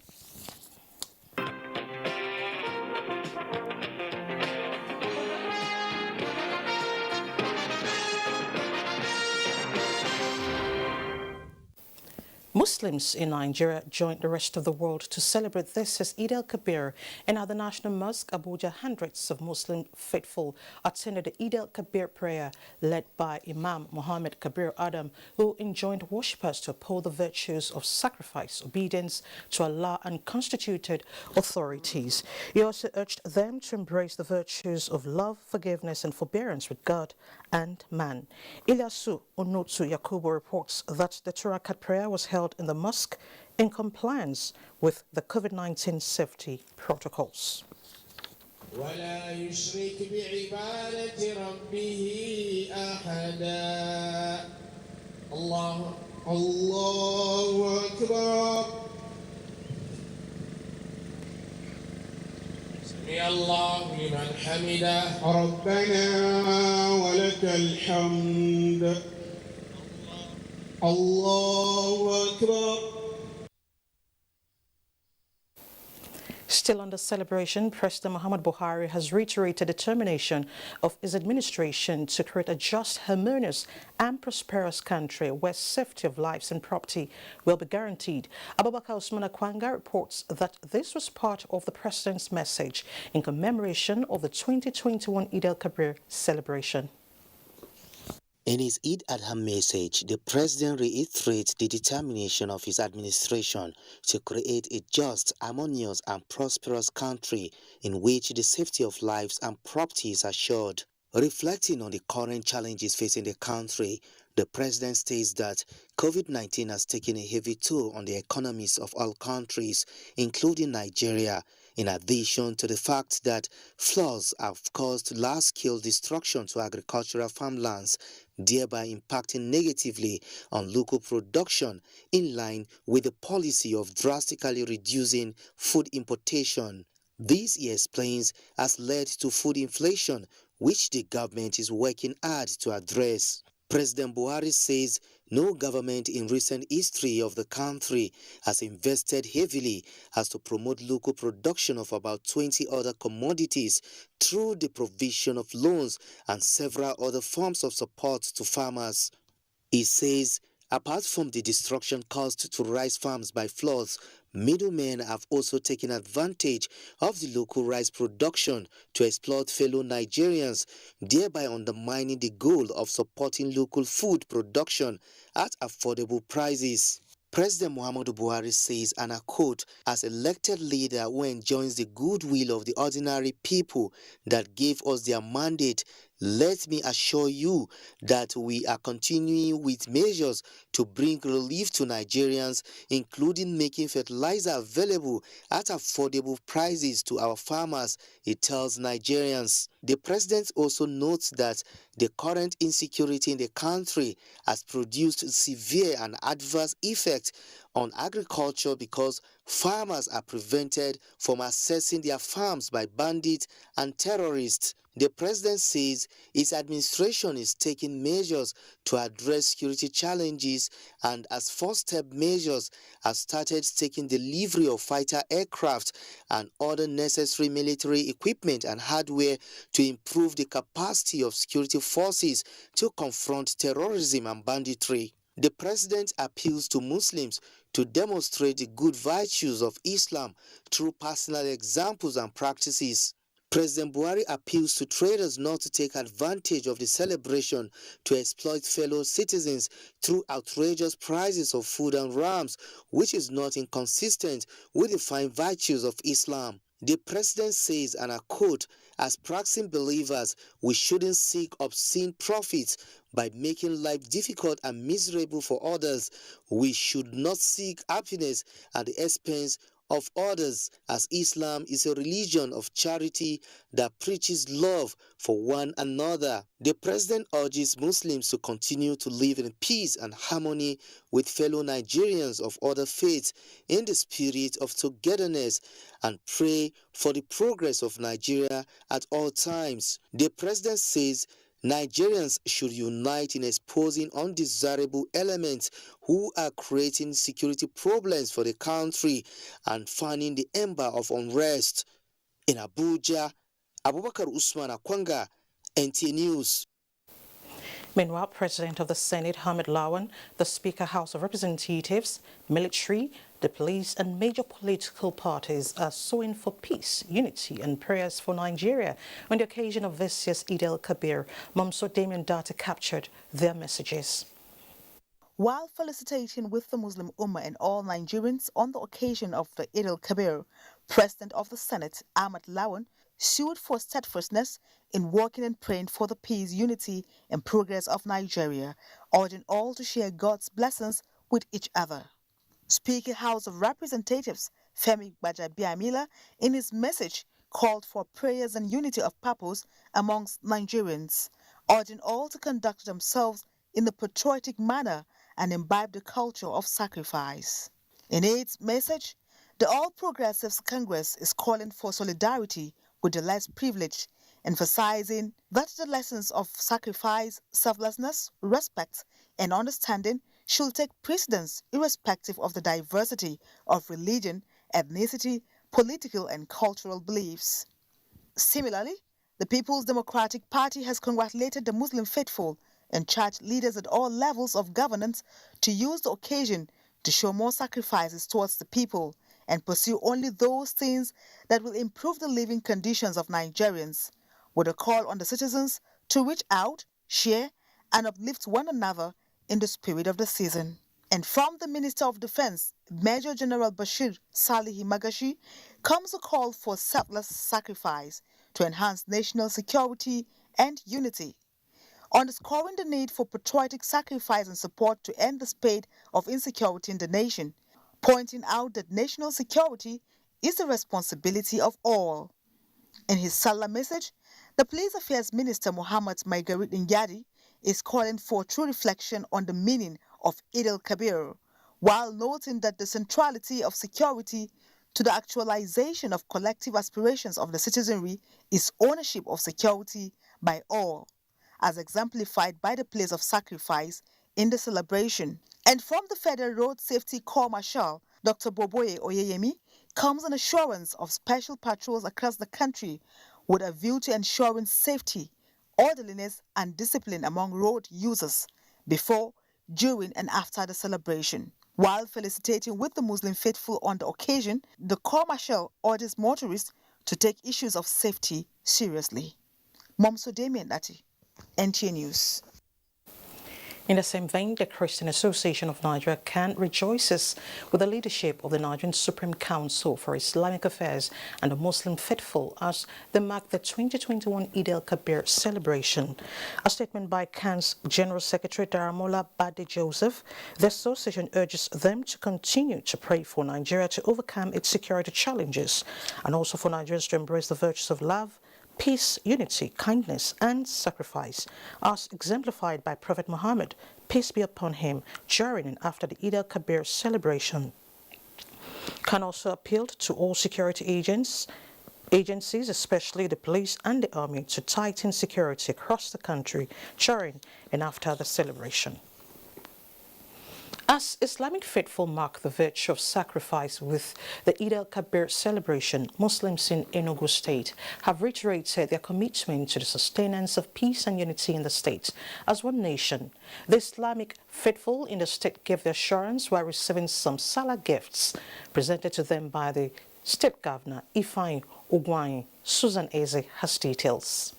Muslims in Nigeria joined the rest of the world to celebrate this as Eid al-Kabir, and at the National Mosque, Abuja, hundreds of Muslim faithful attended the Eid al-Kabir prayer led by Imam Muhammad Kabir Adam, who enjoined worshippers to uphold the virtues of sacrifice, obedience to Allah and constituted authorities. He also urged them to embrace the virtues of love, forgiveness and forbearance with God and man. Ilyasu Onutu Yakubu reports that the 2 Rakat prayer was held in the mosque in compliance with the COVID-19 safety protocols. ولا يشرك بعبادة ربه أحدا الله أكبر سمع الله لمن حمده ربنا ولك الحمد الله أكبر. Still on the celebration, President Muhammad Buhari has reiterated determination of his administration to create a just, harmonious and prosperous country where safety of lives and property will be guaranteed. Abubakar Usman Akwanga reports that this was part of the president's message in commemoration of the 2021 Eid al-Kabir celebration. In his Eid Adha message, the president reiterates the determination of his administration to create a just, harmonious and prosperous country in which the safety of lives and property is assured. Reflecting on the current challenges facing the country, the president states that COVID-19 has taken a heavy toll on the economies of all countries, including Nigeria, in addition to the fact that floods have caused large-scale destruction to agricultural farmlands, thereby impacting negatively on local production in line with the policy of drastically reducing food importation. This, he explains, has led to food inflation, which the government is working hard to address. President Buhari says no government in recent history of the country has invested heavily as to promote local production of about 20 other commodities through the provision of loans and several other forms of support to farmers. He says, apart from the destruction caused to rice farms by floods, middlemen have also taken advantage of the local rice production to exploit fellow Nigerians, thereby undermining the goal of supporting local food production at affordable prices. President Muhammadu Buhari says, and I quote, as elected leader who enjoys the goodwill of the ordinary people that gave us their mandate, Let me assure you that we are continuing with measures to bring relief to Nigerians, including making fertilizer available at affordable prices to our farmers, he tells Nigerians. The president also notes that the current insecurity in the country has produced severe and adverse effects on agriculture because farmers are prevented from accessing their farms by bandits and terrorists. The president says his administration is taking measures to address security challenges and as first-step measures has started taking delivery of fighter aircraft and other necessary military equipment and hardware to improve the capacity of security forces to confront terrorism and banditry. The president appeals to Muslims to demonstrate the good virtues of Islam through personal examples and practices. President Buhari appeals to traders not to take advantage of the celebration to exploit fellow citizens through outrageous prices of food and rams, which is not inconsistent with the fine virtues of Islam. The president says, and I quote, "As practicing believers, we shouldn't seek obscene profits by making life difficult and miserable for others. We should not seek happiness at the expense of others, as Islam is a religion of charity that preaches love for one another." The president urges Muslims to continue to live in peace and harmony with fellow Nigerians of other faiths in the spirit of togetherness and pray for the progress of Nigeria at all times. The president says Nigerians should unite in exposing undesirable elements who are creating security problems for the country and fanning the ember of unrest. In Abuja, Abubakar Usman Akwanga, NTA News. Meanwhile, President of the Senate, Hamid Lawan, the Speaker, House of Representatives, military, the police and major political parties are suing for peace, unity and prayers for Nigeria on the occasion of this year's Eid al-Kabir. Mamso Damien Data captured their messages. While felicitating with the Muslim Ummah and all Nigerians on the occasion of the Eid al-Kabir, President of the Senate, Ahmad Lawan, sued for steadfastness in working and praying for the peace, unity and progress of Nigeria, urging all to share God's blessings with each other. Speaker House of Representatives Femi Gbajabiamila, in his message, called for prayers and unity of purpose amongst Nigerians, urging all to conduct themselves in a patriotic manner and imbibe the culture of sacrifice. In its message, the All Progressives Congress is calling for solidarity with the less privileged, emphasizing that the lessons of sacrifice, selflessness, respect, and understanding should take precedence irrespective of the diversity of religion, ethnicity, political, and cultural beliefs. Similarly, the People's Democratic Party has congratulated the Muslim faithful and church leaders at all levels of governance to use the occasion to show more sacrifices towards the people and pursue only those things that will improve the living conditions of Nigerians, with a call on the citizens to reach out, share, and uplift one another in the spirit of the season. And from the Minister of Defense, Major General Bashir Salihi Magashi, comes a call for selfless sacrifice to enhance national security and unity, underscoring the need for patriotic sacrifice and support to end the spate of insecurity in the nation, pointing out that national security is the responsibility of all. In his Salah message, the Police Affairs Minister Muhammad Maigarit Nyadi is calling for true reflection on the meaning of Eid al-Kabir, while noting that the centrality of security to the actualization of collective aspirations of the citizenry is ownership of security by all, as exemplified by the place of sacrifice in the celebration. And from the Federal Road Safety Corps Marshal, Dr. Boboye Oyeyemi, comes an assurance of special patrols across the country with a view to ensuring safety, orderliness and discipline among road users before, during and after the celebration. While felicitating with the Muslim faithful on the occasion, the Corps Marshal urges motorists to take issues of safety seriously. Momso Damien Ati, NTA News. In the same vein, the Christian Association of Nigeria CAN rejoices with the leadership of the Nigerian Supreme Council for Islamic Affairs and the Muslim faithful as they mark the 2021 Eid al-Kabir celebration. A statement by CAN's General Secretary Daramola Bade Joseph, the association urges them to continue to pray for Nigeria to overcome its security challenges and also for Nigerians to embrace the virtues of love, peace, unity, kindness, and sacrifice, as exemplified by Prophet Muhammad, peace be upon him, during and after the Eid al-Kabir celebration. CAN also appealed to all security agencies, especially the police and the army, to tighten security across the country during and after the celebration. As Islamic faithful mark the virtue of sacrifice with the Eid al-Kabir celebration, Muslims in Enugu State have reiterated their commitment to the sustenance of peace and unity in the state as one nation. The Islamic faithful in the state gave the assurance while receiving some Salah gifts presented to them by the State Governor Ifeanyi Ugwuanyi. Susan Eze has details.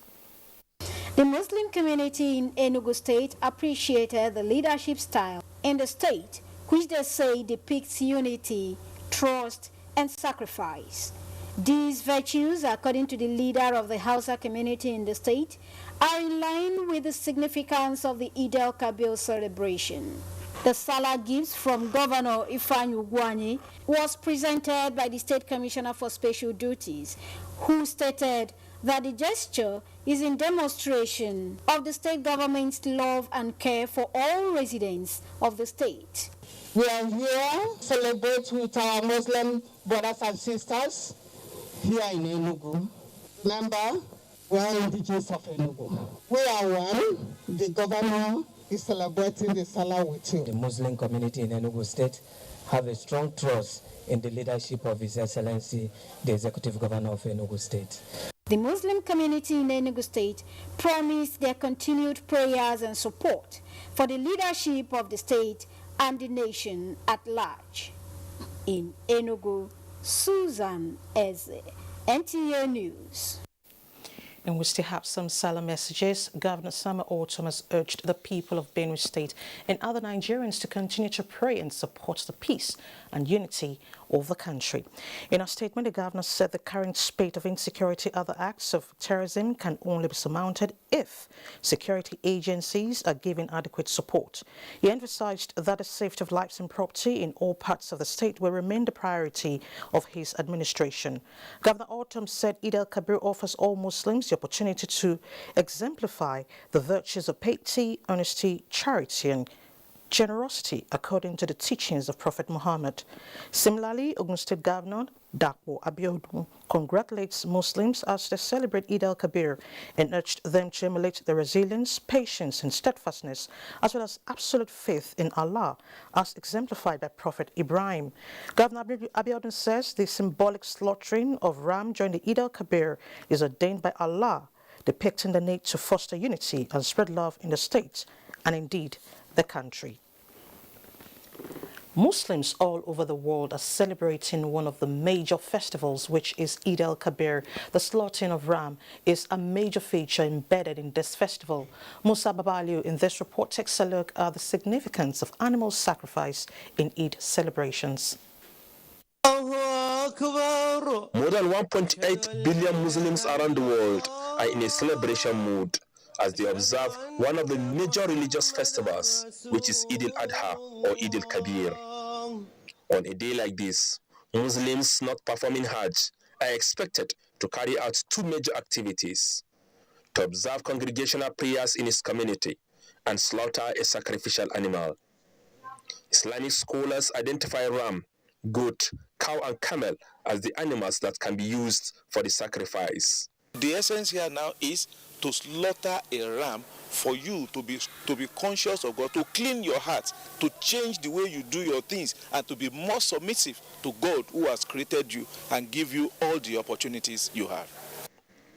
The Muslim community in Enugu State appreciated the leadership style in the state, which they say depicts unity, trust, and sacrifice. These virtues, according to the leader of the Hausa community in the state, are in line with the significance of the Eid al-Kabir celebration. The Salah gifts from Governor Ifeanyi Ugwuanyi was presented by the State Commissioner for Special Duties, who stated that the gesture is in demonstration of the state government's love and care for all residents of the state. We are here to celebrate with our Muslim brothers and sisters here in Enugu. Remember, we are indigenous of Enugu. We are one. The governor is celebrating the Salah with you. The Muslim community in Enugu State have a strong trust in the leadership of His Excellency, the Executive Governor of Enugu State. The Muslim community in Enugu State promised their continued prayers and support for the leadership of the state and the nation at large. In Enugu, Susan Eze, NTA News. And we still have some Salah messages. Governor Samuel Ortom has urged the people of Benue State and other Nigerians to continue to pray and support the peace and unity of the country. In a statement, the governor said the current spate of insecurity, other acts of terrorism can only be surmounted if security agencies are given adequate support. He emphasized that the safety of lives and property in all parts of the state will remain the priority of his administration. Governor Ortom said Eid al-Kabir offers all Muslims the opportunity to exemplify the virtues of piety, honesty, charity, and generosity according to the teachings of Prophet Muhammad. Similarly, Ogun State Governor Dapo Abiodun congratulates Muslims as they celebrate Eid al-Kabir and urged them to emulate the resilience, patience, and steadfastness, as well as absolute faith in Allah, as exemplified by Prophet Ibrahim. Governor Abiodun says the symbolic slaughtering of ram during the Eid al-Kabir is ordained by Allah, depicting the need to foster unity and spread love in the state and indeed the country. Muslims all over the world are celebrating one of the major festivals, which is Eid al-Kabir. The slaughtering of ram is a major feature embedded in this festival. Musa Babaliu in this report takes a look at the significance of animal sacrifice in Eid celebrations. More than 1.8 billion Muslims around the world are in a celebration mood as they observe one of the major religious festivals, which is Eid al-Adha or Eid al-Kabir. On a day like this, Muslims not performing Hajj are expected to carry out two major activities: to observe congregational prayers in his community and slaughter a sacrificial animal. Islamic scholars identify ram, goat, cow, and camel as the animals that can be used for the sacrifice. The essence here now is to slaughter a ram for you to be conscious of God, to clean your heart, to change the way you do your things, and to be more submissive to God who has created you and give you all the opportunities you have.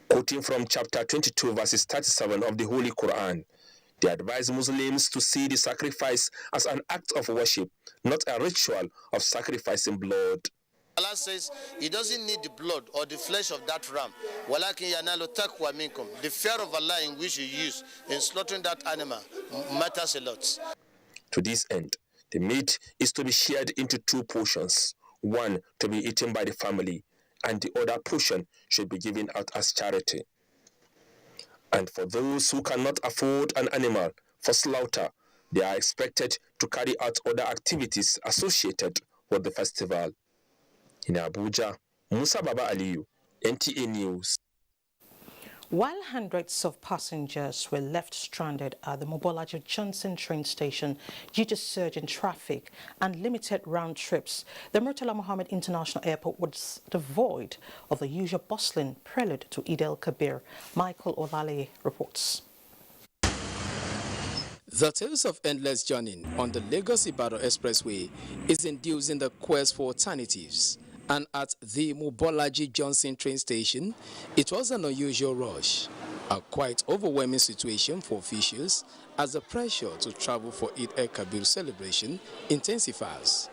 Quoting from chapter 22 verses 37 of the Holy Quran, they advise Muslims to see the sacrifice as an act of worship, not a ritual of sacrificing blood. Allah says He doesn't need the blood or the flesh of that ram. وَلَكِنْ يَنَالُ تَقْوَى مِنْكُمْ. The fear of Allah in which you use in slaughtering that animal matters a lot. To this end, the meat is to be shared into 2 portions, one to be eaten by the family, and the other portion should be given out as charity. And for those who cannot afford an animal for slaughter, they are expected to carry out other activities associated with the festival. In Abuja, Musa Baba Aliyu, NTA News. While hundreds of passengers were left stranded at the Mobolaji Johnson train station due to surge in traffic and limited round trips, the Murtala Mohammed International Airport was devoid of the usual bustling prelude to Eid el-Kabir. Michael Olale reports. The tales of endless journey on the Lagos-Ibadan Expressway is inducing the quest for alternatives. And at the Mobolaji Johnson train station, it was an unusual rush, a quite overwhelming situation for officials as the pressure to travel for Eid el-Kabir celebration intensifies.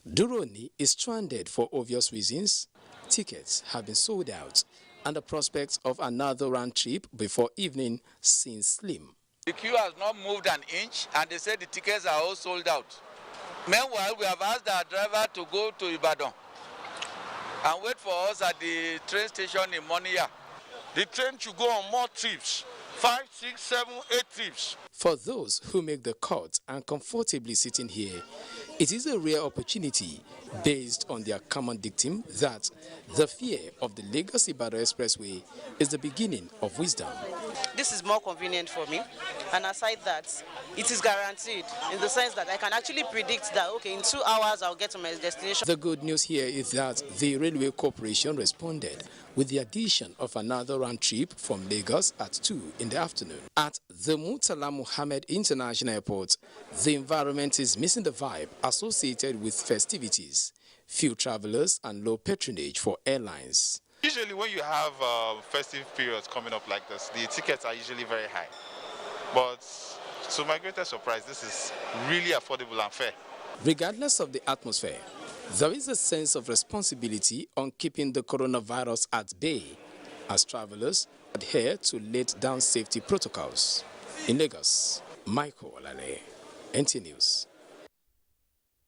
Duroni is stranded for obvious reasons. Tickets have been sold out, and the prospect of another round trip before evening seems slim. The queue has not moved an inch, and they said the tickets are all sold out. Meanwhile, we have asked our driver to go to Ibadan and wait for us at the train station in Moniya. The train should go on more trips, 5, 6, 7, 8 trips. For those who make the cut and comfortably sitting here, it is a rare opportunity based on their common dictum that the fear of the Lagos-Ibadan Expressway is the beginning of wisdom. This is more convenient for me, and aside that, it is guaranteed in the sense that I can actually predict that, okay, in 2 hours I'll get to my destination. The good news here is that the Railway Corporation responded with the addition of another round trip from Lagos at 2 in the afternoon. At the Murtala Mohammed International Airport, the environment is missing the vibe associated with festivities, few travelers and low patronage for airlines. Usually when you have festive periods coming up like this, the tickets are usually very high. But to my greatest surprise, this is really affordable and fair. Regardless of the atmosphere, there is a sense of responsibility on keeping the coronavirus at bay as travelers adhere to laid-down safety protocols. In Lagos, Michael Olale, NTA News.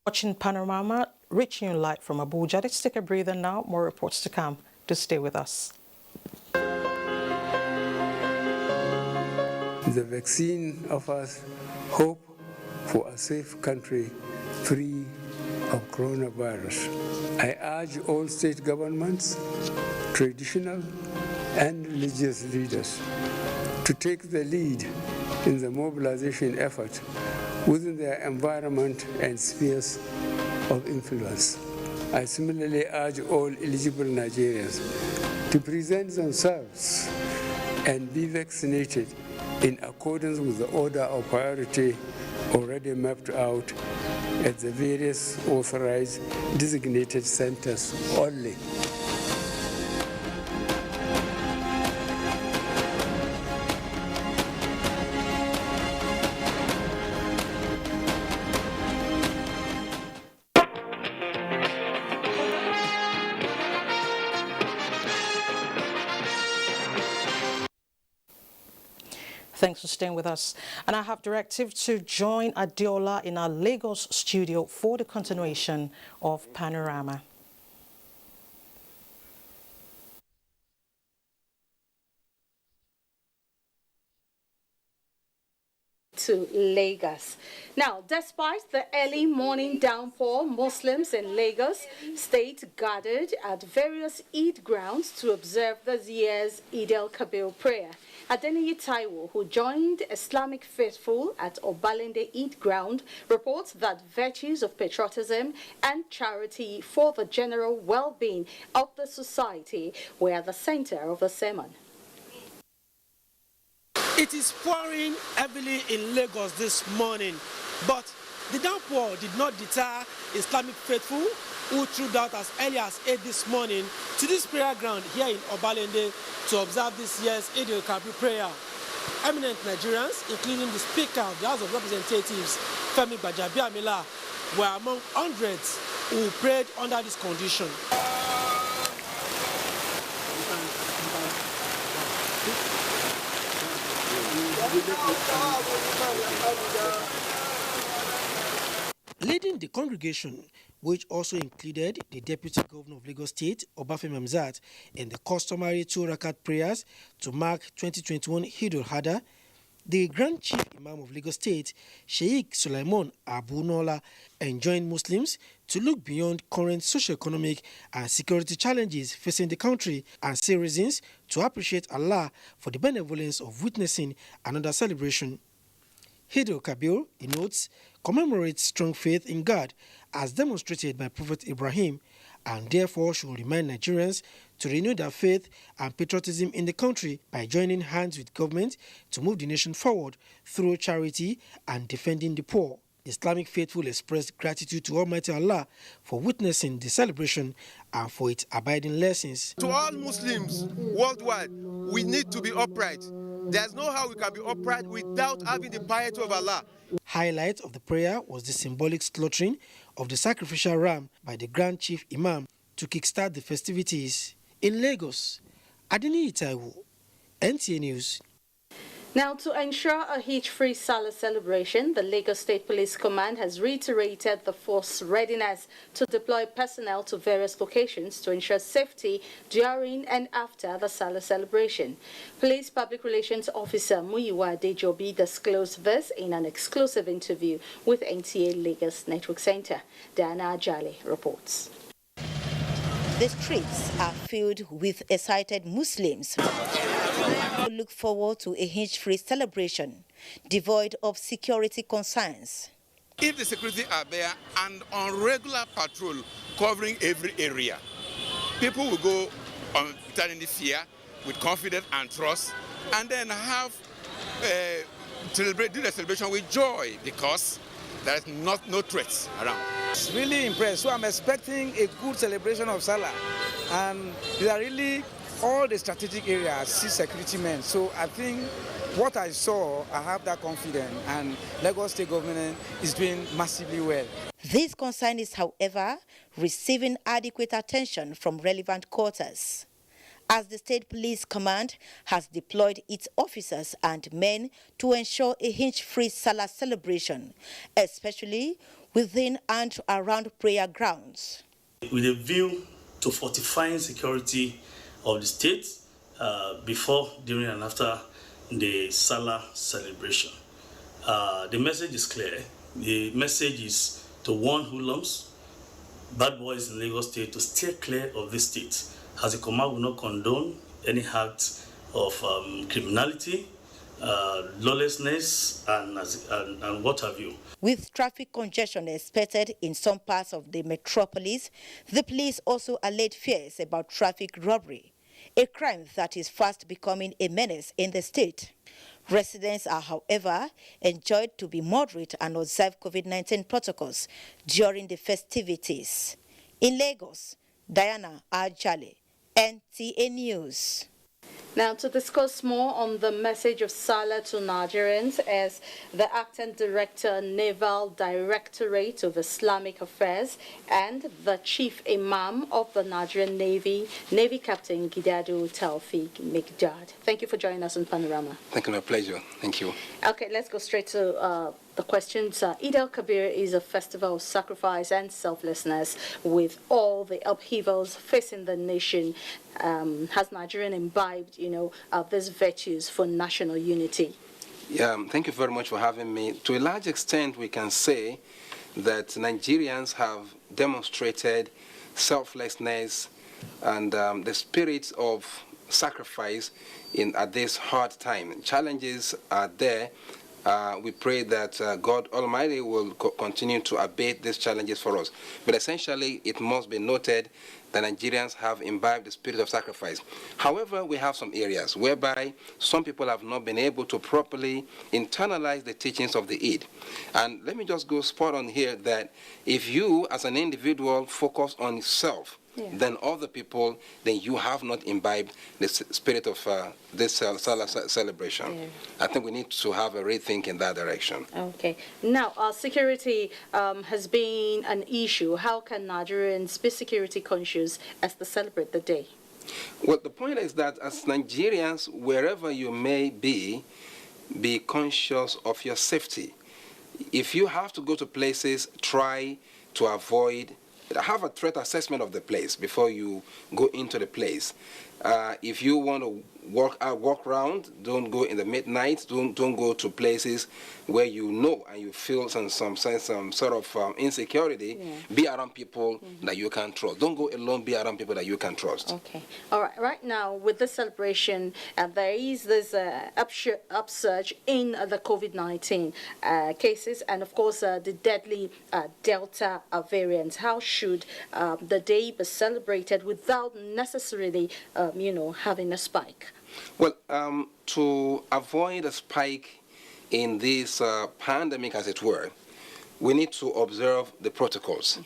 Watching Panorama, reaching you live from Abuja. Let's take a breather now. More reports to come. To stay with us. The vaccine offers hope for a safe country free of coronavirus. I urge all state governments, traditional and religious leaders to take the lead in the mobilization effort within their environment and spheres of influence. I similarly urge all eligible Nigerians to present themselves and be vaccinated in accordance with the order of priority already mapped out at the various authorized designated centers only. Thanks for staying with us. And I have directive to join Adiola in our Lagos studio for the continuation of Panorama. To Lagos. Now, despite the early morning downpour, Muslims in Lagos State gathered at various Eid grounds to observe this year's Eid el-Kabir prayer. Adeniyi Taiwo, who joined Islamic faithful at Obalende Eid ground, reports that virtues of patriotism and charity for the general well-being of the society were at the center of the sermon. It is pouring heavily in Lagos this morning, but the downpour did not deter Islamic faithful who trooped out as early as 8 this morning to this prayer ground here in Obalende to observe this year's Eid el-Kabir prayer. Eminent Nigerians, including the Speaker of the House of Representatives, Femi Gbajabiamila, were among hundreds who prayed under this condition. Leading the congregation, which also included the Deputy Governor of Lagos State, Obafemi Hamzat, and the customary 2 rakat prayers to mark 2021 Eid al-Adha, the Grand Chief Imam of Lagos State, Sheikh Sulaiman Abu-Nola, enjoined Muslims to look beyond current socio-economic and security challenges facing the country and see reasons to appreciate Allah for the benevolence of witnessing another celebration. Eid al-Kabir, he notes, commemorates strong faith in God as demonstrated by Prophet Ibrahim, and therefore should remind Nigerians to renew their faith and patriotism in the country by joining hands with government to move the nation forward through charity and defending the poor. Islamic faithful expressed gratitude to Almighty Allah for witnessing the celebration and for its abiding lessons. To all Muslims worldwide, we need to be upright. There's no how we can be upright without having the piety of Allah. Highlight of the prayer was the symbolic slaughtering of the sacrificial ram by the Grand Chief Imam to kickstart the festivities. In Lagos, Adini Itaiwo, NTA News. Now, to ensure a hitch-free Salah celebration, the Lagos State Police Command has reiterated the force's readiness to deploy personnel to various locations to ensure safety during and after the Salah celebration. Police Public Relations Officer Muyiwa Dejobi disclosed this in an exclusive interview with NTA Lagos Network Center. Diana Ajale reports. The streets are filled with excited Muslims who look forward to a hitch-free celebration, devoid of security concerns. If the security are there and on regular patrol covering every area, people will go on without any fear, with confidence and trust, and then have do the celebration with joy because there is no threats around. It's really impressed. So I'm expecting a good celebration of Salah, and there are really all the strategic areas see security men. So I think what I saw, I have that confidence, and Lagos State government is doing massively well. This concern is, however, receiving adequate attention from relevant quarters, as the State Police Command has deployed its officers and men to ensure a hitch-free Salah celebration, especially within and around prayer grounds. With a view to fortifying security of the state before, during and after the Salah celebration. The message is clear. The message is to warn hoodlums, bad boys in Lagos State to stay clear of this state, as the command will not condone any act of criminality, lawlessness, and what have you. With traffic congestion expected in some parts of the metropolis, the police also allayed fears about traffic robbery, a crime that is fast becoming a menace in the state. Residents are, however, enjoined to be moderate and observe COVID-19 protocols during the festivities. In Lagos, Diana Ajale, NTA News. Now, to discuss more on the message of Salah to Nigerians is the Acting Director, Naval Directorate of Islamic Affairs, and the Chief Imam of the Nigerian Navy, Navy Captain Gidadu Taufik Mikdad. Thank you for joining us on Panorama. Thank you, my pleasure. Thank you. Okay, let's go straight to the questions. Eid al-Kabir is a festival of sacrifice and selflessness. With all the upheavals facing the nation, has Nigerian imbibed, these virtues for national unity? Yeah, thank you very much for having me. To a large extent, we can say that Nigerians have demonstrated selflessness and the spirit of sacrifice at this hard time. Challenges are there. We pray that God Almighty will continue to abate these challenges for us. But essentially, it must be noted the Nigerians have imbibed the spirit of sacrifice. However, we have some areas whereby some people have not been able to properly internalize the teachings of the Eid. And let me just go spot on here that if you as an individual focus on yourself, then other people, then you have not imbibed the spirit of this celebration. I think we need to have a rethink in that direction. Okay. Now, security has been an issue. How can Nigerians be security conscious as they celebrate the day? Well, the point is that as Nigerians, wherever you may be conscious of your safety. If you have to go to places, try to avoid, have a threat assessment of the place before you go into the place. If you want to walk around, don't go in the midnight, don't go to places where you know and you feel some sort of insecurity. Be around people that you can trust. Don't go alone, be around people that you can trust. Okay. All right. Right now, with this celebration, there is this upsurge in the COVID-19 cases and, of course, the deadly Delta variant. How should the day be celebrated without necessarily, having a spike? Well, to avoid a spike in this pandemic, as it were, we need to observe the protocols.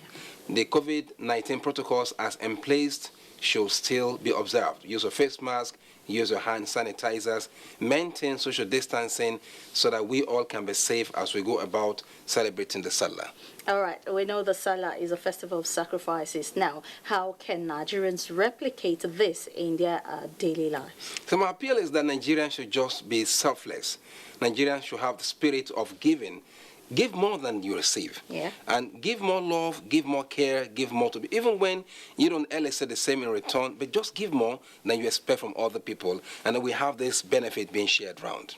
The COVID-19 protocols as emplaced should still be observed. Use a face mask, use your hand sanitizers, maintain social distancing so that we all can be safe as we go about celebrating the Salah. All right, we know the Salah is a festival of sacrifices. Now, how can Nigerians replicate this in their daily lives? So my appeal is that Nigerians should just be selfless. Nigerians should have the spirit of giving. Give more than you receive. And give more love, give more care, give more to be. Even when you don't elicit the same in return, but just give more than you expect from other people. And then we have this benefit being shared around.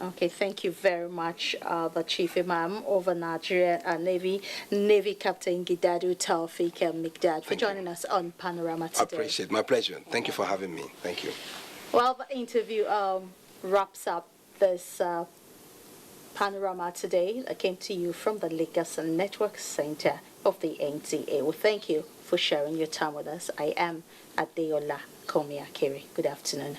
Okay, thank you very much, the Chief Imam of Nigerian Navy Captain Gidadu Taufik Mikdad, for joining us on Panorama today. I appreciate it. My pleasure. Thank you for having me. Thank you. Well, the interview wraps up this Panorama today. I came to you from the Lagos Network Center of the NTA. Well, thank you for sharing your time with us. I am Adeola Komiakere. Good afternoon.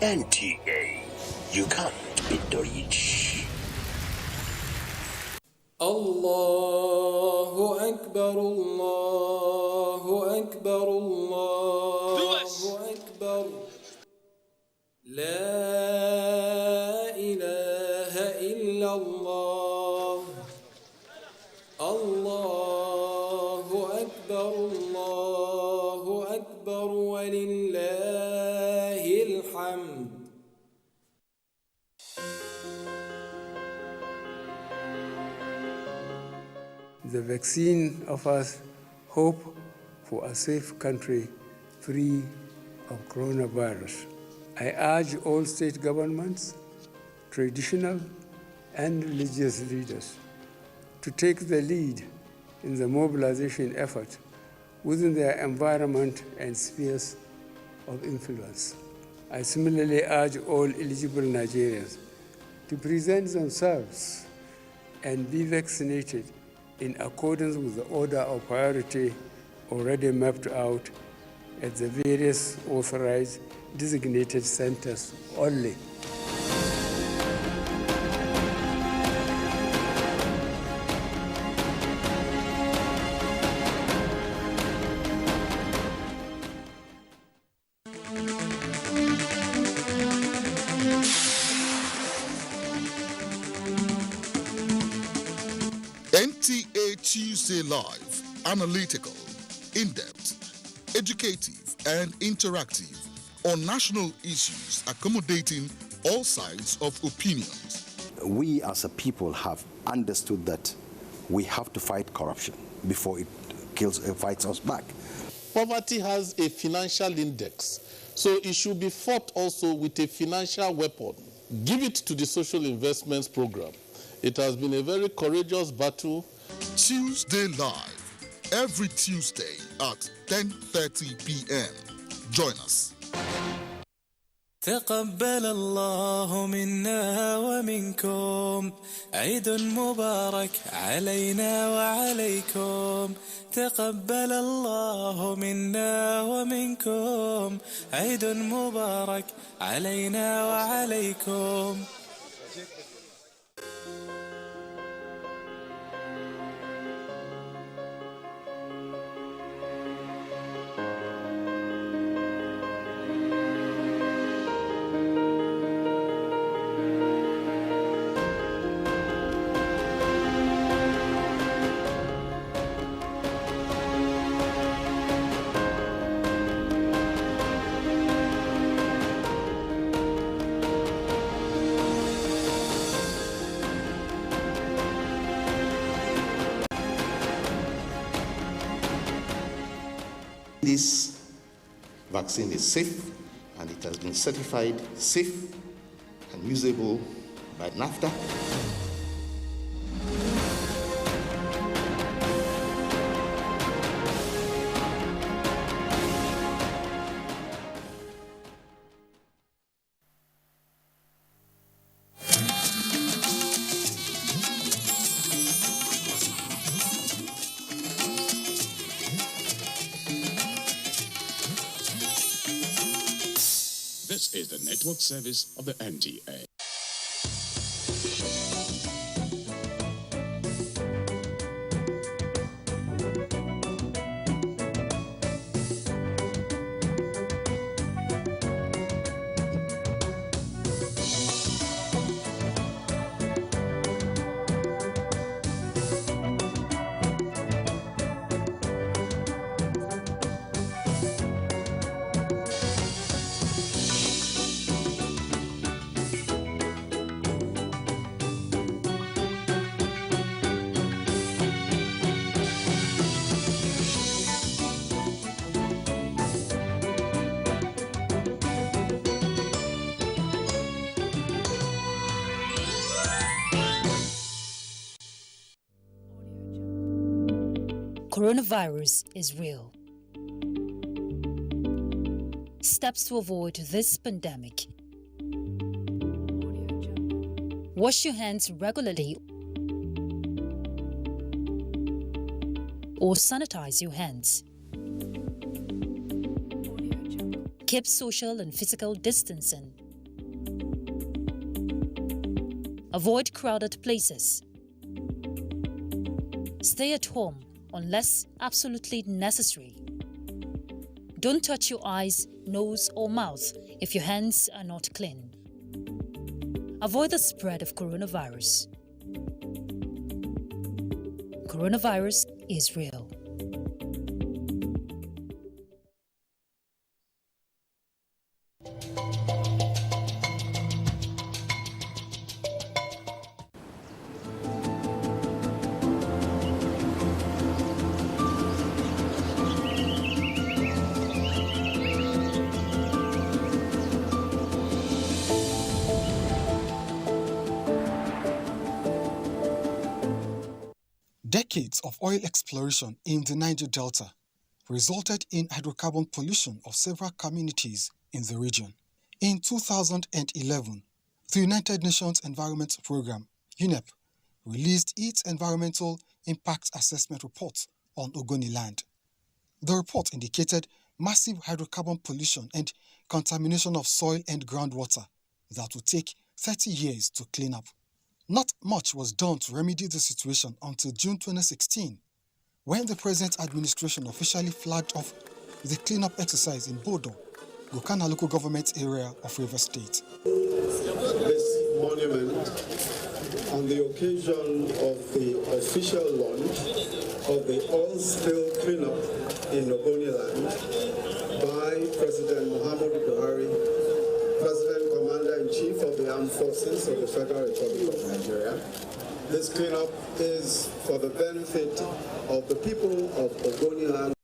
NTA, you can't beat the reach. Allahu Akbar, Allahu Akbar, Allahu Akbar. La ilaha illallah. Allahu Akbar, Allahu Akbar, walillahil hamd. The vaccine offers hope for a safe country free of coronavirus. I urge all state governments, traditional and religious leaders to take the lead in the mobilization effort within their environment and spheres of influence. I similarly urge all eligible Nigerians to present themselves and be vaccinated in accordance with the order of priority already mapped out at the various authorized designated centers only. Tuesday Live, analytical, in-depth, educative, and interactive on national issues accommodating all sides of opinions. We as a people have understood that we have to fight corruption before it fights us back. Poverty has a financial index, so it should be fought also with a financial weapon. Give it to the social investments program. It has been a very courageous battle. Tuesday Live, every Tuesday at 10:30 p.m. Join us. تقبل الله منا ومنكم عيد مبارك علينا وعليكم تقبل الله منا ومنكم عيد مبارك علينا وعليكم. This vaccine is safe and it has been certified safe and usable by NAFTA. This is the network service of the NTA. Coronavirus is real. Steps to avoid this pandemic. Wash your hands regularly or sanitize your hands. Keep social and physical distancing. Avoid crowded places. Stay at home unless absolutely necessary. Don't touch your eyes, nose, or mouth if your hands are not clean. Avoid the spread of coronavirus. Coronavirus is real. Decades of oil exploration in the Niger Delta resulted in hydrocarbon pollution of several communities in the region. In 2011, the United Nations Environment Programme, UNEP, released its Environmental Impact Assessment Report on Ogoni land. The report indicated massive hydrocarbon pollution and contamination of soil and groundwater that would take 30 years to clean up. Not much was done to remedy the situation until June 2016, when the present administration officially flagged off the cleanup exercise in Bodo, Gokana local government area of Rivers State. monument on the occasion of the official launch of the oil-spill cleanup in Ogoniland by President Muhammadu Buhari, President Commander-in-Chief of the Armed Forces of the Federal Republic of Nigeria. This cleanup is for the benefit of the people of Ogoniland.